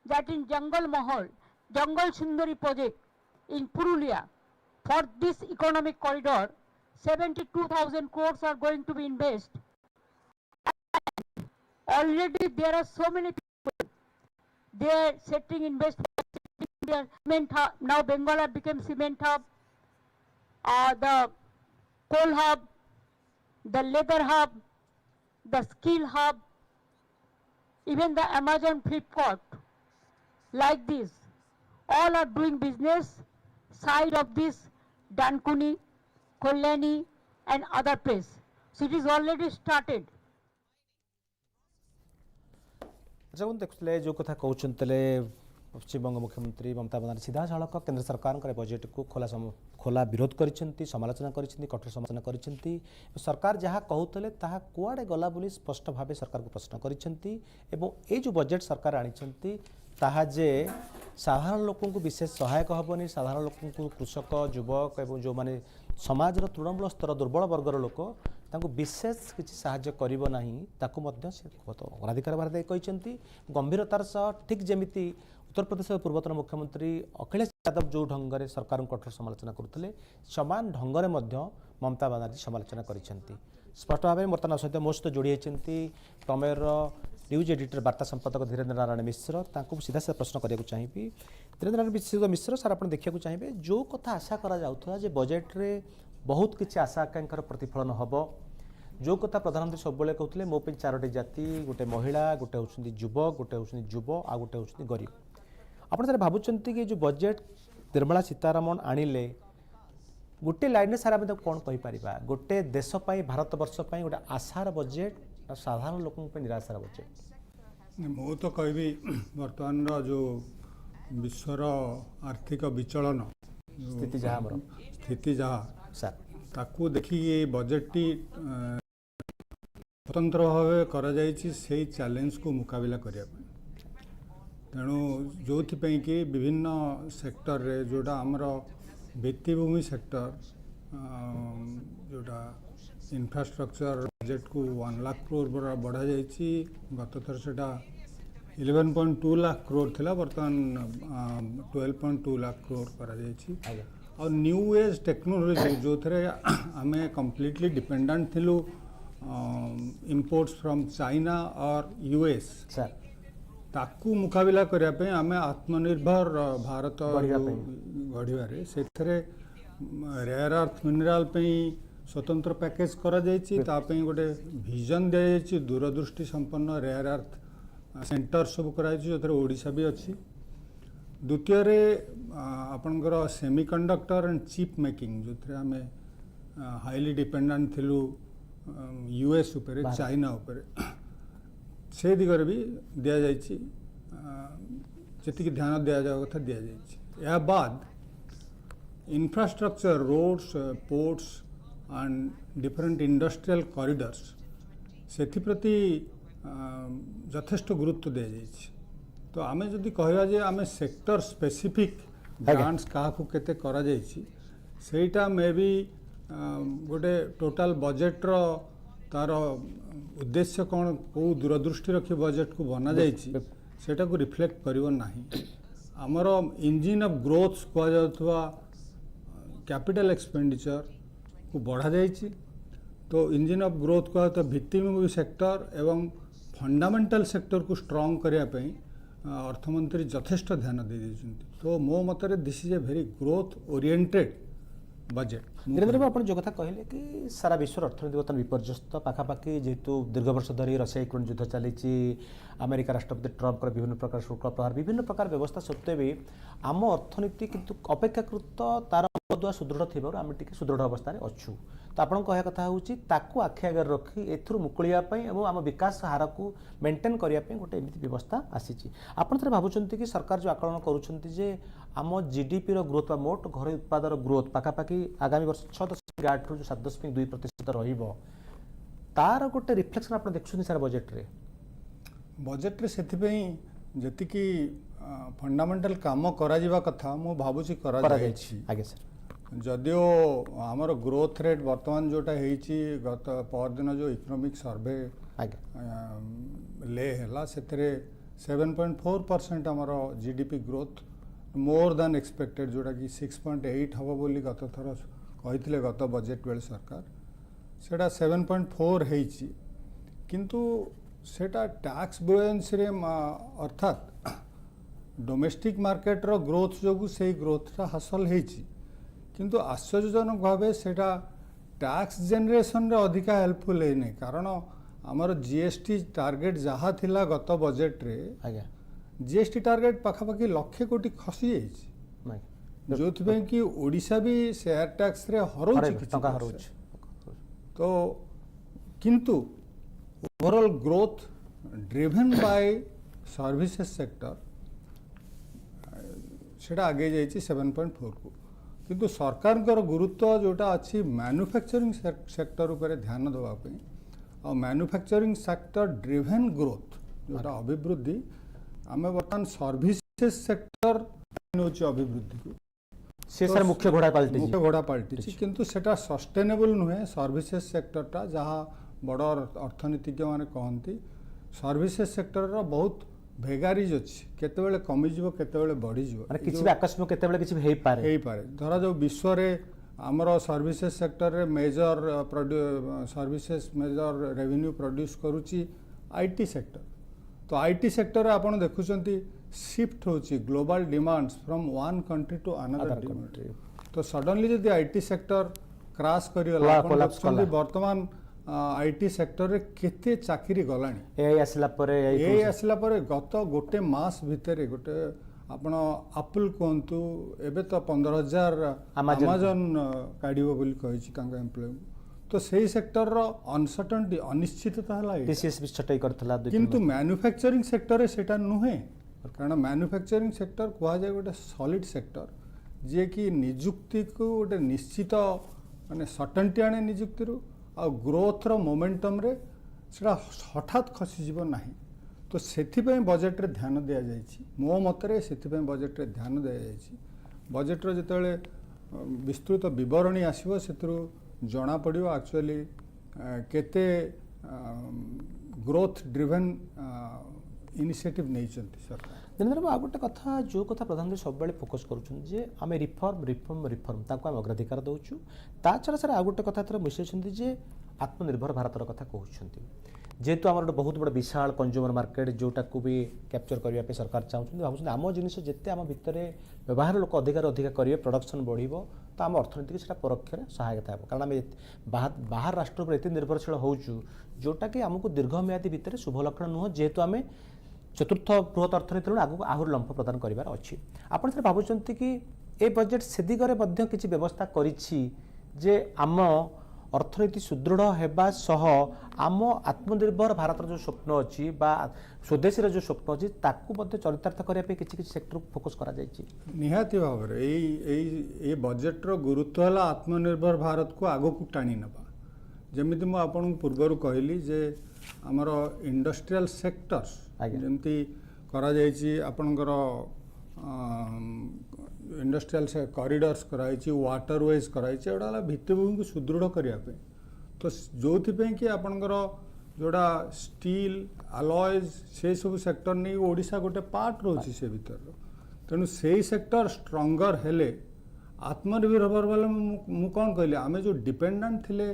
that in Jungle Mahal, Jungle Sundari project in Purulia, for this economic corridor, 72,000 crores are going to be invested. Already there are so many people, they are setting investment. Cement hub, now Bengal have become cement hub, the coal hub, the leather hub, the skill hub, even the Amazon Flipkart, like this, all are doing business side of this Dankuni, Kollani and other place. So it is already started. अच्छा देखुले जो कथा कहते पश्चिमबंग मुख्यमंत्री ममता बनर्जी सीधा सड़क केंद्र सरकार budget को खोला विरोध कर समालोचना कर कठोर समालोचना कर सरकार जहाँ कहते ताहा कुआड़े गला बोली स्पष्ट भाव सरकार को प्रश्न कर जो बजेट सरकार आनी जे साधारण लोक विशेष सहायक हेनी साधारण लोक कृषक युवक एवं जो माने समाज तृणमूल स्तर दुर्बल वर्गर लोक विशेष किसी साहाय्य करिबो नाही ताकू मध्य से अग्राधिकार भार कहते गंभीरतार सह ठीक जमिति उत्तर प्रदेश पूर्वतन मुख्यमंत्री अखिलेश यादव जो ढंग से सरकार कठोर समालोचना करते समान ढंग से ममता बनर्जी समालोचना करछंती स्पष्ट भाव बर्तमान सहित मो सहित जोड़ी होती प्रमेयर न्यूज एडिटर वार्ता संपादक धीरेन्द्र नारायण मिश्र तांको सीधा से प्रश्न करने चाहिए धीरेन्द्र नारायण मिश्र सर आप देखा चाहिए जो कथा आशा करा बजेट रे बहुत किसी आशा आकांक्षार प्रतिफलन हम जो कथा प्रधानमंत्री सब कहते मो पे 4टी जाति गोटे महिला गोटे होती युवक गोटे होती युव आ गोटे होती गरीब आप सर भावुंट कि जो बजेट निर्मला सीतारमण आणिले गोटे लाइन सारा आम कौन कहीपर गोटे देशपाई भारत वर्षपाई गोटे आशार बजेट साधारण लोक निराशार बजेट मु तो कहि बर्तमान जो विश्वर आर्थिक विचलन स्थिति जहाँ ताकू देखी बजेट टी स्वतंत्र भाव करा से चैलेंज को मुकाबला करने तेणु जो कि विभिन्न सेक्टर रे जोड़ा आमर भित्तिभूमि सेक्टर जोड़ा इंफ्रास्ट्रक्चर बजेट को 1 लाख करोड़ बढ़ा जाइए गत थर से 11.2 लाख करोड़ थिला बर्तमान 12.2 लाख करोड़ करा जाइए और न्यू एज टेक्नोलोजी जो थे आम कम्प्लीटली डिपेंडेंट थिलु इंपोर्ट्स फ्रॉम चाइना और यूएस ताकू मुकाबला करने आम आत्मनिर्भर भारत गढ़वे से रेयर अर्थ मिनराल स्वतंत्र पैकेज करा गोटे विजन दि दूरदृष्टि संपन्न रेयर अर्थ सेंटर सब कराई जो ओडिशा भी अच्छी द्वितीय आपणकर सेमीकंडक्टर एंड चिप मेकिंग जो आम हाईली डिपेंडेंट थिलु यूएस उपरे चाइना उपरे से दिगरे भी दि जाइए जी ध्यान दि जावा कथा दि जाइए या बाद infrastructure roads ports and different industrial corridors से प्रति यथेष्ट गुरुत्व दि जाइए तो आम जदि कहवा जे आम सेक्टर स्पेसिफिक ग्रांट्स क्या केते करा जाइछि सेटा मे भी गोटे टोटाल बजेट रो तार उद्देश्य कौन को दूरदृष्टि रखी बजेट को बना जाइछि सेटा को रिफ्लेक्ट करिवो नाही आमर इंजिन ऑफ ग्रोथ कह जाउथवा कैपिटल एक्सपेंडिचर को बढ़ा जाइछि तो इंजिन ऑफ ग्रोथ कह तो भित्तिभूमि सेक्टर एवं फंडामेंटल सेक्टर को स्ट्रांग करिया पई अर्थमंत्री यथेष्ट ध्यान दे तो मो मतरे this is a very growth oriented budget धीरे आप जो कथा कहले कि सारा विश्व अर्थनीति बर्तमान विपर्यस्त पाखापाखि जेहेतु दीर्घ वर्ष धरी रशिया यूक्रेन युद्ध चली अमेरिका राष्ट्रपति ट्रम्प विभिन्न प्रकार शुल्क प्रहार विभिन्न प्रकार व्यवस्था सत्वे भी आम अर्थनीति किंतु अपेक्षाकृत तार द्वारा सुदृढ़ थी आम टी सुदृढ़ अवस्था अच्छु तो आपन कह कथा हूँ आखि आगे रखी एथुर मुकुलिया आम विकास हार को मेंटेन करने गोटे एमती व्यवस्था आसी आपड़ थे भावुंट कि सरकार जो आकलन करुँचे आम जीडीपी ग्रोथ मोट घर उत्पादर ग्रोथ पाखापाखि आगामी वर्ष 6.8 रू 7.2% रहिबो तार गोटे रिफ्लेक्शन आप देखुं सारा बजेट से जी फंडामेंटल काम करा कथा मु भावुची करा जदियो आमर ग्रोथ रेट वर्तमान जोटा होती गत परदिन जो इकोनॉमिक सर्वे ले है से 7.4% आमर GDP growth more than expected जोटा कि 6.8 हम बोली गत थर कही गत बजेट बेले सरकार सेटा 7.4 होती किंतु सेटा टैक्स बुएंसी रे अर्थात डोमेस्टिक मार्केट रो ग्रोथ जो से ग्रोथटा हासिल होती किंतु आश्चर्यजनक भाव सेटा टैक्स जेनरेशन रे अधिका हेल्पफुल है कारण आमर जीएसटी टार्गेट जहाँ थिला गत बजेट रे जीएसटी टार्गेट पाखापाखि 1,00,000 कोटी खसी जाइए जो कि ओडिशा भी शेयर टैक्स रे हरोच तो किंतु overall growth driven by services sector सेटा आगे जाइए 7.4 को किंतु सरकार गुरुत्व जोटा अच्छी मैन्युफैक्चरिंग सेक्टर उपर ध्यान देवाई और मैन्युफैक्चरिंग सेक्टर ड्रिवन ग्रोथ जोटा अभिवृद्धि आम बर्तमान सर्विसेज सेक्टर अभिवृद्धि को से सर मुख्य घोड़ा पलटि किंतु सेटा सस्टेनेबल नुहे सर्विसेज सेक्टरटा जहाँ बड़ अर्थनीतिज्ञ मैंने कहती सर्विसेज सेक्टर बहुत भेगारीज अच्छी केतेबेले कमिजिवो केतेबेले बढ़ीजिवो माने किछि भी आकस्मिक केतेबेले किछि हेई पारे धरा जो विश्व रे आमर सर्विसेज सेक्टर रे major services major revenue produce करूची आईटी सेक्टर तो आईटी सेक्टर आपण देखुचंती शिफ्ट होची global demands from one country to another country तो सडनली जदि आईटी सेक्टर क्रैश करियला आपण वर्तमान आईटी सेक्टर रे केते चाकरी गलानी एआई आसला परे गत गोटे मास भितर गोटे आपण एप्पल कहतु एबे तो 15,000 अमेज़न काढिबो बोली कहिछि तांका एम्प्लॉय तो सही सेक्टर रो अनसर्टेनिटी अनिश्चितता हला टीसीएस भी छटई करथला किंतु मैन्युफैक्चरिंग सेक्टर रे सेटा नुहे कारण मैन्युफैक्चरिंग सेक्टर कहा जाय गोटे सॉलिड सेक्टर जे कि नियुक्ति को गोटे निश्चित माने सर्टेनिटी आने नियुक्ति रो आ ग्रोथ रो मोमेंटम रे सेटा हठात खसी जीव नाही तो सेथिपे बजेट रे ध्यान दिया जायछि मो मतरे सेथिपे बजेट रे ध्यान दिया जायछि बजेट रो जेतेले विस्तृत विवरणी आसीबो सेतरु जना पड़िबो एक्चुअली केते ग्रोथ ड्रिवन इनिशिएटिव नहीं सरकार। देवेंद्र बाबू आ गोटे कथा जो कथा प्रधानमंत्री सब बेले फोकस करुछन जे आमे रिफॉर्म रिफॉर्म रिफॉर्म ताको आम अग्राधिकार दउछु ता छड़ा सर आ गोटे कथा थर मिसेछन्ती जे आत्मनिर्भर भारतर कथा कहउछन्ती जेहेतु आम बहुत बड़ विशाल कंज्यूमर मार्केट जोटा को भी कैप्चर करने पे सरकार चाहते भावुँ आम जिनिस जिते आम भितर व्यवहार लोक अधिकार अधिक करेंगे प्रोडक्शन बढ़ो तो आम अर्थनीति से परोक्ष सहायता हो कारण आम बाहर राष्ट्र पर एत निर्भरशील होचु जोटा कि आमको दीर्घम्यादी भितर शुभ लक्षण नुह जेहेतु आम चतुर्थ बृहत अर्थनीति आगू आहरी लंफ प्रदान करार अच्छी आपड़ सर भावुं कि ए बजेट से दिगरे किसी व्यवस्था करिछि जे आम अर्थनीति सुदृढ़ होगा सह आम आत्मनिर्भर भारत जो स्वप्न अच्छी स्वदेशी जो स्वप्न अच्छी ताकू चरितार्थ करने किसी सेक्टर फोकस करा निहाती भाव में बजेट्र गुरुत्व है आत्मनिर्भर भारत को आग को टाणी नवा जमी मुझे आपन पूर्वर कहली जे आमर इंडस्ट्रियल सेक्टर्स जमती करा आपणकर इंडस्ट्रियल से कॉरिडोर्स कराई वाटरवेज कराई एटा भित्तिभूमि को सुदृढ़ करने तो जो कि आपणकर जोड़ा स्टील अलॉयज से सब सेक्टर नहीं ओडिशा गोटे पार्ट रोचे से भीतर तेणु से सेक्टर स्ट्रंगर हेले आत्मनिर्भर वाले मु कौन कहली आम जो डिपेंडेंट थिले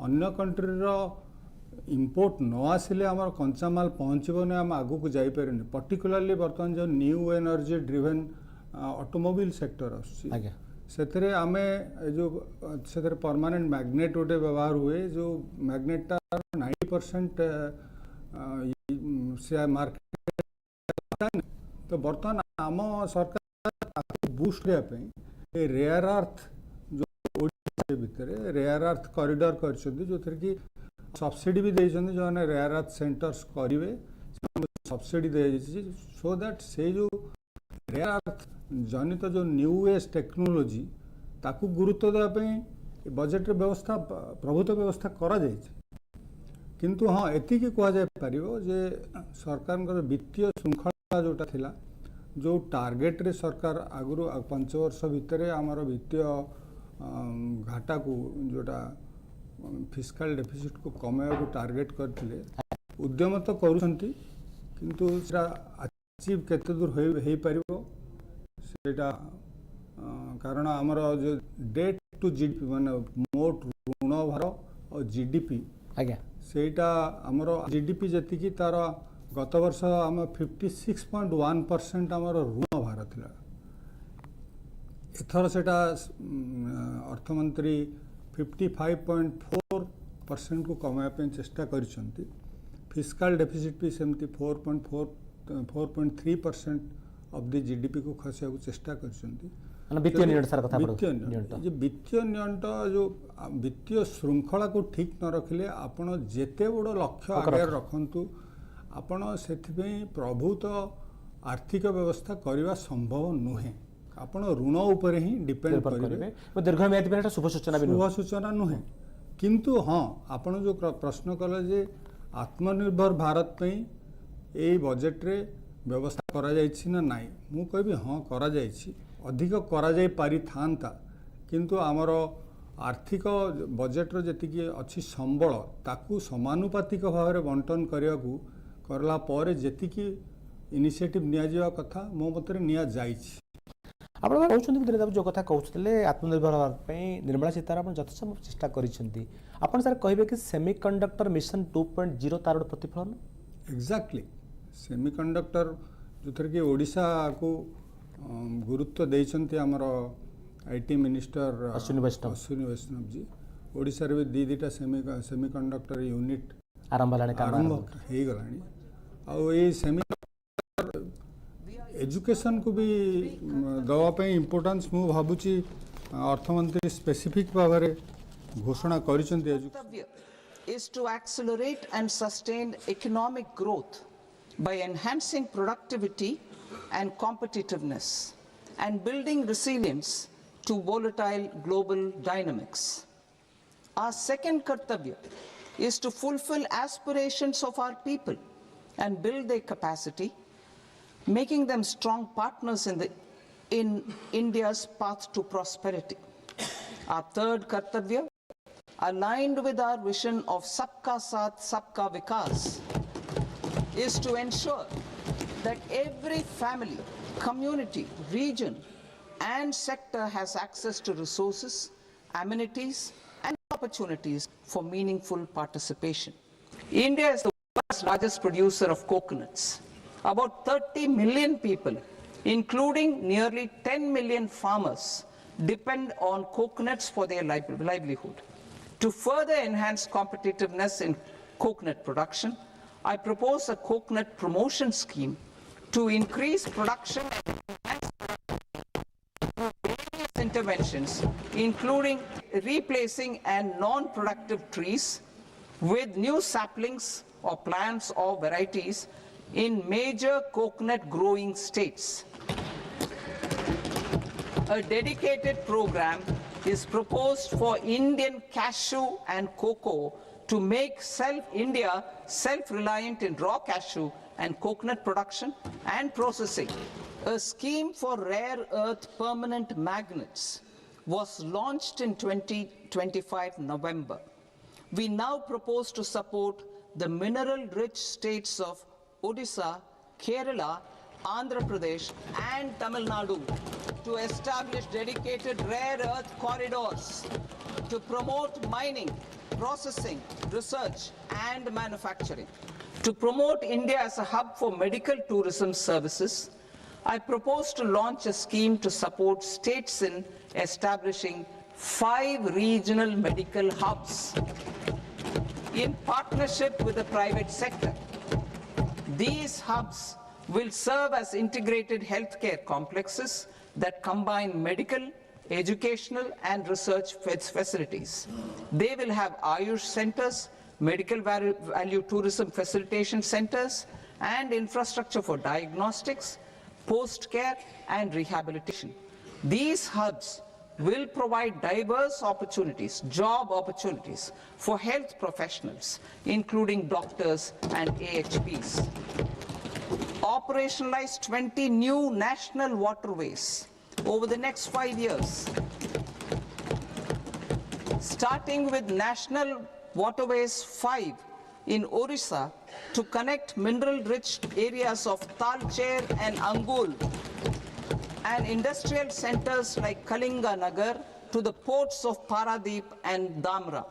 अन्य कंट्री इंपोर्ट न आसिले आम कंचामाल पहुँचबनी आम आगू को जापर पर्टिकुलरली बर्तमान जो new energy driven automobile sector से आम जो से परमानेंट मैग्नेट गोटे व्यवहार हुए जो मैग्नेटा 90% से मार्केट तो बर्तमान आम सरकार बूस्ट करने रेयर अर्थ जो ओडिशा भितर रेयर अर्थ कॉरिडोर कर जो कि सब्सिडी भी देते जो मैंने रेयर अर्थ सेंटर्स करेंगे सब्सिडी दे सो दैट से जो रेयर अर्थ जनित जो न्यू एज टेक्नोलोजी ताकू गुरुत्व देवाई बजेट व्यवस्था प्रभुत्व व्यवस्था करा किंतु हाँ एति कहुपर जे सरकार वित्तीय श्रृंखला जोटा थिला जो टार्गेट रे सरकार आगु 5 वर्ष भितर आमर वित्तीय घाटा को जोटा फिस्काल डेफिसिट को कमाया को टार्गेट करते उद्यम तो करुँच किंतु अचीव केते दूर हो पार सेटा कारण आमर जो डेट टू जीडीपी माने मोट ऋण भार और जीडीपी आज्ञा सेटा आमर जीडीपी जी तार गत वर्ष आम 56.1% आमर ऋण भार थिला एथर सेटा अर्थमंत्री 55.4% को कमाया चेष्टा करिसंती फिस्काल डेफिसिट भी सेमती 4.3% ऑफ द जीडीपी को खसिया को चेष्टा करिसंती वित्तीय नियंत्रण सर कथा वित्तीय नियंत्रण जो वित्तीय श्रृंखला को ठीक न रखिले आपण जेते बड़ लक्ष्य आगे रखंतु आपण सेथिपई प्रभुत आर्थिक व्यवस्था करवा संभव नुहे आपण ऋण उपर ही डिपेंड करेंगे दीर्घम्यादी पे शुभ सूचना नुहे किंतु हाँ आपण जो प्रश्न कले जे आत्मनिर्भर भारत पे ए बजेट रे व्यवस्था करा जायछि ना नाई मु कहबी हाँ करा जायछि अधिक करा जाय पारि थांता किंतु आमर आर्थिक बजेट रो जतिकी अछि संबल ताकू समानुपातिक भाव में बंटन करिया को करला पर जतिकी इनिशिएटिव निया जिवा कथा मो मतरे निया जायछि आप कहते जो कथा कहते आत्मनिर्भर भारत निर्मला सीतारामन यथेष्ट चेष्टा कर सर कहे कि सेमीकंडक्टर मिशन 2.0 तार प्रतिफलन एग्जैक्टली सेमीकंडक्टर जो थर कि ओडिशा को गुरुत्व देइछन्ति हमर आईटी मिनिस्टर अश्विनी वैष्णव जी ओडिशा रे भी दीटा सेमीकंडक्टर यूनिट आरंभ हो गलानी आ सेमी एजुकेशन को भी दवाई इम्पोर्टेंस मु भावुची अर्थमंत्री स्पेसिफिक भाव में घोषणा करिसेंति is to accelerate and sustain economic growth by enhancing productivity and competitiveness and building resilience to volatile global dynamics. Our second kartavya is to fulfill aspirations of our people and build their capacity, making them strong partners in India's path to prosperity. Our third kartavya, aligned with our vision of Sabka Saath, Sabka Vikas, is to ensure that every family, community, region, and sector has access to resources, amenities, and opportunities for meaningful participation. India is the world's largest producer of coconuts. About 30 million people, including nearly 10 million farmers, depend on coconuts for their livelihood. To further enhance competitiveness in coconut production, I propose a coconut promotion scheme to increase production and various interventions, including replacing and non-productive trees with new saplings or plants or varieties in major coconut growing states. A dedicated program is proposed for Indian cashew and cocoa to make India self-reliant in raw cashew and coconut production and processing. A scheme for rare earth permanent magnets was launched in 2025 November. We now propose to support the mineral-rich states of Odisha, Kerala, Andhra Pradesh and Tamil Nadu to establish dedicated rare earth corridors to promote mining, processing, research and manufacturing. To promote India as a hub for medical tourism services, I propose to launch a scheme to support states in establishing 5 regional medical hubs in partnership with the private sector. These hubs will serve as integrated healthcare complexes that combine medical, educational and research facilities. They will have Ayush centers, medical value tourism facilitation centers and infrastructure for diagnostics, post-care and rehabilitation. These hubs will provide diverse opportunities, job opportunities for health professionals, including doctors and AHPs. Operationalize 20 new national waterways over the next 5 years, starting with National Waterways 5 in Odisha to connect mineral-rich areas of Talcher and Angul and industrial centers like Kalinga Nagar to the ports of Paradip and Dhamra.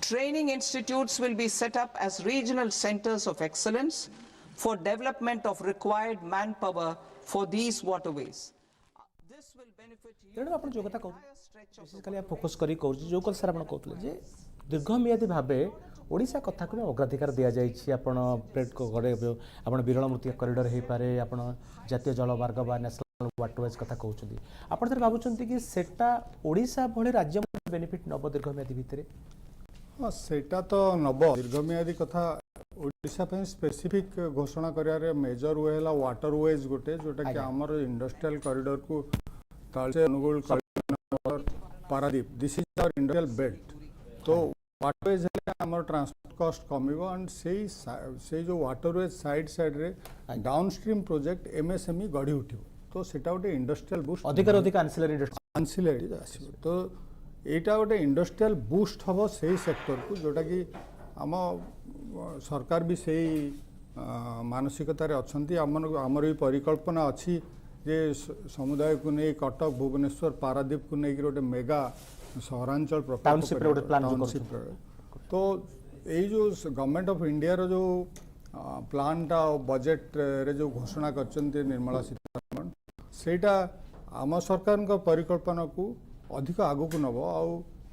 Training institutes will be set up as regional centers of excellence for development of required manpower for these waterways. तेणु आप जो कथा basically focus करी जो कल sir आप कहते जे दीर्घमियादी भाव ओडिशा कथा को अग्राधिकार दि जाइए आप प्लेट को घरे आप विरल मृत्तिका करिडर हो पारे आप जातीय जलमार्ग बा नेशनल वाटरवेज कथा कहते आप भावुं कि सेटा ओडिशा भली राज्य बेनिफिट नब दीर्घमियादी भितर हाँ सेटा तो नब दीर्घमियादी कथा ओडिशा पे स्पेसिफिक घोषणा कर मेजर वे है वाटरवेज गोटे जोटा कि आमर इंडस्ट्रियल कॉरिडोर को Talcher Angul Paradip this is our industrial belt तो वाटरवेज है आमर ट्रांसपोर्ट कॉस्ट कमिबो एंड से जो वाटरवेज साइड साइड रे डाउनस्ट्रीम प्रोजेक्ट एमएसएमई गढ़ी उठिबो तो सेटा गोटे इंडस्ट्रियल बूस्ट अधिक आंसिलरी आसीबो तो एटा गोटे इंडस्ट्रियल बूस्ट हम से सेक्टर को जोटा कि आम सरकार भी से मानसिकतार अच्छा आमर भी परिकल्पना अच्छी जे समुदाय को नहीं कटक भुवनेश्वर पारादीप को नहीं गोटे मेगा सहरांचल टाउनशिप तो यही जो गवर्नमेंट ऑफ इंडिया रो जो प्लानटा बजेट रे जो घोषणा करचंती निर्मला सीतारमण सेटा आम सरकार का परिकल्पना को अधिक आगु को नब आ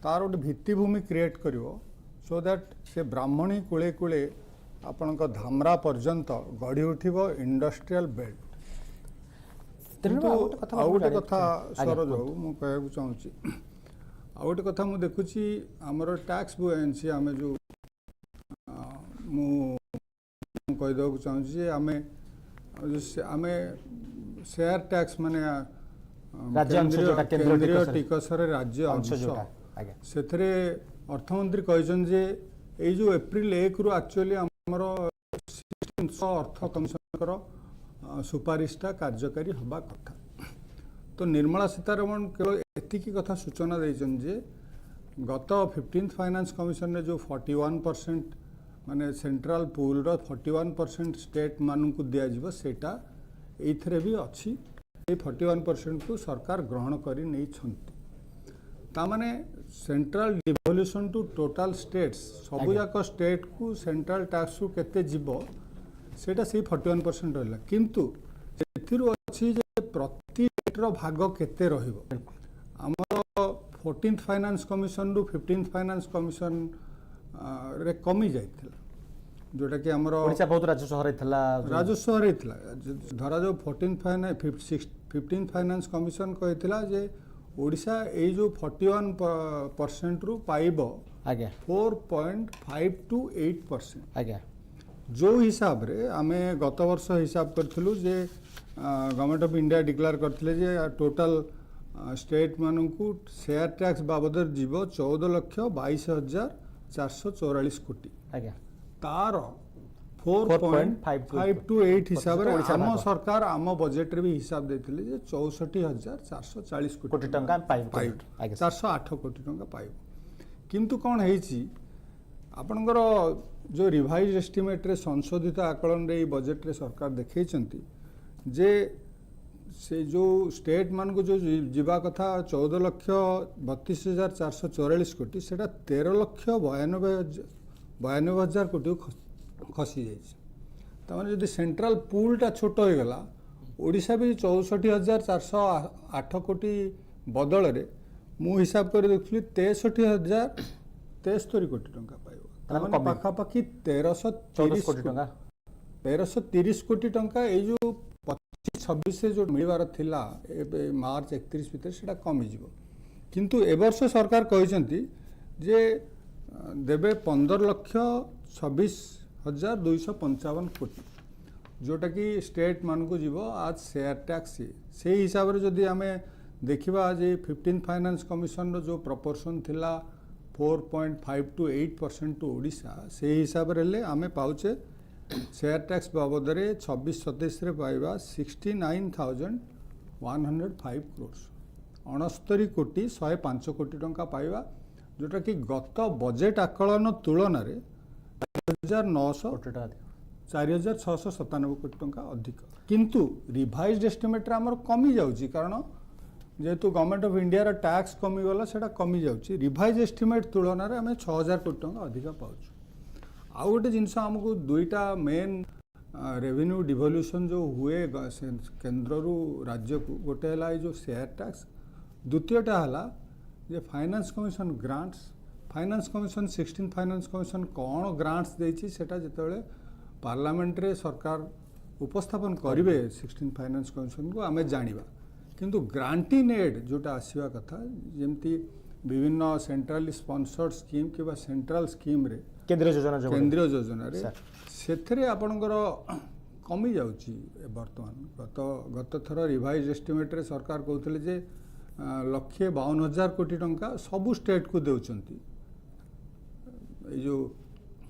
तार गोटे भित्तिभूमि क्रिएट करिवो सो दैट से ब्राह्मणी कूले कूले आपण धामरा पर्यंत गढ़ी उठिबो इंडस्ट्रियल बेल्ट आउ गोटे कथा सरोज बाबू मु कहू चाहूँगी आउ गोटे कथा मु देखुची आमर टैक्स बुएंसी आम जो मुदे चाहूँगी आम शेयर टैक्स माने केंद्रीय टिकसर राज्य अंश से अर्थमंत्री कहते ये जो एप्रिल 1 रु एक्चुअली आमर अर्थ कमिशन सुपारिशटा कार्यकारी हवा कथा तो निर्मला सीतारमण केवल एतिकी कथा सूचना देते गत 15th फाइनेंस कमिशन जो 41% माने सेंट्रल पूल रो 41% स्टेट मानू दिज्व सेटा एथरे भी अच्छी 41% को सरकार ग्रहण करी नहीं तामाने central devolution to total states सबुजाक स्टेट को सेंट्रल टैक्स रु केते जीवो सेटा से 41% रहा किंतु एथिरु अछि जे प्रति स्टेट रो भाग केते रहिबो हमर 14th फाइनेंस कमिशन रु 15th फाइनेंस कमिशन रे कमी जाइथिला जोटा कि हमर ओडिसा बहुत राजस्व हरैथिला धरा जो 15th फाइनेंस कमिशन कहिथिला जे ओडिशा ए जो 41% रु पाइबो आज्ञा 4.5 to 8% आज्ञा जो हिसाब रे आमे गत वर्ष हिसाब करथिलु जे गवर्नमेंट ऑफ इंडिया डिक्लेयर करथिले जे टोटल स्टेट मानू शेयर टैक्स बाबद जीव 14,22,444 कोटी आज्ञा तार 4.5 to 8 हिसाब रे आम सरकार आम बजेट रे भी हिसाब देथिले जे 64,440 कोटी टंका पाइब 408 कोटी टंका पाइब किंतु कोन हेछि आपनकर जो रिवाइज एस्टिमेट रे संशोधित आकलन रे बजेट रे सरकार देखैछंती जे से जो स्टेट मान को जो जीवा कथा 14,32,444 कोटी सेटा 13,92,000 कोटी खसी जाइए जदि सेंट्रल पूलटा छोट हो गला ओडिशा भी 64,408 कोटी बदल रे मु हिसाब कर देखली 63,073 कोटी टंका पाइबो पाखापाखि 1330 कोटी टंका ये जो 25-26 से जो मिलवार थिला मार्च 31 भितर सेटा कमी जीवो किंतु ए वर्ष सरकार कहिसंती जे देबे 15,26,255 कोटी जोटा कि स्टेट मान को जीवो आज शेयर टैक्स से हिसाब रे जदि आमे देखिबा जे 15th फाइनेंस कमिशन रो जो प्रपोर्शन थिला 4.5 to 8% टू ओडिशा से हिसाब रे ले आमे पाउचे शेयर टैक्स बाबद 26-27 रे पाइबा 69,105 करोड़ 69 कोटी 105 कोटी टंका पाइबा जोटा कि गत बजेट आकलन तुलन रे 4,697 कोटी टंका अधिक किंतु रिवाइज्ड एस्टिमेट रे हमर कमी जाउची कारण जेहेतु गवर्नमेंट ऑफ इंडिया रा टैक्स कमी गला सेटा कमी जाउची रिवाइज एस्टिमेट तुलन रे हमें 6,000 कोटी टंका अधिक पाउछु आउ गोटे जिनस आमको दुईटा मेन रेवेन्यू डिवोल्यूशन जो हुए केंद्र रु राज्य को गोटे है जो शेयर टैक्स द्वितीयटा है जे finance commission grants finance commission 16th finance commission कौन ग्रांट्स देछि सेटा जेतेबेले पार्लियामेंट रे सरकार उपस्थापन करिवे 16th फाइनेंस कमिशन को आमे जानिबा किंतु ग्रांटिंग एड जोटा आसीबा कथा जेमती विभिन्न सेंट्रली स्पॉन्सर्ड स्कीम के सेंट्रल स्कीम रे केंद्रीय योजना रे सेथरे आपनकर कमी जाउची वर्तमान गत थर रिवाइज एस्टिमेट रे सरकार कहउतले जे 1,52,000 कोटी टंका सबु स्टेट को देउचंती ए जो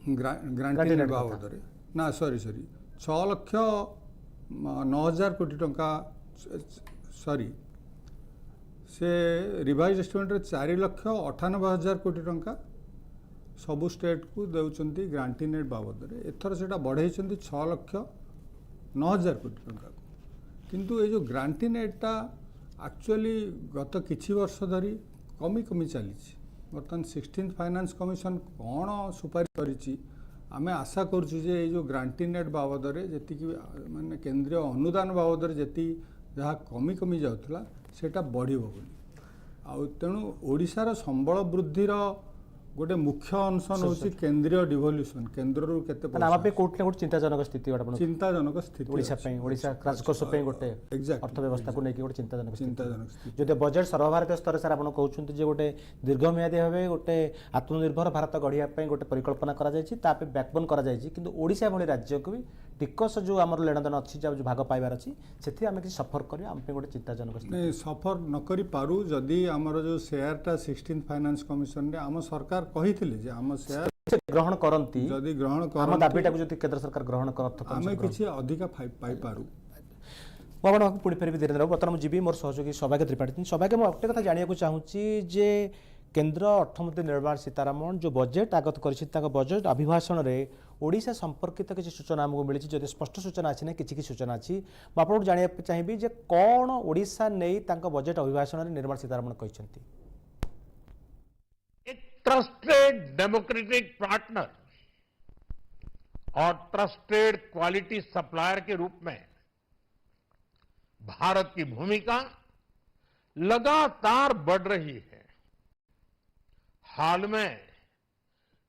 ग्रांटिंग बाबद रे ना सॉरी 6,09,000 कोटी टंका सॉरी से रिवाइज एस्टिमेट रे 4,98,000 कोटी टंका सबु स्टेट को देउचंती ग्रांटिंग एड बाबद रे एथर सेटा बढ़ाइचंती 6,09,000 कोटी टंका किंतु ये जो ग्रांटिंग एडटा एक्चुअली गत किछि वर्ष धरी कमी कमी चली बर्तमान 16th फाइनेंस कमिशन कौन सुपारिश करिछि आमे आशा करछु जे ये जो ग्रांटिंग एड बाबद रे जेति कि माने केंद्रीय अनुदान बाबद रे जेति जहाँ कमी कमी जाउथला सेटा बढ़िबो बोली आ तेणु ओडिशार संबल वृद्धिर गोटे मुख्य अंश होची केंद्रीय डिवोल्यूशन केंद्र रु केते पैसा आमा पे कोट ने चिंताजनक स्थिति चिंताजनक स्थिति ओडिशा राजकोष पे गोटे अर्थव्यवस्था को नहीं गोटे चिंताजनक स्थिति जो बजेट सर्वभारतीय स्तर से आपण कहउछंती जे गोटे दीर्घमेयादी भाबे गोटे आत्मनिर्भर भारत गढ़िया पे गोटे परिकल्पना करा जायछि तापे बैकबोन करा जायछि किंतु ओडिशा भली राज्य को भी टिकस जो आमर लेनदेन अच्छी जो भाग पाइबार अच्छी से आम कि सफर कर गोटे चिंताजनक नहीं सफर न करि पारू जदि आमर जो शेयरटा 16th फाइनेंस कमिशन रे आम सरकार कहिथिले जे आम शेयर ग्रहण करंती जदि ग्रहण आम दाबीटा को जदि केंद्र सरकार ग्रहण करत आमे किछि अधिक पाई पारू बाबा पुणी फेर धीरे धीरे बर्तमान जीवी मोर सहयोगी सौभाग्य त्रिपाठी सौभाग्य मैं गोटे कथा जानिया चाहूँगी जे केंद्र अर्थमंत्री निर्मला सीतारमण जो बजेट आगत कर बजेट अभिभाषण में ओडिशा संपर्कित किसी सूचना आमको मिली जदि स्पष्ट सूचना अच्छी ना कि सूचना अच्छी आपको जानवा चाहिए जे कौन ओडिशा नहीं तांका बजेट अभिभाषण में निर्मला सीतारमण कहते ट्रस्टेड डेमोक्रेटिक पार्टनर और ट्रस्टेड क्वालिटी सप्लायर के रूप में भारत की भूमिका लगातार बढ़ रही है। हाल में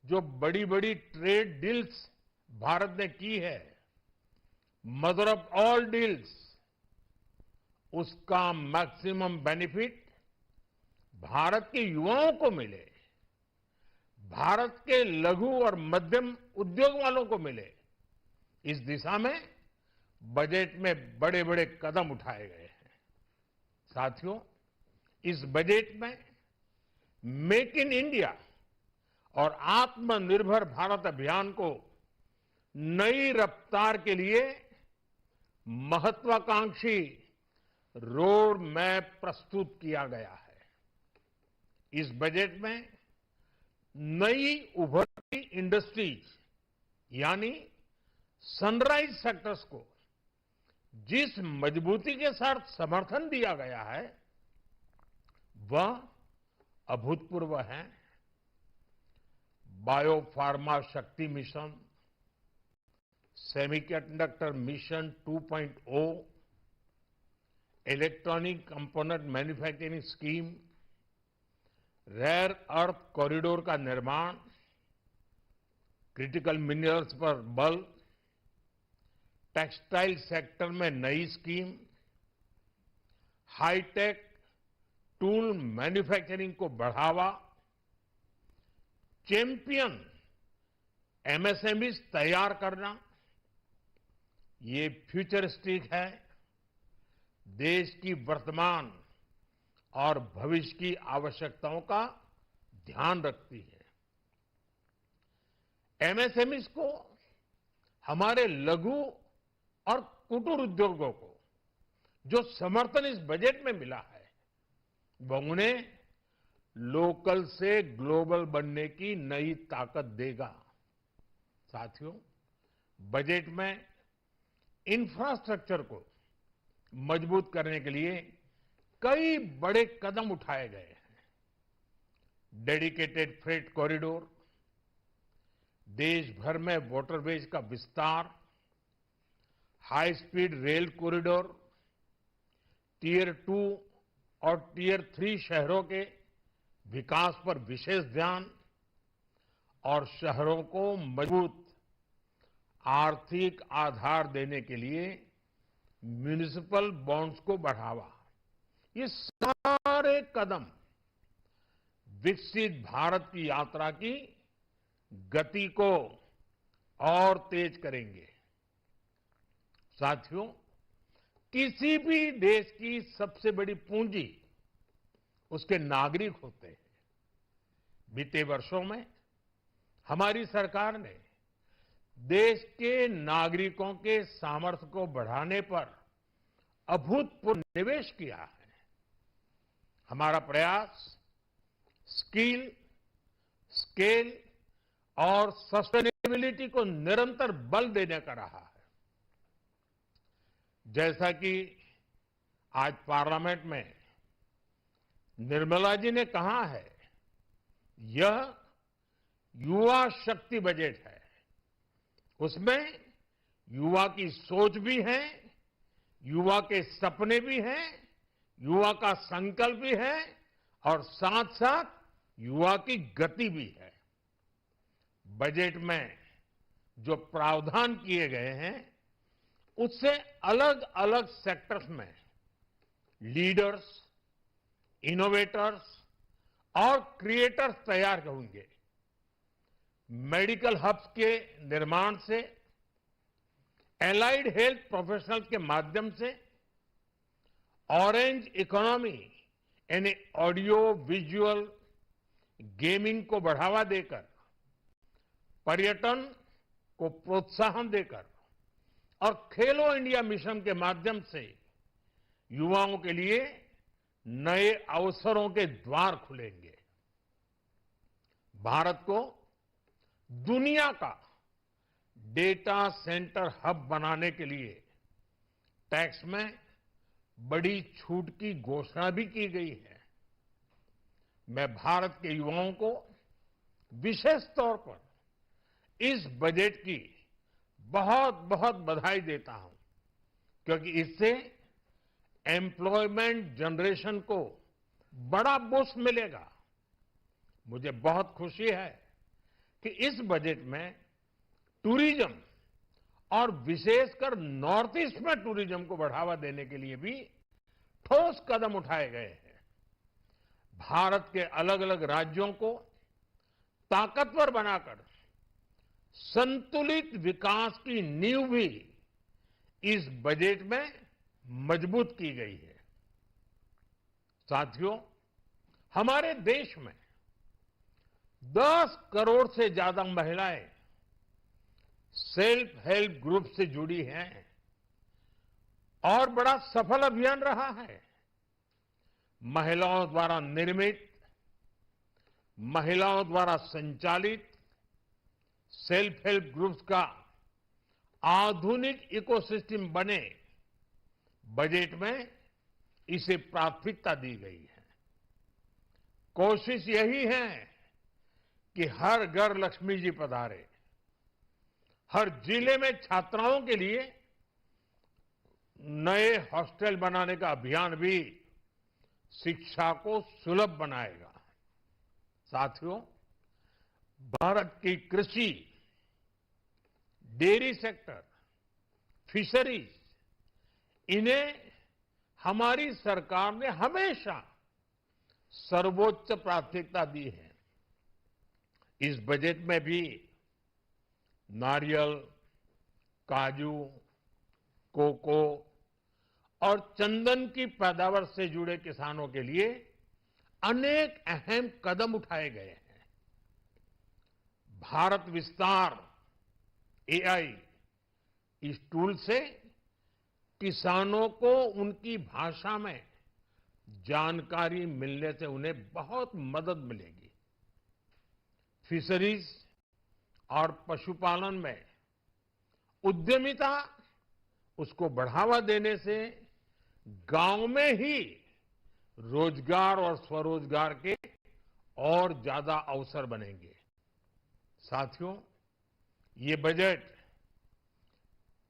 जो बड़ी बड़ी ट्रेड डील्स भारत ने की है, मदर ऑफ ऑल डील्स, उसका मैक्सिमम बेनिफिट भारत के युवाओं को मिले, भारत के लघु और मध्यम उद्योग वालों को मिले, इस दिशा में बजट में बड़े बड़े कदम उठाए गए हैं। साथियों, इस बजट में मेक इन इंडिया और आत्मनिर्भर भारत अभियान को नई रफ्तार के लिए महत्वाकांक्षी रोड मैप प्रस्तुत किया गया है। इस बजट में नई उभरती इंडस्ट्रीज यानी सनराइज सेक्टर्स को जिस मजबूती के साथ समर्थन दिया गया है वह अभूतपूर्व है। Biopharma Shakti mission, semiconductor mission 2.0, electronic component manufacturing scheme, rare earth corridor का निर्माण, क्रिटिकल मिनरल्स पर बल, टेक्सटाइल सेक्टर में नई स्कीम, हाईटेक टूल मैन्युफैक्चरिंग को बढ़ावा, चैंपियन एमएसएमईज तैयार करना, ये फ्यूचरिस्टिक है, देश की वर्तमान और भविष्य की आवश्यकताओं का ध्यान रखती है। एमएसएमईज को, हमारे लघु और कुटीर उद्योगों को जो समर्थन इस बजट में मिला है वह उन्हें लोकल से ग्लोबल बनने की नई ताकत देगा। साथियों, बजट में इंफ्रास्ट्रक्चर को मजबूत करने के लिए कई बड़े कदम उठाए गए हैं। डेडिकेटेड फ्रेट कॉरिडोर, देश भर में वाटरवेज का विस्तार, high speed rail corridor, tier 2 और टियर 3 शहरों के विकास पर विशेष ध्यान और शहरों को मजबूत आर्थिक आधार देने के लिए म्युनिसिपल बॉन्ड्स को बढ़ावा, ये सारे कदम विकसित भारत की यात्रा की गति को और तेज करेंगे। साथियों, किसी भी देश की सबसे बड़ी पूंजी उसके नागरिक होते हैं। बीते वर्षों में हमारी सरकार ने देश के नागरिकों के सामर्थ्य को बढ़ाने पर अभूतपूर्व निवेश किया है। हमारा प्रयास स्किल, स्केल और सस्टेनेबिलिटी को निरंतर बल देने का रहा है। जैसा कि आज पार्लियामेंट में निर्मला जी ने कहा है, यह युवा शक्ति बजट है। उसमें युवा की सोच भी है, युवा के सपने भी हैं, युवा का संकल्प भी है और साथ साथ युवा की गति भी है। बजट में जो प्रावधान किए गए हैं उससे अलग अलग सेक्टर्स में लीडर्स, इनोवेटर्स और क्रिएटर्स तैयार होंगे। मेडिकल हब्स के निर्माण से, एलाइड हेल्थ प्रोफेशनल्स के माध्यम से, ऑरेंज इकोनॉमी यानी ऑडियो विजुअल गेमिंग को बढ़ावा देकर, पर्यटन को प्रोत्साहन देकर और खेलो इंडिया मिशन के माध्यम से युवाओं के लिए नए अवसरों के द्वार खुलेंगे। भारत को दुनिया का डेटा सेंटर हब बनाने के लिए टैक्स में बड़ी छूट की घोषणा भी की गई है। मैं भारत के युवाओं को विशेष तौर पर इस बजट की बहुत बहुत बधाई देता हूं, क्योंकि इससे एम्प्लॉयमेंट जनरेशन को बड़ा बूस्ट मिलेगा। मुझे बहुत खुशी है कि इस बजट में टूरिज्म और विशेषकर नॉर्थ ईस्ट में टूरिज्म को बढ़ावा देने के लिए भी ठोस कदम उठाए गए हैं। भारत के अलग अलग राज्यों को ताकतवर बनाकर संतुलित विकास की नींव भी इस बजट में मजबूत की गई है। साथियों, हमारे देश में 10 करोड़ से ज्यादा महिलाएं सेल्फ हेल्प ग्रुप से जुड़ी हैं और बड़ा सफल अभियान रहा है। महिलाओं द्वारा निर्मित, महिलाओं द्वारा संचालित सेल्फ हेल्प ग्रुप्स का आधुनिक इकोसिस्टम बने, बजट में इसे प्राथमिकता दी गई है। कोशिश यही है कि हर घर लक्ष्मी जी पधारे। हर जिले में छात्राओं के लिए नए हॉस्टल बनाने का अभियान भी शिक्षा को सुलभ बनाएगा। साथियों, भारत की कृषि, डेयरी सेक्टर, फिशरीज, इन्हें हमारी सरकार ने हमेशा सर्वोच्च प्राथमिकता दी है। इस बजट में भी नारियल, काजू, कोको और चंदन की पैदावार से जुड़े किसानों के लिए अनेक अहम कदम उठाए गए हैं। भारत विस्तार एआई, इस टूल से किसानों को उनकी भाषा में जानकारी मिलने से उन्हें बहुत मदद मिलेगी। फिशरीज और पशुपालन में उद्यमिता, उसको बढ़ावा देने से गांव में ही रोजगार और स्वरोजगार के और ज्यादा अवसर बनेंगे। साथियों, ये बजट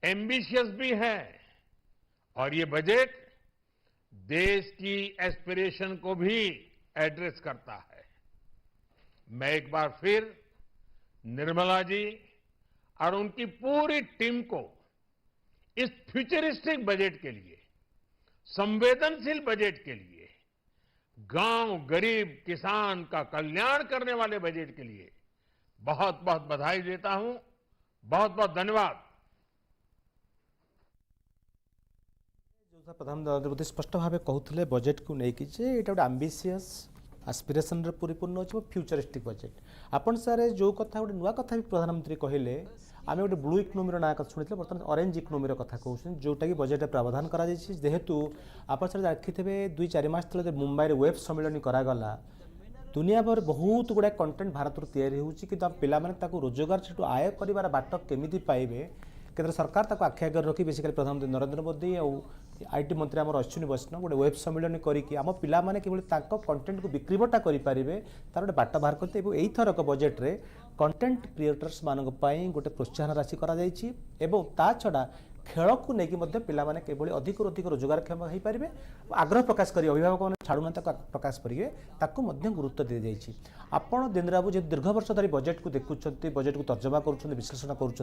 एम्बिशियस भी है और ये बजट देश की एस्पिरेशन को भी एड्रेस करता है। मैं एक बार फिर निर्मला जी और उनकी पूरी टीम को इस फ्यूचरिस्टिक बजट के लिए, संवेदनशील बजट के लिए, गांव, गरीब, किसान का कल्याण करने वाले बजट के लिए बहुत बहुत बधाई देता हूं। बहुत बहुत धन्यवाद। प्रधानमंत्री नरेंद्र मोदी स्पष्ट भाव कहते बजेट को लेकिन ये गोटे आम्बिशियस आस्पिरेसन परिपूर्ण अच्छे फ्यूचरिस्टिक बजेट। आपन सारे जो कथा गोटे नुआ कथा भी प्रधानमंत्री कहले, आम गोटे ब्लू इकोनोमी ना शुणी बर्तमान ऑरेंज इकोनोमी कथा कहते जोटा कि बजेट प्रावधान करेतु आप देखिथे 2-4 मास तले मुंबई वेब सम्मेलन करागला। दुनिया भर बहुत गुड़ा कंटेंट भारत तैयारी होची कि पिलामाने रोजगार से आय कर बाट केमी पाइबे केंद्र सरकार आखि आगे रखी बेसिकली प्रधानमंत्री नरेंद्र मोदी और आईटी मंत्री आम अश्विनी वैष्णव गोटे वेब सम्मेलन करके आम पिलामाने किभଳି कंटेंट को बिक्रीबटा करें तार गोटे बाट बाहर करते। यही थरक बजेट रे कंटेंट क्रिएटर्स मानक पई गोटे प्रोत्साहन राशि करा जायछि एवं ता छड़ा खेल को लेकिन पिलामाने किभଳି अधिक अधिक रोजगार क्षम हो पारे आग्रह प्रकाश करें, अभिभावक मैंने छाड़ूना प्रकाश करेंगे ताकू गुरुत्व दी जाइए। आपण दिनराबू जो दीर्घ वर्ष धरी बजेट को देखुंत, बजेट को तर्जमा कर विश्लेषण करुँच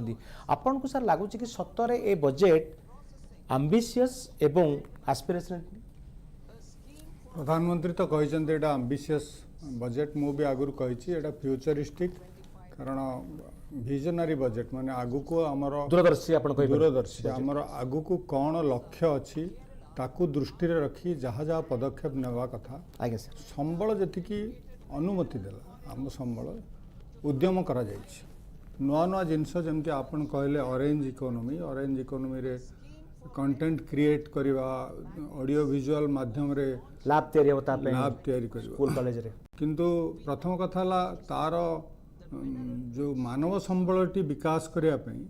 को सर लगुच कि सतरे ए बजेट आम्बिशियस एवं एस्पिरेशनल। प्रधानमंत्री तो कहते एटा आम्बिशियस बजेट, मु भी आगुरी कही एटा फ्यूचरिस्टिक, कारण विजनरी बजेट माने आगु को आमर दूरदर्शी दूरदर्शी आमर आगु को कौन लक्ष्य अच्छी ताकू दृष्टि रखी जहाँ जहाँ पदक्षेप नेवा कथा संबल जी अनुमति देला आम संबल उद्यम करा जाइछि। नुआ नुआ जिनस जमती आपन कहले ऑरेंज इकोनोमी रे कंटेंट क्रिएट करवा, ऑडियो विजुअल माध्यम रे लाभ तैयारी स्कूल कॉलेज रे, किंतु प्रथम कथा तार जो मानव संबलटी विकास करने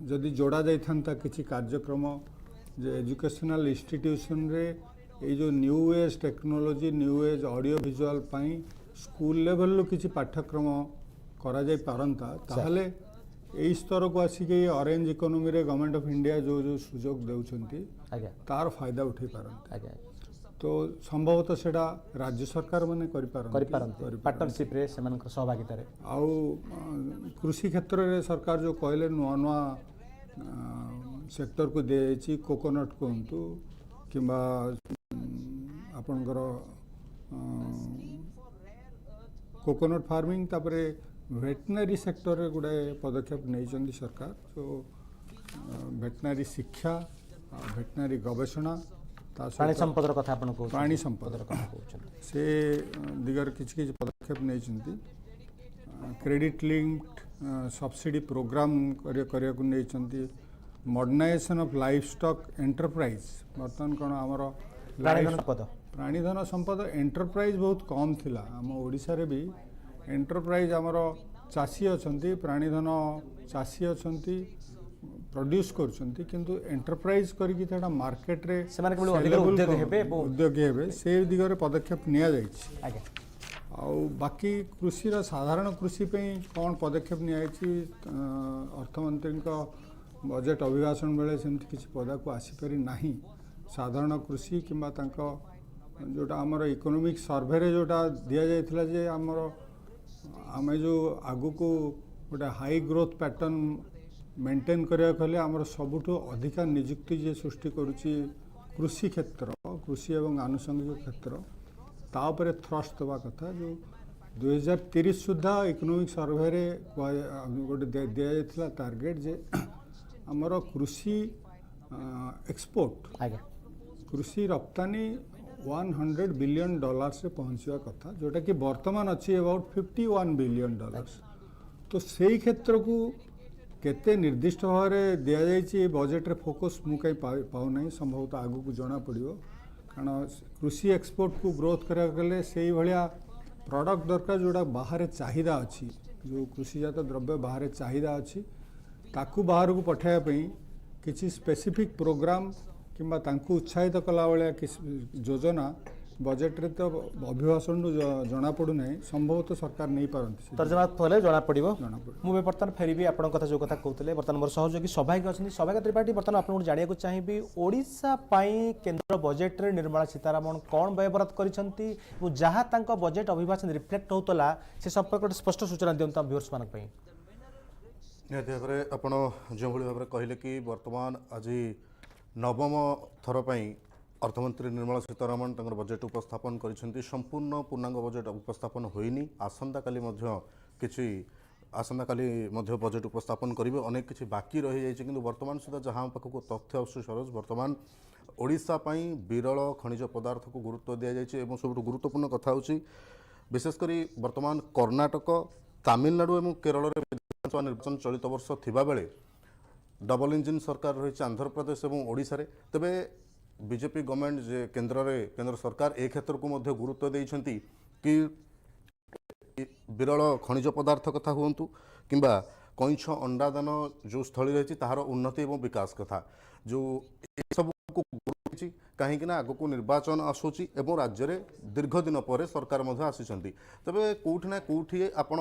जदि जोड़ा जाता किसी कार्यक्रम जे एजुकेशनल इंस्टीट्यूशन रे ये जो new age technology new age audio visual पाई स्कूल लेवल लो किसी पाठ्यक्रम करा जाय पारंता ताहले एई स्तर को आसिक ऑरेंज इकोनॉमी रे गवर्नमेंट ऑफ इंडिया जो जो सुजोग देउछंती तार फायदा उठे पारंता तो संभवतः सेटा राज्य सरकार माने करि पारंती पार्टनरशिप रे सेमानकर सहभागिता रे आउ कृषि क्षेत्र रे सरकार जो कहले नुआ नुआ सेक्टर को दे कोकोनट कहतु किंबा आपणकर कोकोनट फार्मिंग तापरे वेटनरी सेक्टर रे गुड़ाए पदक्षेप नहीं सरकार जो वेटनरी शिक्षा वेटनरी गवेषणा प्राणी संपदर कथा आपण को प्राणी संपदर कथा से दिगर किछि पदक्षेप नहीं क्रेडिट लिंक्ड सब्सिडी प्रोग्राम करिया को नहीं modernization of livestock enterprise बर्तमान कौन आमर प्राणीधन संपद एंटरप्राइज बहुत कम थिला आम ओडिशा रे भी एंटरप्राइज आमर चाषी अच्छा प्राणीधन चाषी अच्छा प्रोड्यूस करछंती किंतु एंटरप्राइज करके तेटा मार्केट रे उद्योगी हेबे से दिगरे पदक्षेप निया जायछि आउ बाकी कृषि साधारण कृषि पे कौन पदक्षेप निया अर्थमंत्री बजेट अभिभाषण बेले सेमती किसी पदा को आसीपारी नहीं साधारण कृषि किंबा तांको जोटा आमर इकोनॉमिक सर्वे रे जोटा दिया जायथिला जे आमर आमे जो आगु को गोटे हाई ग्रोथ पैटर्न मेंटेन करिया कहले आमर सबुठो अधिका नियुक्ति जे सृष्टि करूची कृषि क्षेत्र कृषि एवं आनुषंगिक क्षेत्र ता उपरे थ्रस्ट देवा कथा जो 2030 सुधा इकोनॉमिक सर्वे रे गोटे दिया जायथिला टार्गेट जे आमर कृषि एक्सपोर्ट कृषि रप्तानी $100 बिलियन से पहुँचवा कथा जोटा कि वर्तमान अच्छी अबाउट $51 बिलियन तो से क्षेत्र को केते निर्दिष्ट भाव में दि जाइए बजेट रे फोकस मु कहीं पाऊना संभवतः आगु को जना पड़ो कारण कृषि एक्सपोर्ट को ग्रोथ करा से भाया प्रोडक्ट दरकार जोड़ा बाहर चाहिदा अच्छी जो कृषिजात द्रव्य बाहर चाहिदा अच्छी ताकू बाहर को पठाइबा किसी स्पेसिफिक प्रोग्राम किंबा तांकु उत्साहित कला भाया योजना बजेट रे तो अभिभाषण जना पड़ू ना संभवतः सरकार नहीं पारती तर्जमा कले जना पड़ो मुझे बर्तमान फेरबी आप कथा जो कथा कहते बर्तमान मोर सहयोगी सौभाग्य अच्छी सौभाग्य त्रिपाठी बर्तमान आपको जानू चाहिए ओडिशा पाई केंद्र बजेट रे निर्मला सीतारमण कौन व्ययबराद करिसेंती जहाँ तांको बजेट अभिभाषण रिफ्लेक्ट होतला से संपर्क स्पष्ट सूचना दियंता व्यूअर्स मानक पई निहत भाव में आपड़ जो भाव में कहले कि वर्तमान आज नवम थर पर अर्थमंत्री निर्मला सीतारमण बजेट उपस्थापन करिसेंती संपूर्ण पूर्णांग बजेट उपस्थापन होइनी आसंता काली किछि आसंता काली बजेट उपस्थापन करेंगे अनेक किछि बाकी रही जाइए किंतु वर्तमान सुधा जहाँ पाखक तथ्य आसुछि सरोज वर्तमान ओडिशा पई विरल खनिज पदार्थ को गुरुत्व दि जाइए और सब गुरुत्वपूर्ण कथा होछि विशेषकर वर्तमान कर्णाटक तमिलनाडु और केरल विधानसभा निर्वाचन चलित वर्ष थिबा बेले डबल इंजिन सरकार रही आंध्र प्रदेश और ओडिशा रे तेबे बीजेपी गवर्नमेंट जे केंद्र सरकार ए क्षेत्र को मध्य गुरुत्व देइछंती कि विरल खनिज पदार्थ कथा हुंतु किंबा कईछ अंडादान जो स्थली रही तार उन्नति और विकास कथा जो सब को कहीं आग को निर्वाचन आसूची एवं राज्य में दीर्घ दिन पर सरकार आसी तेरे कौटि ना कौटि आपण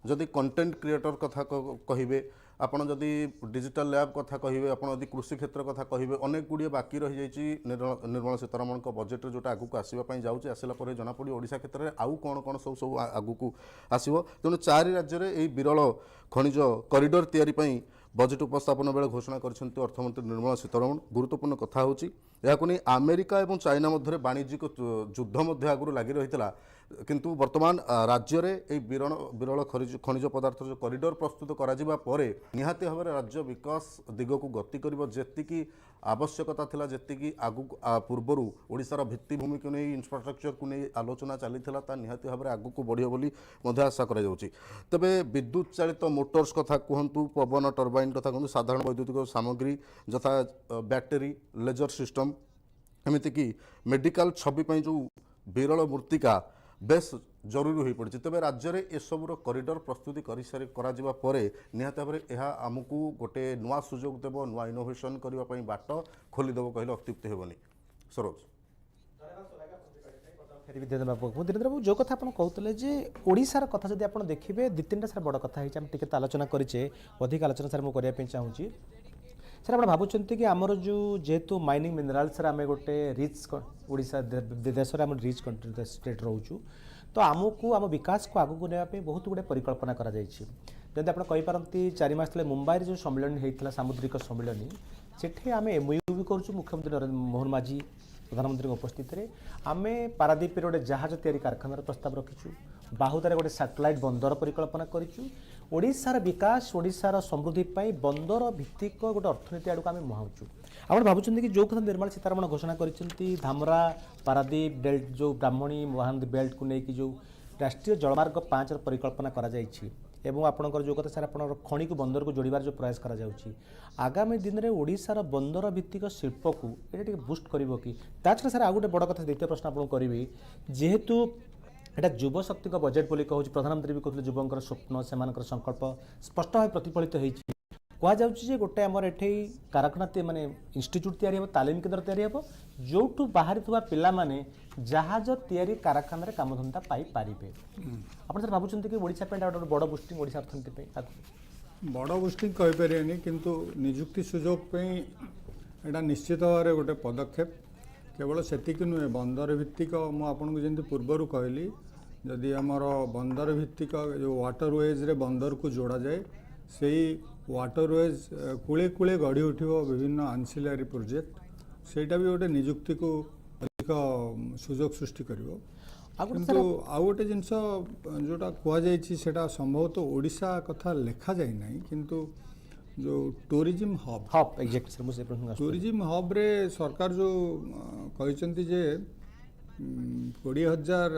जदि कंटेंट क्रिएटर कथा कहे आपड़ जदि डिजिटल लैब कथा कहे आप कृषि क्षेत्र कथा कहे अनेक गुड़िए बाकी रही जाइए निर्मला सीतारमण बजेट जो आगू को आसवाई जाऊँगी आसला जनापड़ ओडिशा क्षेत्र में आउ कौन कौन सब सब आगू को आसो तेणु 4 राज्य में यही विरल खनिज कॉरिडोर तैयारी बजेट उपस्थापन बेले घोषणा करछन्ती अर्थमंत्री निर्मला सीतारमण गुरुत्वपूर्ण कथा होची याकु नै अमेरिका एवं चाइना मध्य वाणिज्यिक युद्ध मध्य आगु लगी रही किंतु वर्तमान राज्य में विरल खनिज पदार्थ जो कॉरिडोर प्रस्तुत करा निहाती भाव में राज्य विकास दिग को गति कर जी आवश्यकता थिला जी आगु पूर्वर ओडिशार भित्तिभूमि को नहीं इंफ्रास्ट्रक्चर को नहीं आलोचना चली निहाती भाव में आगु को बढ़ियो बोली आशा करा जाउची तबे विद्युत चालित मोटर्स कथा कहतु पवन टर्बाइन कथा कहतु साधारण वैद्युतिक सामग्री यथा बैटेरी लेजर सिस्टम एमती कि मेडिकल छवि जो विरल मृत्तिका बेस जरूरी हो पड़ी तेज राज्य में एसबूर करिडर प्रस्तुति निहत भाव में यह आमको गोटे नुआ सुजोग देव नुआ इनोवेशन करने बाट खोलीदेव कहले अत्युक्ति हेबनी। सरोज धीरेन्द्र बाबू जो कथा आप कहते जे ओडिशार कथा जब आप देखिए दु तीन सार बड़ कथा टी आलोचना करें अधिक आलोचना सार मुझे चाहूँगी सर आप भावुं कि आमर जो जेहेतु माइनिंग मिनराल्स आम गोटे रिच ओडिशा देश में रिच कंट्री स्टेट रोचु तो आमको आम विकास को आगू नापी बहुत गुड़े परिकल्पना जब आप कहींपारती 4 मास तले मुंबई जो सम्मेलन होता सामुद्रिक सम्मेलन से आम एमओयू भी करुँ मुख्यमंत्री मोहन माझी प्रधानमंत्री उपस्थित में आम पारादीप गोटे जहाज तैयारी कारखानार प्रस्ताव रखीचु बाहुदार गोटे सैटेलाइट बंदर परिकल्पना करूँ ओडिशार विकास ओडिशार समृद्धि बंदर भित्तिक गोटे अर्थनीति आड़ आम मुहाऊँ आप भावुं कि जो कथा निर्मला सीतारमण घोषणा कर धामरा पारादीप बेल्ट जो ब्राह्मणी महानदी बेल्ट को लेकिन जो राष्ट्रीय जलमार्ग 5 परिकल्पना एवं आपणकर जो कथा सर आप खणी को बंदर को जोड़बार जो प्रयास करा आगामी दिन में ओडिशार बंदर भित्तिक शिल्प को ये बुस्ट कर छड़ा सर आउ गोटे बड़ कथा द्वितीय प्रश्न आपको करी जेहेतु एटा युव शक्ति बजेट बोली कहूँ प्रधानमंत्री भी कहते युवकर स्वप्न से संकल्प स्पष्ट भाव प्रतिफलित होती कहुचे गोटे आमर ये कारखाना माने इंस्टीट्यूट तैयारी हो तालीम केन्द्र तैयारी हो जो बाहरी पिला माने जहाज तैयारी कारखाना कामधंदा पाई पारिबे आप सर भावुं कि ओडिशा पे बड़ बुस्टिंग ओडिशा अर्थनीति बड़ बुस्टिंग कहीपर किंतु निजुक्ति सुजोग पे एटा निश्चित भाव में गोटे पदक्षेप केवल सेतिक नुहे बंदर भित्तिक मुझे जमी पूर्वर कहली जदि आमर बंदर भित्तिक जो वाटरवेज रे बंदर को जोड़ा जाए से वाटरवेज कूले कूले गढ़ी उठिबो विभिन्न आंसिलारी प्रोजेक्ट सेटा भी गोटे निजुक्ति को अधिक सुजोग सृष्टि करिवो किंतु आउ गोटे जिनस जोटा कहुटा संभवतः ओडिशा कथा लिखा जाए ना किंतु जो टूरिज्म हब टूरिज्म हब रे सरकार जो कहते जे 20,000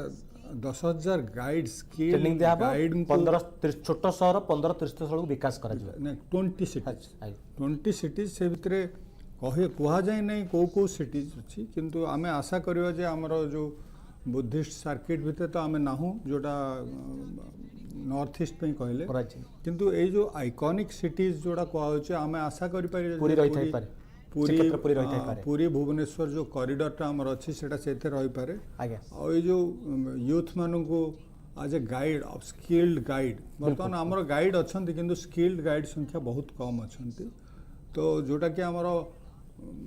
10,000 गाइड स्किल गाइड 15 छोट सहर 15-30 स्थल विकास करा 20 सिटीज से भितर कह जाए ना कौ सिटीज अच्छी किंतु आमे आशा करिवा जे हमरो जो बुद्धिस्ट सर्किट भितर तो आमे नाहू जोटा नॉर्थ ईस्ट पे कहले किंतु ए जो आइकॉनिक सिटीज जोड़ा कहउचे आमे आशा करि पारि पूरी रही पारे पूरी भुवनेश्वर जो कॉरिडोरटा आमर अच्छी सेटा सेते रही पारे और ये जो यूथ मानू आज ए गाइड स्किल्ड गाइड बर्तमान आमर गाइड अच्छा किंतु स्किल्ड गाइड संख्या बहुत कम अच्छा तो जोटा कि आमर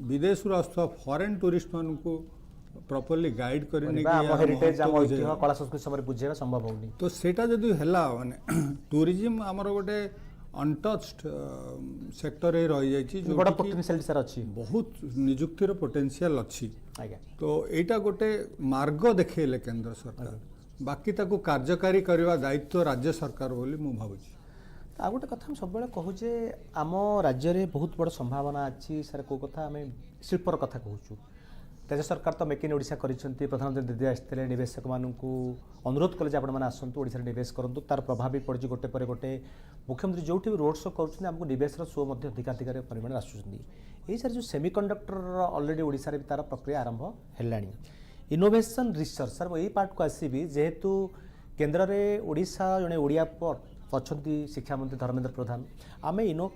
विदेश आसुवा फॉरेन टूरिस्ट मानू प्रॉपर्ली गाइड करने कला संस्कृति बुझेगा संभव होनी तो सेटा जदि हैला माने टूरिज्म आमर गोटे अनटच्ड सेक्टर रही जाइए बहुत निजुक्तिर पोटेंशियल अच्छी तो यहाँ गोटे मार्ग देखेले केंद्र सरकार बाकी ताको कार्यकारी करवा दायित्व राज्य सरकार बोली मु भावुची आ गोटे कथा सब कहूचे आम राज्य में बहुत बड़ संभावना अच्छी सर को कथा आम शिल्पर कथा कहूँ राज्य सरकार तो मेक इन ओडिशा करिसेंती प्रधानमंत्री दीदी आसते निवेशक मानू अनुरोध कले आपण मैंने आसतु ओडिशा निवेश करूँ तार प्रभाव भी पड़ी गोटे पर गोटे मुख्यमंत्री जो भी रोड शो करुँच निवेश शो अधिकाधिकार परिमाण आसुच्च सर जो सेमिकंडक्टर ऑलरेडी ओडिशा रे तार प्रक्रिया आरंभ है इनोवेशन रिसर्च सर यही पार्ट को आसबि जेहेतु केन्द्र में ओडिशा जड़े ओडिया अच्छा शिक्षा मंत्री धर्मेंद्र प्रधान आम इनो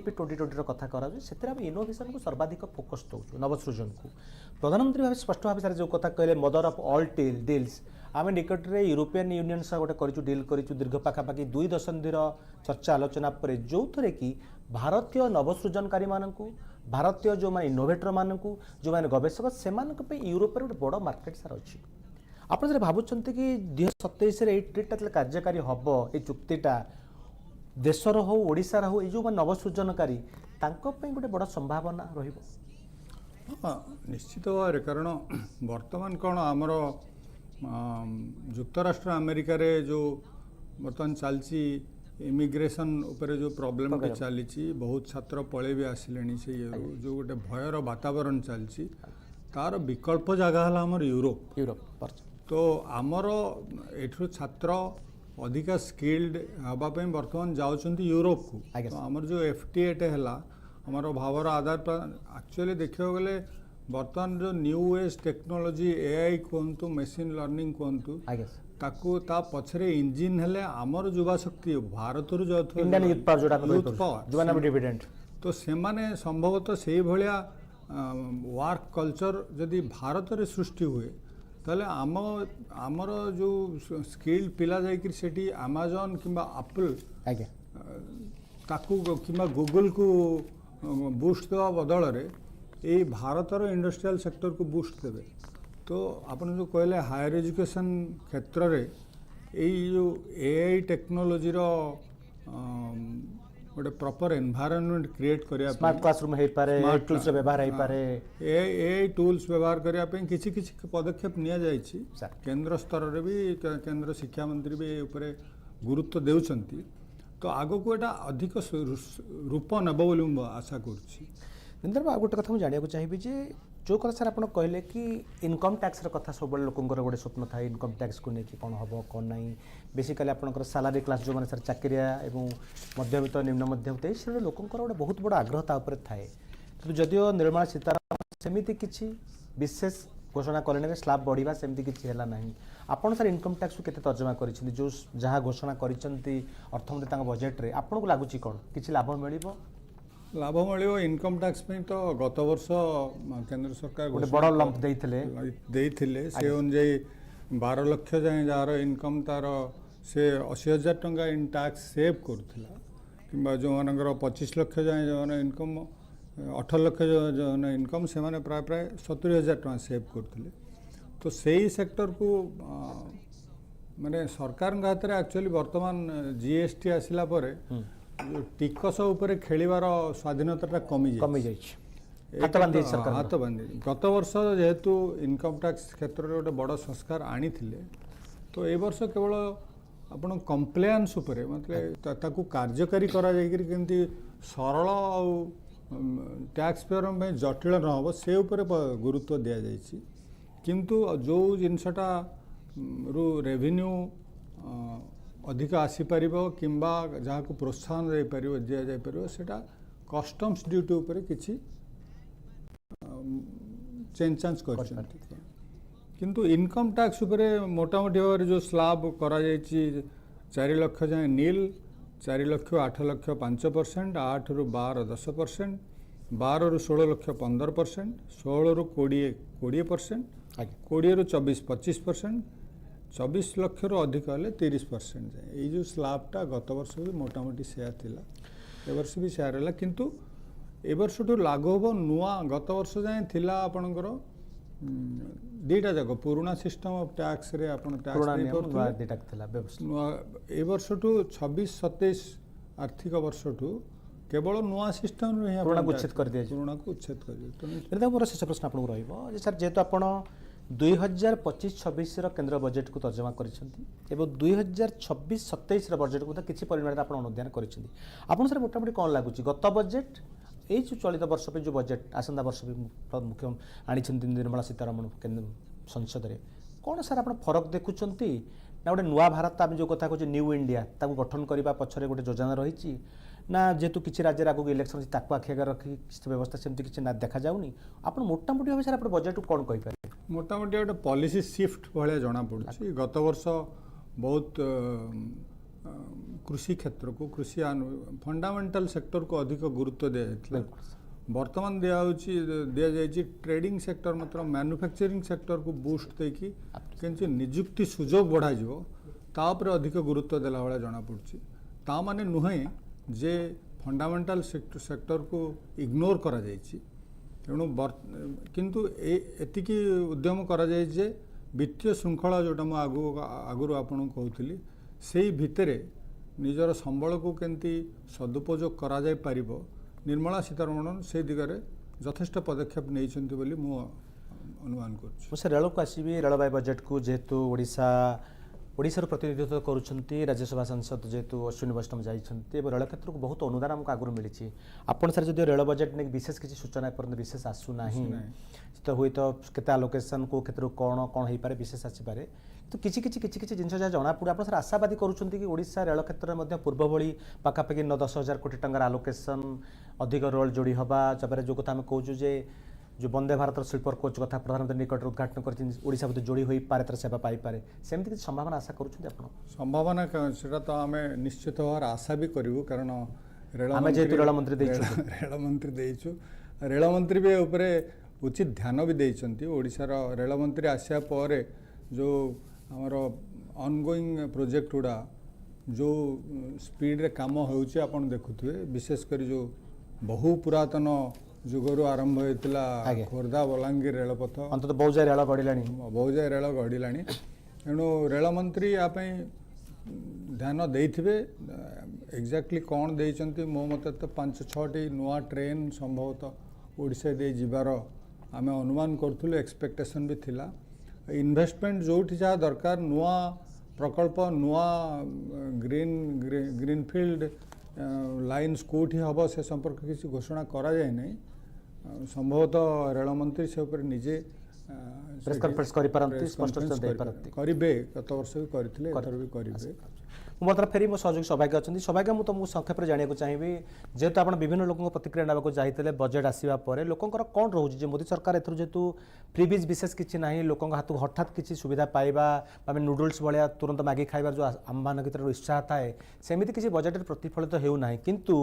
2020 कथा करा से इनोवेशन को सर्वाधिक फोकस दौ नवसृजन को प्रधानमंत्री भाव स्पष्ट भाव सर जो कथा कहले मदर ऑफ ऑल डील्स आम निकट में यूरोपियन यूनियन सह गोटे डील करूँ दीर्घ पाखापाखि 2 दशंधिर चर्चा आलोचना पर जो थे कि भारतीय नवसृजनकारी मानू भारतीय जो मैंने इनोवेटर मानू जो मैंने गवेषक से यूरोप गोटे बड़ मार्केट सार अच्छी आप सर भावुं कि 2027 ट्रिटा कार्यकारी हम ये चुक्तिटा देशर हो ओडिशार हो ये जो नवसृजनकारी गोटे बड़ संभावना हाँ निश्चित भाव कारण बर्तमान कौन आमर युक्तराष्ट्र अमेरिका रे जो बर्तमान चलती इमिग्रेशन उपर जो प्रॉब्लम भी चली बहुत छात्र पड़े भी आसिले से जो गोटे भयर वातावरण चलती तार विकल्प जगह है आमर यूरोप तो आमर एठू छात्र अधिका स्किल्ड हाँपाई बर्तमान जाऊँ यूरोप को तो आमर जो FTA है आमर भावर आधार पर एक्चुअली देखा गले बर्तमान जो न्यू एज टेक्नोलोजी एआई कहतु मशीन लर्निंग कहतु ताकू ता पछरे इंजिन हेले आमर युवा शक्ति भारत रु जाउथो इंडियन यूथ पावर जोटा यूथ पावर जुवाना डिविडेंड तो सेमाने संभवतः से भलिया वर्क कल्चर जदि भारत रे सृष्टि हुए ताले आमर जो स्किल्ड पिला जाइकि सेठी अमेजन किंबा एप्पल आगे ताकू किंबा गूगल को बूस्ट देवा बदल रे ये भारतर इंडस्ट्रियल सेक्टर को बूस्ट देवे तो आपन जो कहले हायर एजुकेशन क्षेत्र रे यही जो एआई टेक्नोलोजी रो गोटे प्रॉपर एनवायरनमेंट क्रिएट करिया स्मार्ट क्लासरूम हे पारे टूल्स व्यवहार हे पारे एआई टूल्स व्यवहार करिया पे किछि किछि पदक्षेप निया जायछि केंद्र स्तर रे भी केंद्र शिक्षा मंत्री भी ऊपर गुरुत्व देउछंती तो आगो को एटा अधिक रूप नब बोली आशा करछि निंदर बा गोटे कथा जानिया को चाहिबी जे जो कथा सर आपण कहले कि इनकम टैक्स कथा सब लोकंर गोटे स्वप्न था इनकम टैक्स को लेकिन कौन हम कौन ना बेसिकली आपंकर सालारी क्लास जो मैंने सर चाकरिया एवं मध्यवित्त निम्न मध्यवित्त से लोकंर गोटे बहुत बड़ा आग्रह तापर थाए कि जदिओ निर्मला सीतारामन सेमिति किछि विशेष घोषणा कले स्लाब बढ़िया सेमती किसी है ना आपड़ सर इनकम टैक्स को तर्जमा कर जो जहाँ घोषणा करमंत्री बजेट रे आपन को लगुच कौन किसी लाभ मिल लाभ मिल इनकम टैक्स तो गत वर्ष केंद्र सरकार गोटे बड़ लंप देइथिले से अनुजाई 12 लाख जाए जार इनकम तार से 80,000 टंका इन टैक्स सेव करथिला किंबा जो मानकर 25 लाख जाए जो इनकम 18 लाख जो इनकम से माने प्राय प्राय 70,000 टंका सेव करथिले तो सही सेक्टर को माने सरकार हाथ में एक्चुअली वर्तमान जीएसटी आसिला परे टिकस उपरे खेलिवार स्वाधीनता कमी जाई हाथ बांधी गत वर्ष जेहेतु इनकम टैक्स क्षेत्र में गोटे बड़ संस्कार आनी तो ए वर्ष केवल आपण कंप्लेन्स उपरे मतलब ताकू कार्यकारी करा जायकि केमती सरल टैक्स पेयर में जटिल न हो से उपरे गुरुत्व दिया जायछि किंतु जो जिनसटा रु रेवेन्यू अधिक आसीपर किंबा जहाँ को प्रोत्साहन दे पारिबो दिया जाय पारिबो सेटा कस्टम्स ड्यूटी उपरे किछि चेंज करछन्ति किंतु इनकम टैक्स उपरे मोटामोटी भाव जो स्लाब करा जायछि 4 लाख जाए नील 4 लाख 8 लाख 5%, 8 रु 12 10%, 12 रु 16 लाख 15%, 16 रु 20%, 20 रु 24 25%, 24 लाख रु अधिक हेले 30% जाए ये जो स्लाबटा गत वर्ष भी मोटामोटी शेयर थिला ए वर्ष भी शेयर है किंतु ए वर्ष तो लागू हम नुआ गत वर्ष जाए थिला आपणकर दीटा जाक पुराना सिस्टम ऑफ टैक्स रे आपण टैक्स नुआ ए वर्ष टू 26-27 आर्थिक वर्ष टू केवल नुआ सिस्टम रे पुराना को उच्छेद कर दिया पुराना को उच्छेद कर दिया तो मोर शेष प्रश्न आपन रहइबो जे सर जेतु आपण 2025-26 केंद्र बजेट को तर्जमा करिसेंती एवं 2026-27 बजेट को किसी परिमाण आप अनुधान करिसेंती आपन सर मोटामोटी कौन लगुच गत बजेट ये जो चलित वर्ष पे जो बजेट आसंता वर्ष भी मुख्य आनी निर्मला सीतारमण केंद्र संसद में कौन सर आप फरक देखुंट ना गोटे नुआ भारत आम जो कथा कहते न्यू इंडिया ताकू गठन करने पछरे गोटे योजना रही ना जेहेतु किसी राज्य आगे इलेक्शन ताकू आखि आगे रखी व्यवस्था सेमती किसी ना देखा जाऊनी आप मोटामोटी भाव सर आप बजेट को कौन कहीपर मोटामोटी गोटे पॉलिसी शिफ्ट भाया जना पड़ी गत वर्ष बहुत कृषि क्षेत्र को कृषि फंडामेंटल सेक्टर को अधिक गुरुत्व दिया वर्तमान दिया जाए ट्रेडिंग सेक्टर मतलब मैन्युफैक्चरिंग सेक्टर को बूस्ट देकी कि निजुक्ति सुजोग बढ़ा तापर अधिक गुरुत्व देला भाया जना पड़ी ता माने नुहे जे फंडामेंटल सेक्टर को इग्नोर करा जायछि तेणु किंतु एतिकी उद्यम करा जाय जे वित्तीय श्रृंखला जोटा मु आगु आपन कहूली से भितरे निजर संबल को केंती सदुपयोग करा जाय पारिबो निर्मला सीतारमण से दिगरे यथेष्ट पदक्षेप नहीं बोली मु अनुमान कर रेल को आसबि रेलवे बजेट को जेहेतु ओडिशार प्रतिनिधित्व करुँच राज्यसभा सांसद जेहेतु अश्विनी वैष्णव जाइए रेल क्षेत्र को बहुत अनुदान आमको आगुरी मिली आपड़ सर जो रेल बजेट नहीं विशेष किसी सूचना पर्यटन विशेष आसूना तो हुए तो केते आलोकेशन को क्षेत्र कौन कौन हो पारे विशेष आसीपे तो किसी जिन जहाँ जना पड़े आप सर आशावादी करुँच कि ओडिशा रेल क्षेत्र में पूर्व भली पाखापाखि 10,000 कोटी टंकार आलोकेशन अधिक रोल जोड़ी हवा जब जो कथा आम कहूँ जे जो वंदे भारत स्लीपर कोच कथा प्रधानमंत्री निकट उद्घाटन करशा बोधे जोड़ी हो पारे तर सेवा पाइपे सेमती किसी संभावना आशा करुँच संभावना से तो आम निश्चित भाव आशा भी करूँ कारण रेलमंत्री रेलमंत्री भी उपरे उचित ध्यान भी देइछंती ओडिशार रेलमंत्री आसिया पर जो आमर ऑनगोइंग प्रोजेक्ट गुड़ा जो स्पीड रे काम होउचे आपण देखुथुए विशेषकर जो बहु पुरातन जुगरु आरंभ होइतिला खोर्धा बलांगीर रेलपथ अंत बहुजाय रेल गड़िलानी एणु रेलमंत्री या ध्यान देइथिबे एक्जाक्टली कौन देइछंती मो मते तो 5-6टी नुआ ट्रेन संभवतः ओडिशा दे जिबार आम अनुमान करूँ एक्सपेक्टेशन भी थिला इन्वेस्टमेंट जो जहाँ दरकार नुआ प्रकल्प नुआ ग्रीनफिल्ड लाइन्स कौटी हम से संपर्क किसी घोषणा करा जाए नहीं संभवतः रेलमंत्री से ऊपर निजे प्रेस कॉन्फ्रेंस करेंगे गत वर्ष भी करेंगे बर्तमान फेरी मो सहयोगी सौभाग्य अच्छा सौभाग्य मुझे तुमको संक्षेप में जानने चाहिए जेहेतु आप विभिन्न लोगों प्रतिक्रिया नाक जाते बजेट आसवा पर लोकंर कौन रोचे मोदी सरकार एथर जेहेतु प्रिविज विशेष किसी ना लोक हाथ हठात किसी सुविधा पाइबा आम नूडल्स भाया तुरंत मैगी खाइबार जो आम भर उत्साह थाए सेमती किसी बजेट प्रतिफलित होना किंतु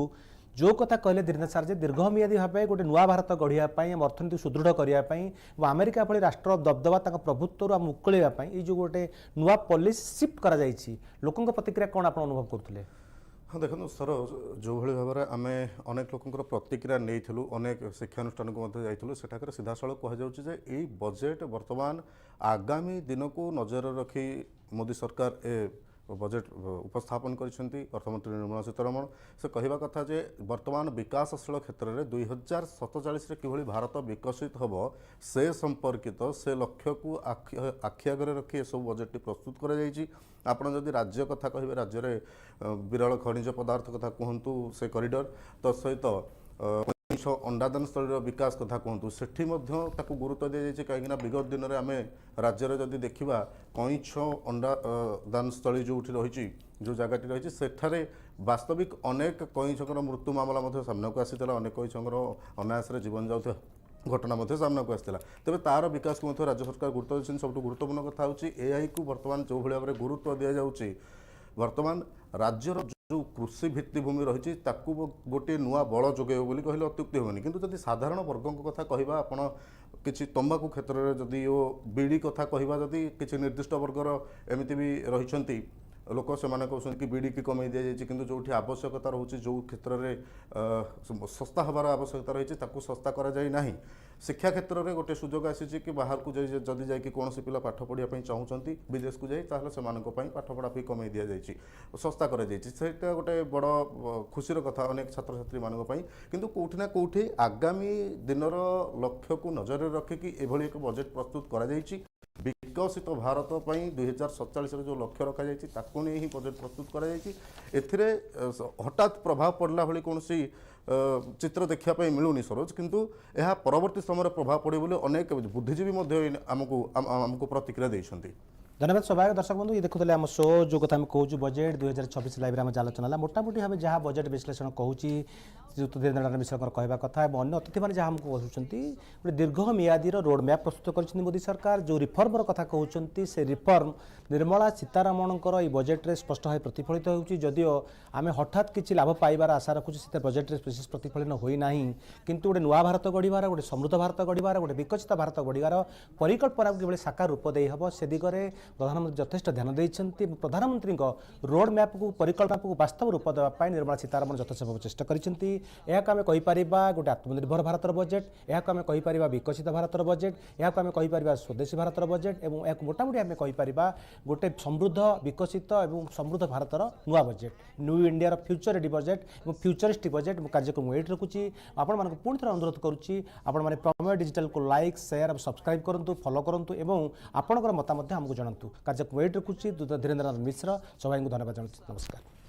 जो कथा कहले धीरेन्द्र सार जे दीर्घमियादी भाव गोटे नुआ भारत गढ़ाई अर्थनीति सुदृढ़ करने अमेरिका भली राष्ट्र दबदबा प्रभुत्व आम मुकुलवाई जो गोटे नुआ पॉलिसी शिफ्ट कर लोकों प्रतिक्रिया कौन आप अनुभव करते हाँ देखो सर जो भाई भाव में आम अनेक लोक प्रतिक्रिया नहीं अनेक शिक्षानुष्ठान को जाइलु सेठाकर सीधा सड़क कहुचे ये बजेट वर्तमान आगामी दिन को नजर रखी मोदी सरकार बजेट उपस्थापन करिसेंती अर्थमंत्री निर्मला सीतारमण से कहवा कथा जे वर्तमान विकासशील क्षेत्र में 2047 रे किभली भारत विकसित हम से संपर्कित से लक्ष्य को आखि आगे रखी ये सब बजेट प्रस्तुत करा जायछि। आपण जदि राज्य कथा कहे राज्य में विरल खनिज पदार्थ कथा कहतु से कॉरिडोर तो सहित अंडादान स्थल विकास कथा कहतु सेठी गुरुत्व दी जाए कहीं विगत दिन में आम राज्य में जदि देखा कईछ अंडादान स्थली जो रही जो जगह रही सेठारे वास्तविक अनेक कईछकर मृत्यु मामला सामना को आसाला अनेक कईछकर अनायास जीवन जाऊँ घटना सामना को आसाला तेज तार विकास को राज्य सरकार गुरुत्व देते सब गुरुत्वपूर्ण कथा होई को बर्तमान जो भाव में गुरुत्व दि जाऊँगी वर्तमान राज्यर जो कृषि भित्तिभूमि रही गोटे नुआ बल जोगे बोली कहले अत्युक्ति होनी किंतु जदि साधारण वर्ग कथा कहवा आपण किसी तंबाकू क्षेत्र में जदि बीड़ी कथा कहवा जदि किसी निर्दिष्ट वर्गर एमती भी रही लोक से कहते कि बीड़ी की कमे दी जाए कि जो आवश्यकता रोचे जो क्षेत्र में सस्ता हबार आवश्यकता रही सस्ता करा जाए नहीं। शिक्षा क्षेत्र में गोटे सुजोग आसी कि बाहर को जदि जाकि कौन पिला पाठ पढ़ाई चाहूँगी विदेश को जाए पाठपढ़ा फी कमे दि जाए सस्ता कर गोटे बड़ खुशी कथा अनेक छात्र छात्री मानक किंतु कौटि ना कौटि आगामी दिनर लक्ष्य को नजर रखिकी एभली एक बजेट प्रस्तुत करा विकसित भारत 2047 जो लक्ष्य रखा जाए ही बजेट प्रस्तुत कर हठात प्रभाव पड़ला भली कौन चित्र देखापी मिलूनी सरोज किंतु यह परवर्ती समय प्रभाव पड़े बोले अनेक बुद्धिजीवी आमको प्रतिक्रिया देइछंती। धन्यवाद सौभाग्य दर्शक बंधु ये देखुले आम शो जो कथा हम कहूँ बजेट 2026 लाइव आम आलोचना मोटामोटी भाव जहाँ बजेट विश्लेषण कहूँ धीरेन्द्र मिश्र कहवा कथा अन्य अतिथि मैंने जहाँ हमको कहते गोटे दीर्घमियादी रोड मैप प्रस्तुत कर मोदी सरकार जो रिफर्मर कथा कहते से रिफर्म निर्मला सीतारमणकर ये बजेट्रे स्पष्ट भाव प्रतिफलित होती जदिओ आम हठात किसी लाभ पाइबार आशा रखुचे से बजेट्रे विशेष प्रतिफलन होना किंतु गोटे नुआ भारत गढ़ार गोटे समृद्ध भारत गढ़ार गोटे विकसित भारत गढ़ार परिकल्पना को साकार रूप दे हम से दिगरे प्रधानमंत्री यथेष्ट ध्यान देते प्रधानमंत्री रोड मैप को परिकल्पना को वास्तव रूप देवाई निर्मला सीतारमण यथेष्ट भाव चेष्टा करते आम कहीपर गोटे आत्मनिर्भर भारत बजेट यह आम कहीपर विकसित भारत बजेट यह आम कहीपर स्वदेशी भारत बजेट और यह मोटामोटी आम कहीपर गोटे समृद्ध विकसित और समृद्ध भारत नुआ budget new India future ready budget और फ्यूचरिस्टिक बजेट कार्यक्रम ये रखुच्छी आपण पुणी थे अनुरोध करुच्ची आपण मैंने प्रमेय डिजिटल को लाइक शेयर और सब्सक्राइब करूँ फॉलो करूँ और आपंकर मतामत आमको जनातु कार्यक्रम ये रखुच्छी धीरेन्द्र मिश्र सबाई को धन्यवाद जनाऊँ नमस्कार।